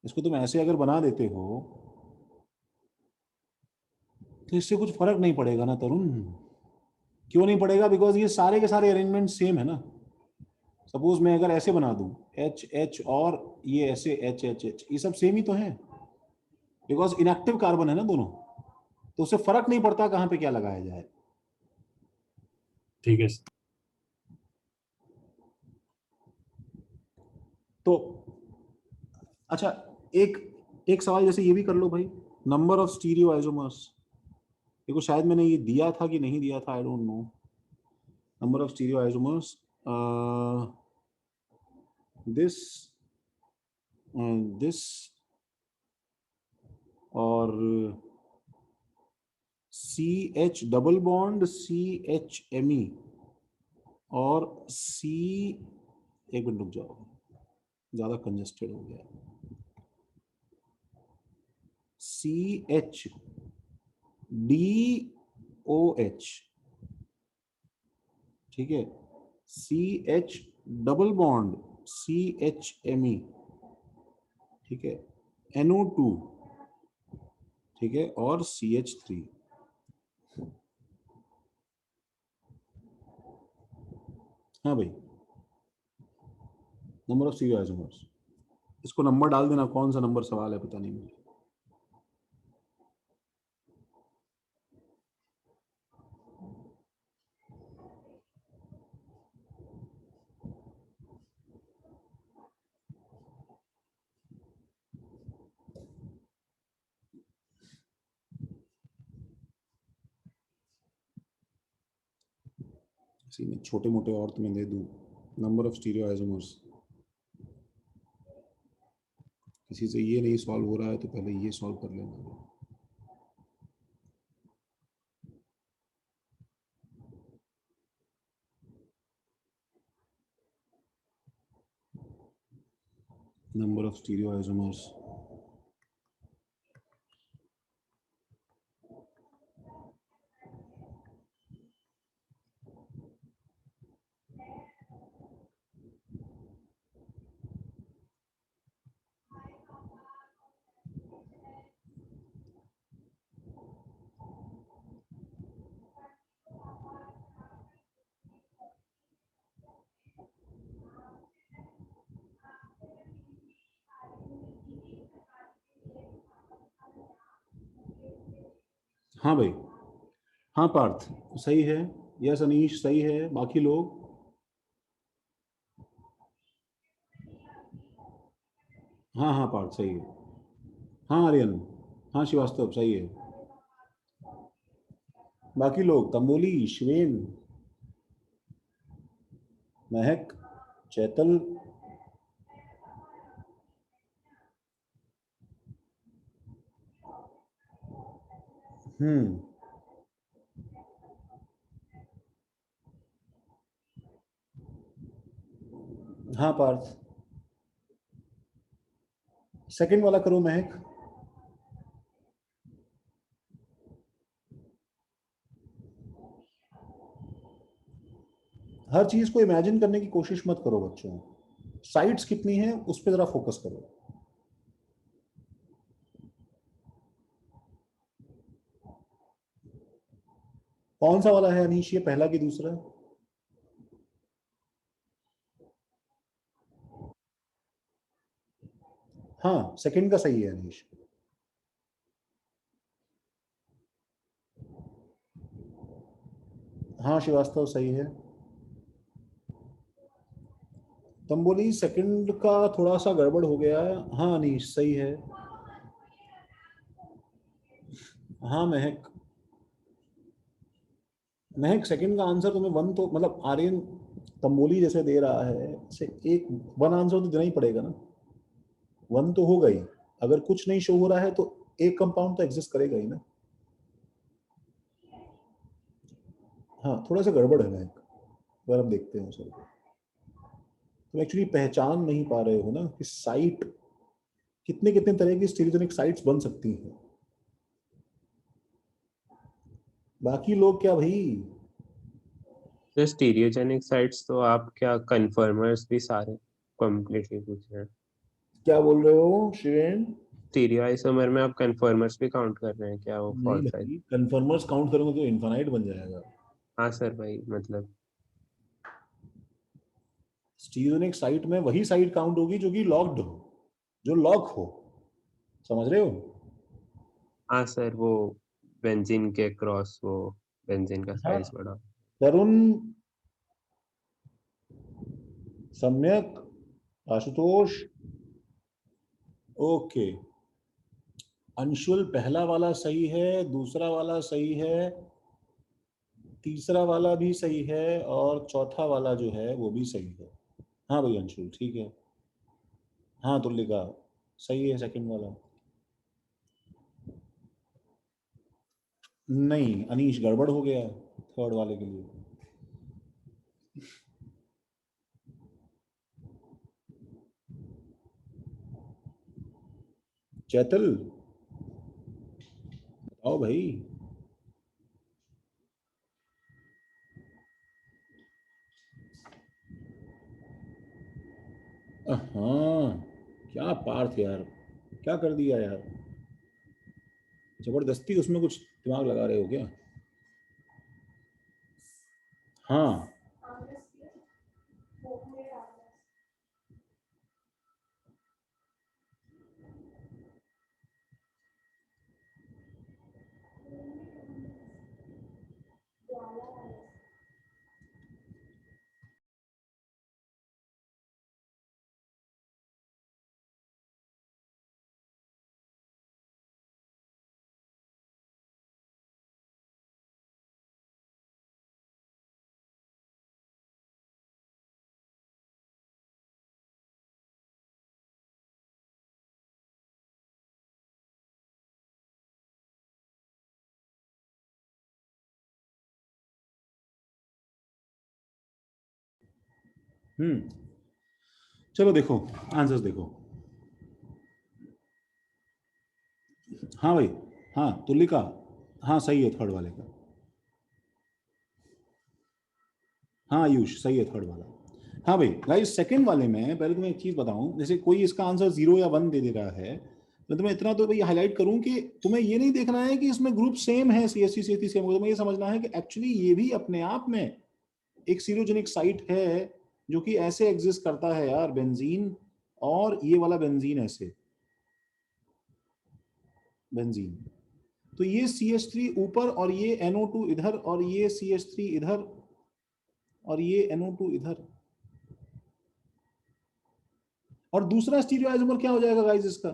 इसको तुम ऐसे अगर बना देते हो तो इससे कुछ फर्क नहीं पड़ेगा ना तरुण। क्यों नहीं पड़ेगा? बिकॉज ये सारे के सारे अरेंजमेंट सेम है ना। सपोज मैं अगर ऐसे बना दूं एच एच और ये ऐसे एच एच एच, ये सब सेम ही तो है, बिकॉज इनएक्टिव कार्बन है ना दोनों, तो उससे फर्क नहीं पड़ता कहां पे क्या लगाया जाए। ठीक है सर। तो अच्छा, एक एक सवाल जैसे ये भी कर लो भाई, नंबर ऑफ स्टीरियो आइसोमर्स। देखो शायद मैंने ये दिया था कि नहीं दिया था, I don't know. Number of stereo isomers, this this और CH डबल बॉन्ड CHMe और C, एक मिनट रुक जाओ, ज्यादा कंजेस्टेड हो गया। CHDOH, ठीक है, CH डबल बॉन्ड CHMe, ठीक है, NO2, ठीक है, और CH3। हाँ भाई, नंबर ऑफ स्टीरियो आइसोमर्स। इसको नंबर डाल देना, कौन सा नंबर सवाल है पता नहीं मुझे। इसी में छोटे मोटे और तुम्हें दे दूं, नंबर ऑफ स्टीरियो आइसोमर्स। किसी से ये नहीं सॉल्व हो रहा है तो पहले ये सॉल्व कर लेना। नंबर ऑफ स्टीरियो आइसोमर्स, हाँ भाई, हाँ पार्थ सही है, यस अनीश सही है, बाकी लोग? हाँ हाँ पार्थ सही है, हाँ आर्यन, हाँ श्रीवास्तव सही है, बाकी लोग? तंबोली, शिवेन, महक, चैतल, हम्म, हाँ पार्थ, सेकंड वाला करो महक। हर चीज को इमेजिन करने की कोशिश मत करो बच्चों, साइट्स कितनी हैं उस पर जरा फोकस करो। कौन सा वाला है अनीश, ये पहला कि दूसरा? हाँ सेकंड का सही है अनीश। हाँ श्रीवास्तव सही है। तुम बोली सेकंड का थोड़ा सा गड़बड़ हो गया है। हाँ अनीश सही है। हाँ महक, महक सेकंड का आंसर तुम्हें वन तो मतलब आर्यन तंबोली जैसे दे रहा है, से एक वन आंसर तो देना ही पड़ेगा ना, वन तो होगा ही। अगर कुछ नहीं शो हो रहा है तो एक कंपाउंड तो एग्जिस्ट करेगा ही ना। हाँ थोड़ा सा गड़बड़ है महक, अगर हम देखते हैं सर, तुम एक्चुअली पहचान नहीं पा रहे हो ना कि साइट कितने कितने तरह की स्टीरियोजेनिक साइट्स बन सकती हैं। बाकी लोग क्या भाई, तो स्टीरियोजेनिक साइट्स तो आप क्या कन्फर्मर्स भी सारे कंप्लीटली पूछ रहे हैं? क्या बोल रहे हो शिवेन? स्टीरियो आइसोमर में आप कन्फर्मर्स भी काउंट कर रहे हैं क्या? वो नहीं फॉल्स साइड? भाई, कन्फर्मर्स काउंट करोगे तो इनफाइनाइट बन जाएगा। हाँ सर भाई, मतलब स्टीरियोजेनिक साइट में वही साइट काउंट होगी जो कि लॉक्ड हो, जो लॉक हो, समझ रहे हो? हाँ सर, वो बेंजीन के क्रॉस वो बेंजीन का हाँ साइज बड़ा। तरुण, सम्यक, आशुतोष, ओके। अंशुल पहला वाला सही है, दूसरा वाला सही है, तीसरा वाला भी सही है और चौथा वाला जो है वो भी सही है। हाँ भाई अंशुल ठीक है। हाँ तुल्लिका सही है सेकंड वाला। नहीं अनीश गड़बड़ हो गया थर्ड वाले के लिए। चैतल बताओ भाई। हाँ क्या पार्थ यार, क्या कर दिया यार, जबरदस्ती उसमें कुछ दिमाग लगा रहे हो क्या? हाँ चलो देखो आंसर्स देखो। हाँ भाई, हाँ तुलिका, हाँ सही है थर्ड वाले का। हाँ आयुष सही है थर्ड वाला। हाँ भाई गाइस सेकंड वाले में पहले तुम्हें एक चीज बताऊं, जैसे कोई इसका आंसर 0 या 1 दे रहा है, मैं तुम्हें इतना तो भाई हाईलाइट करूं कि तुम्हें ये नहीं देखना है कि इसमें ग्रुप सेम है CH3 CH3 सेम, तुम्हें ये समझना है कि एक्चुअली ये भी अपने आप में एक सीरोजेनिक साइट है जो कि ऐसे एग्जिस्ट करता है यार, बेंजीन और ये वाला बेंजीन ऐसे बेंजीन। तो ये CH3 ऊपर और ये NO2 इधर और ये CH3 इधर और ये NO2 इधर। और दूसरा स्टीरियो आइसोमर क्या हो जाएगा गाइस, इसका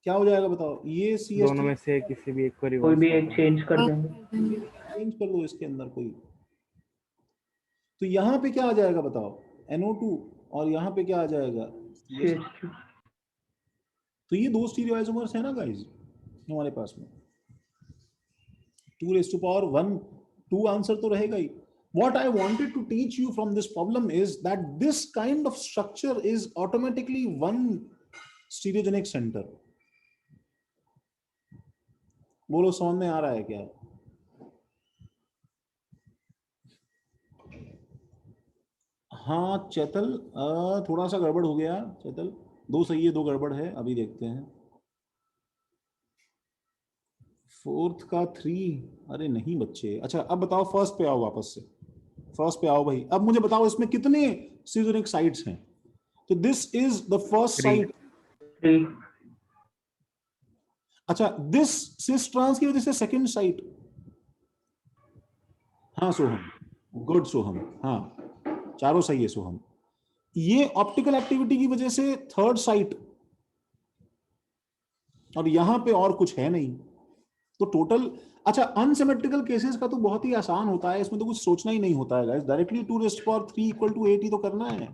क्या हो जाएगा बताओ? ये दोनों में CH3 से किसी भी एक को कोई रिवर्स भी कर एक दो। चेंज कर और देंगे। कर देंगे। चेंज कर दो इसके अंदर कोई, तो यहाँ पे क्या आ जाएगा बताओ? NO2 और यहाँ पे क्या आ जाएगा? CH3। तो ये दो स्टीरियो आइसोमर्स है ना गाइस हमारे पास में, 2 raised to power 1, 2 आंसर तो रहेगा ही। what I wanted to teach you from this problem is that this kind of structure is automatically one stereogenic center. बोलो समझ में आ रहा है क्या? हाँ चैतल, थोड़ा सा गड़बड़ हो गया चैतल, 2 सही है 2 गड़बड़ है, अभी देखते हैं। 4th का 3, अरे नहीं बच्चे। अच्छा अब बताओ फर्स्ट पे आओ, वापस से फर्स्ट पे आओ भाई। अब मुझे बताओ इसमें कितने स्टीरियोजेनिक साइट्स हैं? तो this is the first sight. 3 अच्छा दिस सिस ट्रांस की वजह से सेकंड साइट। हाँ सोहम, गुड सोहम, हाँ चारों सही है सोहम। ये ऑप्टिकल एक्टिविटी की वजह से थर्ड साइट, और यहां पे और कुछ है नहीं, तो टोटल। अच्छा अनसिमेट्रिकल केसेस का तो बहुत ही आसान होता है, इसमें तो कुछ सोचना ही नहीं होता है गाइस, डायरेक्टली 2⁻³ = 8 ही तो करना है।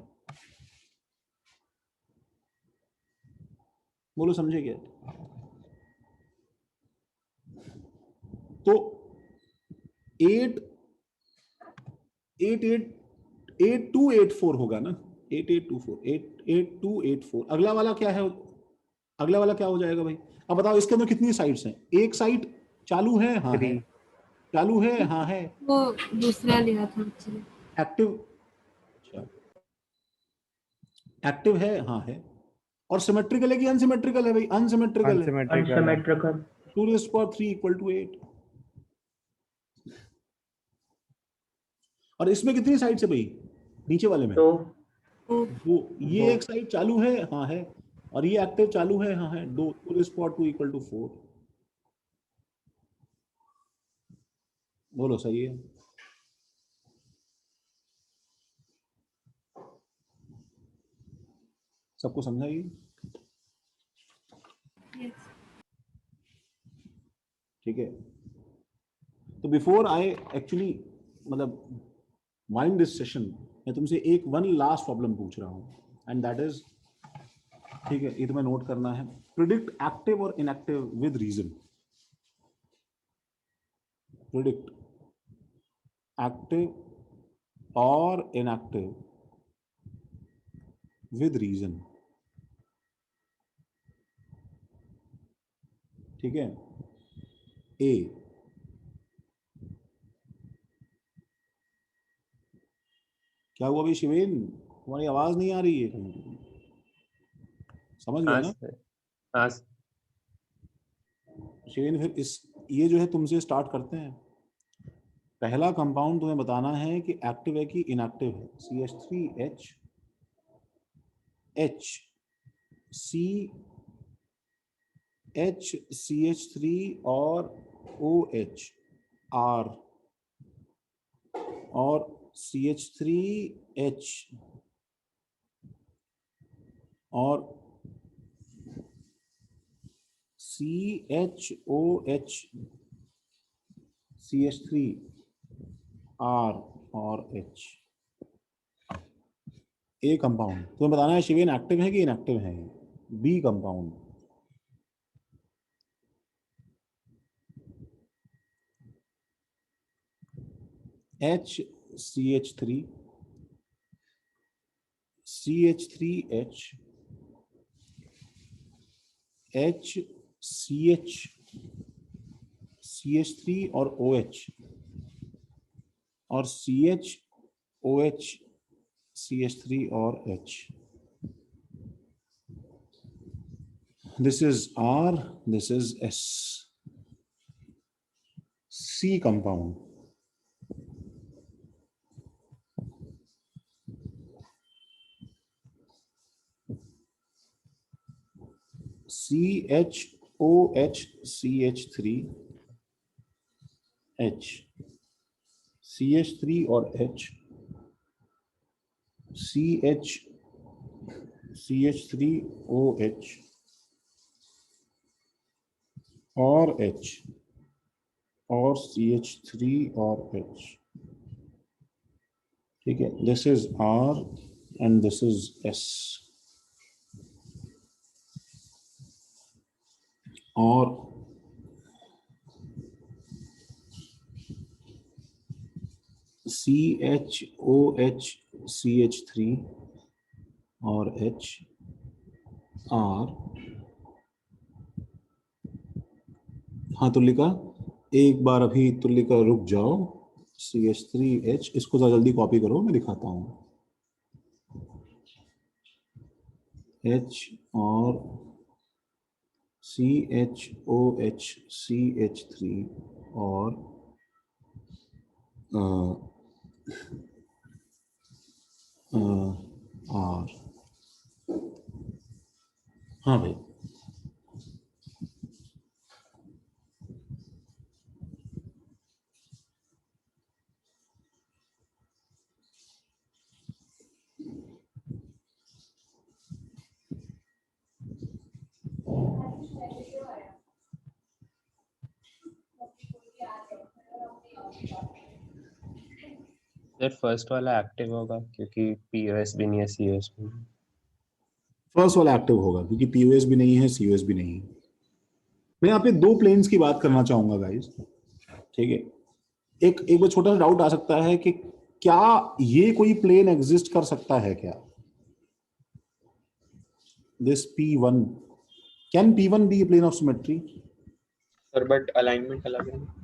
बोलो समझे क्या? तो 8284 होगा ना, 8284। अगला वाला क्या है? अगला वाला क्या हो जाएगा भाई? अब बताओ इसके अंदर कितनी साइट्स हैं? एक साइट चालू है, हाँ है, 3 चालू है, हाँ है, वो दूसरा लिया था बच्चे ने। एक्टिव, एक्टिव है, हाँ है, और सिमेट्रिकल है कि अनसिमेट्रिकल है भाई? अनसिमेट्रिकल है, अनसिमेट्रिकल है। अनसिमेट्रिकल 2⁻³ = 8। और इसमें कितनी साइड्स है भाई नीचे वाले में? तो वो ये दो। एक साइड चालू है, हाँ है, और ये एक्टिव चालू है, हाँ है, 2⁻² = 4। बोलो सही है? सबको समझाइए, Yes. ठीक है? तो बिफोर आई एक्चुअली मतलब वाइंड दिस सेशन, मैं तुमसे एक वन लास्ट प्रॉब्लम पूछ रहा हूं, एंड दैट इज, ठीक है, ये तुम्हें नोट करना है, प्रिडिक्ट एक्टिव और inactive with reason. Predict active और इनएक्टिव विद रीजन, ठीक है? ए, क्या हुआ भाई शिवेन, तुम्हारी आवाज नहीं आ रही है कहीं? समझ गया हाँ ना सर, हाँ शिवेन? फिर इस ये जो है तुमसे स्टार्ट करते हैं। पहला कंपाउंड तुम्हें बताना है कि एक्टिव है कि इनएक्टिव है। CH3H CH3 और OH R और CH3H और CHOH CH3 R और H। ए कंपाउंड तुम्हें बताना है शिवेन एक्टिव है कि इनएक्टिव है। B compound HCH3 CH3H HCH CH3 और OH और CHOH CH3 और H। This is R, this is S. C compound CHOH CH3 H CH3 और H CH3 OH और H और CH3 और H, ठीक है? This is R and this is S। और CHOH CH3 और HR। हाँ तुलिका, एक बार अभी तुलिका रुक जाओ। CH3H, इसको जरा जल्दी कॉपी करो, मैं दिखाता हूँ। H और CHOH CH3 और R। हाँ भाई, सर फर्स्ट वाला एक्टिव होगा क्योंकि पीओएस भी नहीं है, सीओएस भी नहीं। फर्स्ट वाला एक्टिव होगा क्योंकि POS भी नहीं है, COS भी नहीं है। मैं यहाँ पे दो प्लेन्स की बात करना चाहूंगा गाइस, ठीक है। एक बार छोटा सा डाउट आ सकता है कि क्या ये कोई प्लेन एग्जिस्ट कर सकता है क्या? This P1, can P1 be a plane of symmetry? Sir but alignment अलग है।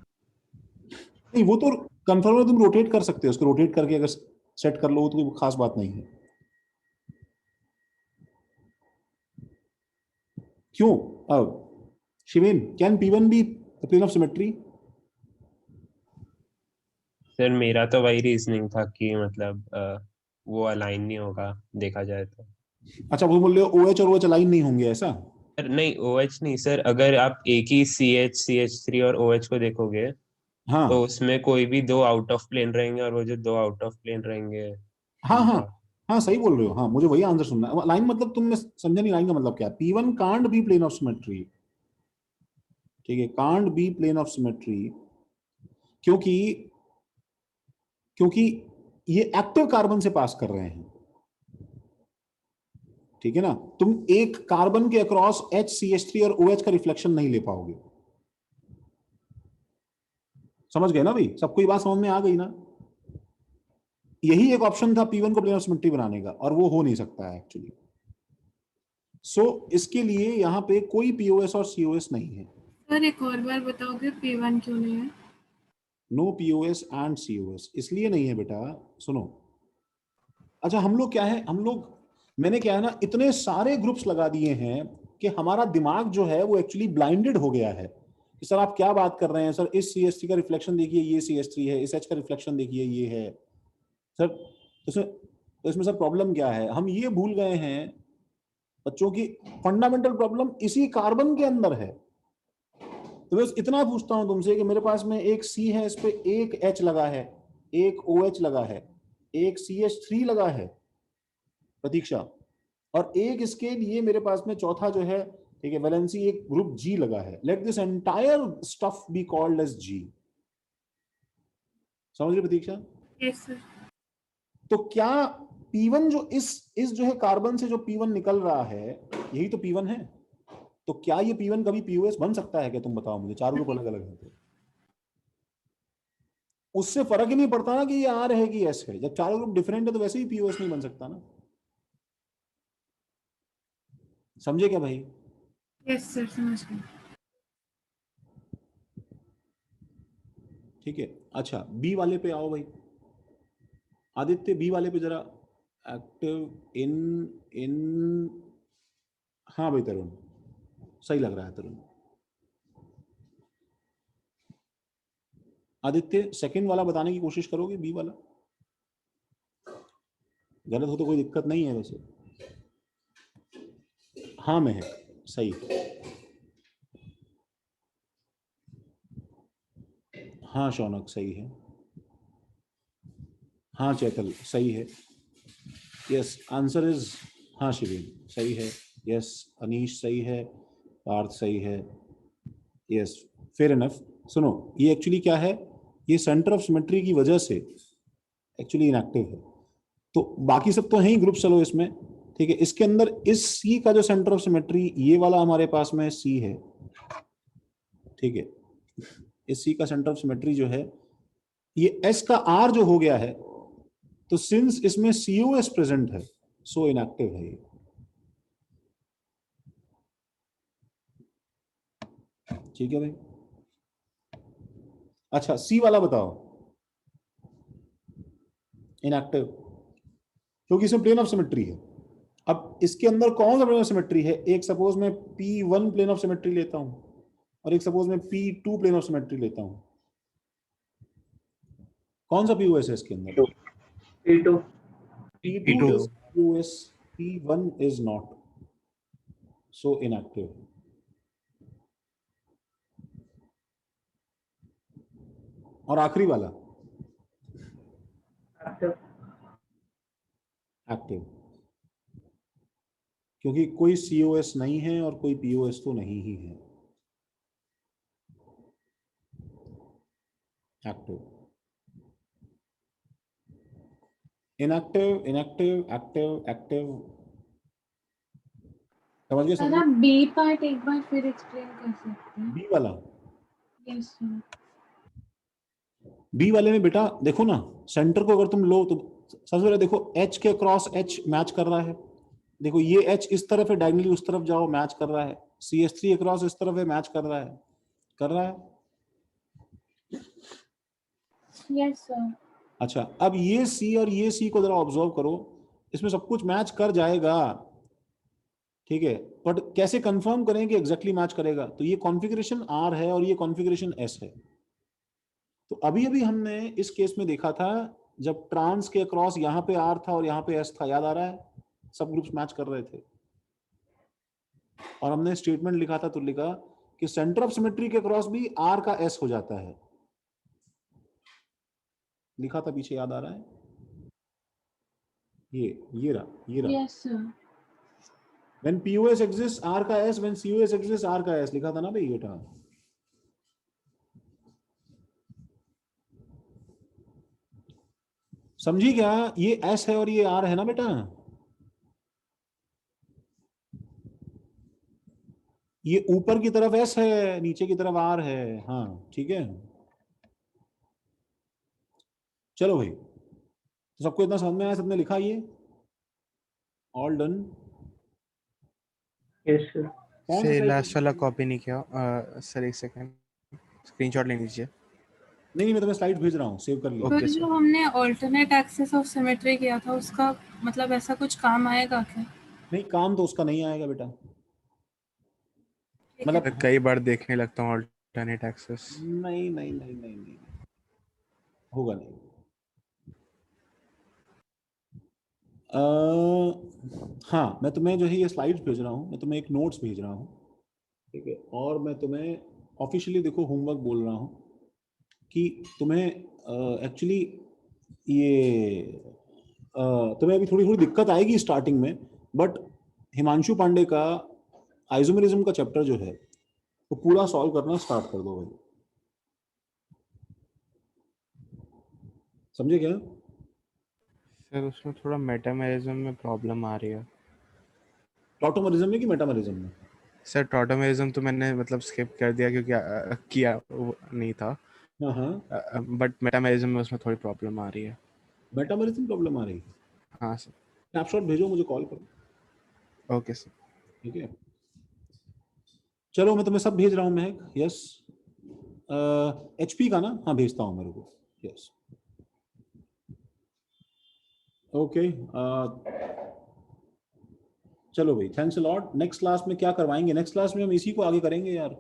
नहीं, वो तो कन्फर्मर तुम रोटेट कर सकते हो, उसको रोटेट करके अगर सेट कर लो तो कोई खास बात नहीं है। क्यों? अब Shiven, can P1 be plane of symmetry? Sir मेरा तो वही रीजनिंग था कि मतलब वो अलाइन नहीं होगा देखा जाए तो। अच्छा, वो बोल रहे हो OH और OH अलाइन नहीं होंगे, ऐसा? सर नहीं, OH नहीं सर, अगर आप एक ही CH CH3 और OH को देखोगे हाँ तो उसमें कोई भी दो आउट ऑफ प्लेन रहेंगे और वो जो दो आउट ऑफ प्लेन रहेंगे हाँ हाँ उनका- हाँ, सही बोल रहे हो। हाँ, मुझे वही आंसर सुनना है। लाइन मतलब तुमने समझा नहीं, लाइन का मतलब क्या है? P1 can't be plane of symmetry, ठीक है, can't be plane of symmetry, क्योंकि क्योंकि ये एक्टिव कार्बन से पास कर रहे हैं, ठीक है ना। तुम एक कार्बन के अक्रॉस HCH3 और OH का रिफ्लेक्शन नहीं ले पाओगे। समझ गए ना भाई? सबको ये बात समझ में आ गई ना? यही एक ऑप्शन था P1 को प्लेन ऑफ सिमेट्री बनाने का, और वो हो नहीं सकता है एक्चुअली। सो इसके लिए यहाँ पे कोई POS और COS नहीं है। सर एक और बार बताओगे P1 क्यों नहीं है? नो POS एंड COS इसलिए नहीं है बेटा, सुनो। अच्छा, हम लोग क्या है, मैंने क्या है ना, इतने सारे ग्रुप्स लगा दिए हैं कि हमारा दिमाग जो है वो एक्चुअली ब्लाइंडेड हो गया है कि सर आप क्या बात कर रहे हैं, सर इस CH3 का रिफ्लेक्शन देखिए ये CH3 है, इस H का रिफ्लेक्शन देखिए ये है। सर इसमें सर प्रॉब्लम क्या है? हम ये भूल गए हैं बच्चों की फंडामेंटल प्रॉब्लम इसी कार्बन के अंदर है। तो बस इतना पूछता हूं तुमसे कि मेरे पास में एक C है, इस पे एक H लगा है, एक OH लगा है, एक CH3 लगा है प्रतीक्षा, और एक इसके लिए मेरे पास में चौथा जो है, ठीक है, वैलेंसी एक ग्रुप G लगा है। Let this entire stuff be called as G। समझ रहे प्रतीक्षा? Yes sir. तो क्या P1 जो इस जो है कार्बन से जो P1 निकल रहा है, यही तो P1 है। तो क्या ये P1 कभी POS बन सकता है क्या? तुम बताओ मुझे। चार ग्रुप अलग अलग है तो उससे फर्क ही नहीं पड़ता ना कि ये R है कि S है। जब चारों ग्रुप डिफरेंट है तो वैसे ही POS नहीं बन सकता ना। समझे क्या भाई? यस सर, समझ गए। ठीक है। अच्छा, B वाले पे आओ भाई। आदित्य, B वाले पे जरा एक्टिव इन हाँ भाई तरुण, सही लग रहा है तरुण। आदित्य, सेकंड वाला बताने की कोशिश करोगे, B वाला? गलत हो तो कोई दिक्कत नहीं है वैसे। हाँ में है, सही। हाँ शौनक, सही है। हाँ चैतल, सही है। यस, आंसर इज हाँ शिवेन, सही है। यस, अनीश सही है, पार्थ सही है। Yes, fair enough. सुनो, ये एक्चुअली क्या है, ये सेंटर ऑफ सिमेट्री की वजह से एक्चुअली इनएक्टिव है। तो बाकी सब तो है ही ग्रुप, चलो इसमें, ठीक है। इसके अंदर इस C का जो सेंटर ऑफ सिमेट्री, ये वाला हमारे पास में C है, ठीक है। इस C का सेंटर ऑफ सिमेट्री जो है ये S का R जो हो गया है, तो सिंस इसमें COS प्रेजेंट है, सो इनएक्टिव है ये। ठीक है भाई। अच्छा, C वाला बताओ। इनएक्टिव, क्योंकि इसमें प्लेन ऑफ सिमेट्री है। अब इसके अंदर कौन सा प्लेन ऑफ सिमेट्री है? एक सपोज मैं P1 प्लेन ऑफ सिमेट्री लेता हूं, और एक सपोज मैं P2 प्लेन ऑफ सिमेट्री लेता हूं। कौन सा POS है इसके अंदर? P2 P2 is POS, P1 is not, so inactive. और आखिरी वाला active एक्टिव, क्योंकि कोई COS नहीं है और कोई POS तो नहीं ही है। Active, inactive, inactive, active, active. समझ गए सर सब? आप बी पार्ट एक बार फिर एक्सप्लेन कर सकते हैं? बी वाला, यस सर। बी वाले में बेटा देखो ना, सेंटर को अगर तुम लो तो सबसे पहले देखो H के क्रॉस H मैच कर रहा है। देखो ये H इस तरफ है, डायगोनली उस तरफ जाओ, मैच कर रहा है। CH3 अक्रॉस इस तरफ है, मैच कर रहा है, कर रहा है। Yes sir. अच्छा, अब ये C और ये C को जरा ऑब्जर्व करो, इसमें सब कुछ मैच कर जाएगा, ठीक है, बट कैसे कंफर्म करें कि एग्जैक्टली मैच करेगा? तो ये कॉन्फ़िगरेशन R है और ये कॉन्फ़िगरेशन S है। तो अभी अभी हमने इस केस में देखा था, जब ट्रांस के अक्रॉस यहाँ पे R था और यहाँ पे S था, याद आ रहा है? सब ग्रुप्स मैच कर रहे थे, और हमने स्टेटमेंट लिखा था, तो लिखा कि सेंटर ऑफ सिमेट्री के अक्रॉस भी R का S हो जाता है। लिखा था पीछे, याद आ रहा है? ये रहा। Yes sir. When POS exists, R का S, when COS exists, R का S, लिखा था ना भाई बेटा? समझी क्या? ये S है और ये R है ना बेटा? ये ऊपर की तरफ S है, नीचे की तरफ R है। हाँ ठीक है, चलो भाई, तो सबको इतना समझ में आया? सबने लिखा ये? All done? yes sir कौन से सा लास्ट वाला कॉपी नहीं किया सर, एक सेकंड स्क्रीनशॉट ले लीजिए। नहीं, मैं तुम्हें स्लाइड भेज रहा हूँ, सेव कर लिया। ओके पर सर। जो हमने ऑल्टरनेट एक्सेस ऑफ सिमेट्री किया था, उसका मतलब ऐसा कुछ काम आएगा क्या? नहीं, काम तो उसका नहीं आएगा बेटा, ठीक है। मतलब मैं कई बार देखने लगता हूँ अल्टरनेट एक्सेस। नहीं नहीं नहीं नहीं नहीं, होगा नहीं। हाँ, मैं तुम्हें जो है ये स्लाइड्स भेज रहा हूँ, मैं तुम्हें एक नोट्स भेज रहा हूँ, ठीक है, और मैं तुम्हें ऑफिशियली देखो होमवर्क बोल रहा हूँ कि तुम्हें एक्चुअली ये तुम्हें अभी थोड़ी थोड़ी दिक्कत आएगी स्टार्टिंग में, बट हिमांशु पांडे का आइसोमेरिज्म का चैप्टर जो है वो पूरा सॉल्व करना स्टार्ट कर दो भाई। समझे क्या? सर उसमें थोड़ा मेटामेरिज्म में प्रॉब्लम आ रही है। टॉटोमेरिज्म में कि मेटामेरिज्म में? सर टॉटोमेरिज्म तो मैंने मतलब स्किप कर दिया क्योंकि किया वो नहीं था, हाँ हाँ, बट मेटामेरिज्म में उसमें थोड़ी प्रॉब्लम आ रही है। मेटामेरिज्म प्रॉब्लम आ रही है? हाँ सर। स्नैपशॉट भेजो, मुझे कॉल करो, ओके सर। ठीक है? चलो, मैं तुम्हें सब भेज रहा हूँ महक। यस, HP का ना? हाँ, भेजता हूँ मेरे को। Yes, okay. चलो भाई, thanks a lot. Next class में क्या करवाएंगे? नेक्स्ट क्लास में हम इसी को आगे करेंगे यार।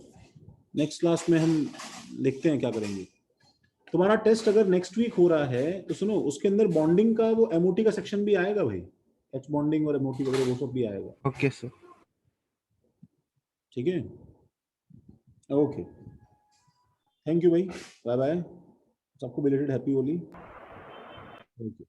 नेक्स्ट क्लास में हम देखते हैं क्या करेंगे। तुम्हारा टेस्ट अगर नेक्स्ट वीक हो रहा है तो सुनो, उसके अंदर बॉन्डिंग का वो MOT का सेक्शन भी आएगा भाई, H बॉन्डिंग और MOT वगैरह वो सब भी आएगा, ओके सर। ठीक है? ओके, थैंक यू भाई, बाय बाय। सबको बिलेटेड हैप्पी होली। ओके।